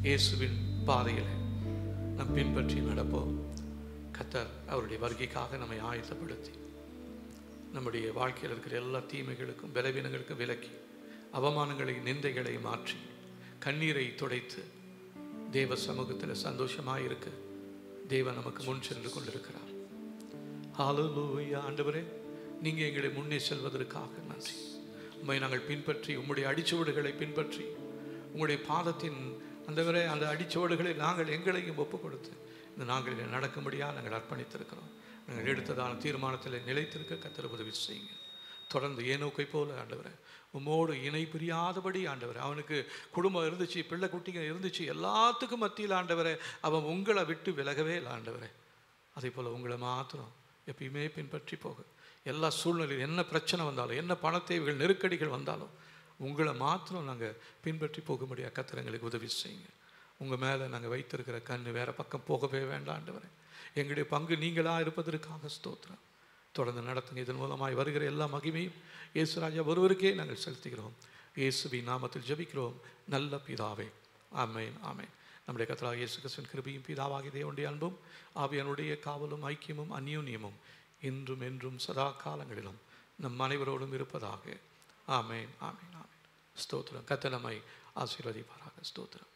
இயேசுவின் பாதையில் நம் பின்பற்றி நடப்போம். கர்த்தர் அவருடைய வருகைக்காக நம்மை ஆயத்தப்படுத்தி நம்முடைய வாழ்க்கையில் இருக்கிற எல்லா தீமைகளுக்கும் பலவீனங்களுக்கும் விலக்கி, அவமானங்களை நிந்தைகளை மாற்றி, கண்ணீரை துடைத்து தேவ சமூகத்தில் சந்தோஷமாக இருக்க தேவன் நமக்கு முன் சென்று கொண்டிருக்கிறார். ஹல்லேலூயா. ஆண்டவரே, நீங்கள் எங்களை முன்னே செல்வதற்காக நன்றி. உம்மை நாங்கள் பின்பற்றி, உம்முடைய அடிச்சுவடுகளை பின்பற்றி, உங்களுடைய பாதத்தின் அந்தவரை அந்த அடிச்சுவடுகளை நாங்கள் எங்களையும் ஒப்பு கொடுத்து இந்த நாங்கள் நடக்கும்படியாக நாங்கள் அர்ப்பணித்திருக்கிறோம். நாங்கள் எடுத்ததான தீர்மானத்தில் நிலைத்திருக்க கர்த்தர் உதவி செய்யுங்க. தொடர்ந்து ஏனோக்கை போல ஆண்டவரை உம்மோடு இணை பிரியாதபடி ஆண்டவரை, அவனுக்கு குடும்பம் இருந்துச்சு, பிள்ளை குட்டிங்க இருந்துச்சு, எல்லாத்துக்கும் மத்தியில் ஆண்டவரை அவன் உங்களை விட்டு விலகவே இல்லை ஆண்டவரை. அதே போல் உங்களை மாத்திரம் எப்பயுமே பின்பற்றி போக, எல்லா சூழ்நிலையும் என்ன பிரச்சனை வந்தாலும், என்ன பணத்தேவைகள் நெருக்கடிகள் வந்தாலும் உங்களை மாத்திரம் நாங்கள் பின்பற்றி போக முடியாது. கர்த்தர் எங்களுக்கு உதவி செய்யுங்க. உங்கள் மேலே நாங்கள் வைத்திருக்கிற கண் வேறு பக்கம் போகவே வேண்டாம் ஆண்டவரை. எங்களுடைய பங்கு நீங்களாக இருப்பதற்காக ஸ்தோத்திரம். தொடர்ந்து நடத்துங்க. இதன் மூலமாய் வருகிற எல்லா மகிமையும் இயேசுராஜா ஒருவருக்கே நாங்கள் செலுத்துகிறோம். இயேசுவின் நாமத்தில் ஜெபிக்கிறோம் நல்ல பிதாவே. ஆமென், ஆமென். நம்முடைய கர்த்தராகிய இயேசு கிறிஸ்துவின் கிருபையும் பிதாவாகிய தேவனுடைய அன்பும் ஆவியானுடைய காவலும் ஐக்கியமும் அந்யோன்யமும் இன்றும் என்றும் சதா காலங்களிலும் நம் அனைவரோடும் இருப்பதாக. ஆமென், ஆமென், ஆமென். ஸ்தோத்திரம். கர்த்தர் நம்மை ஆசீர்வதிப்பாராக. ஸ்தோத்திரம்.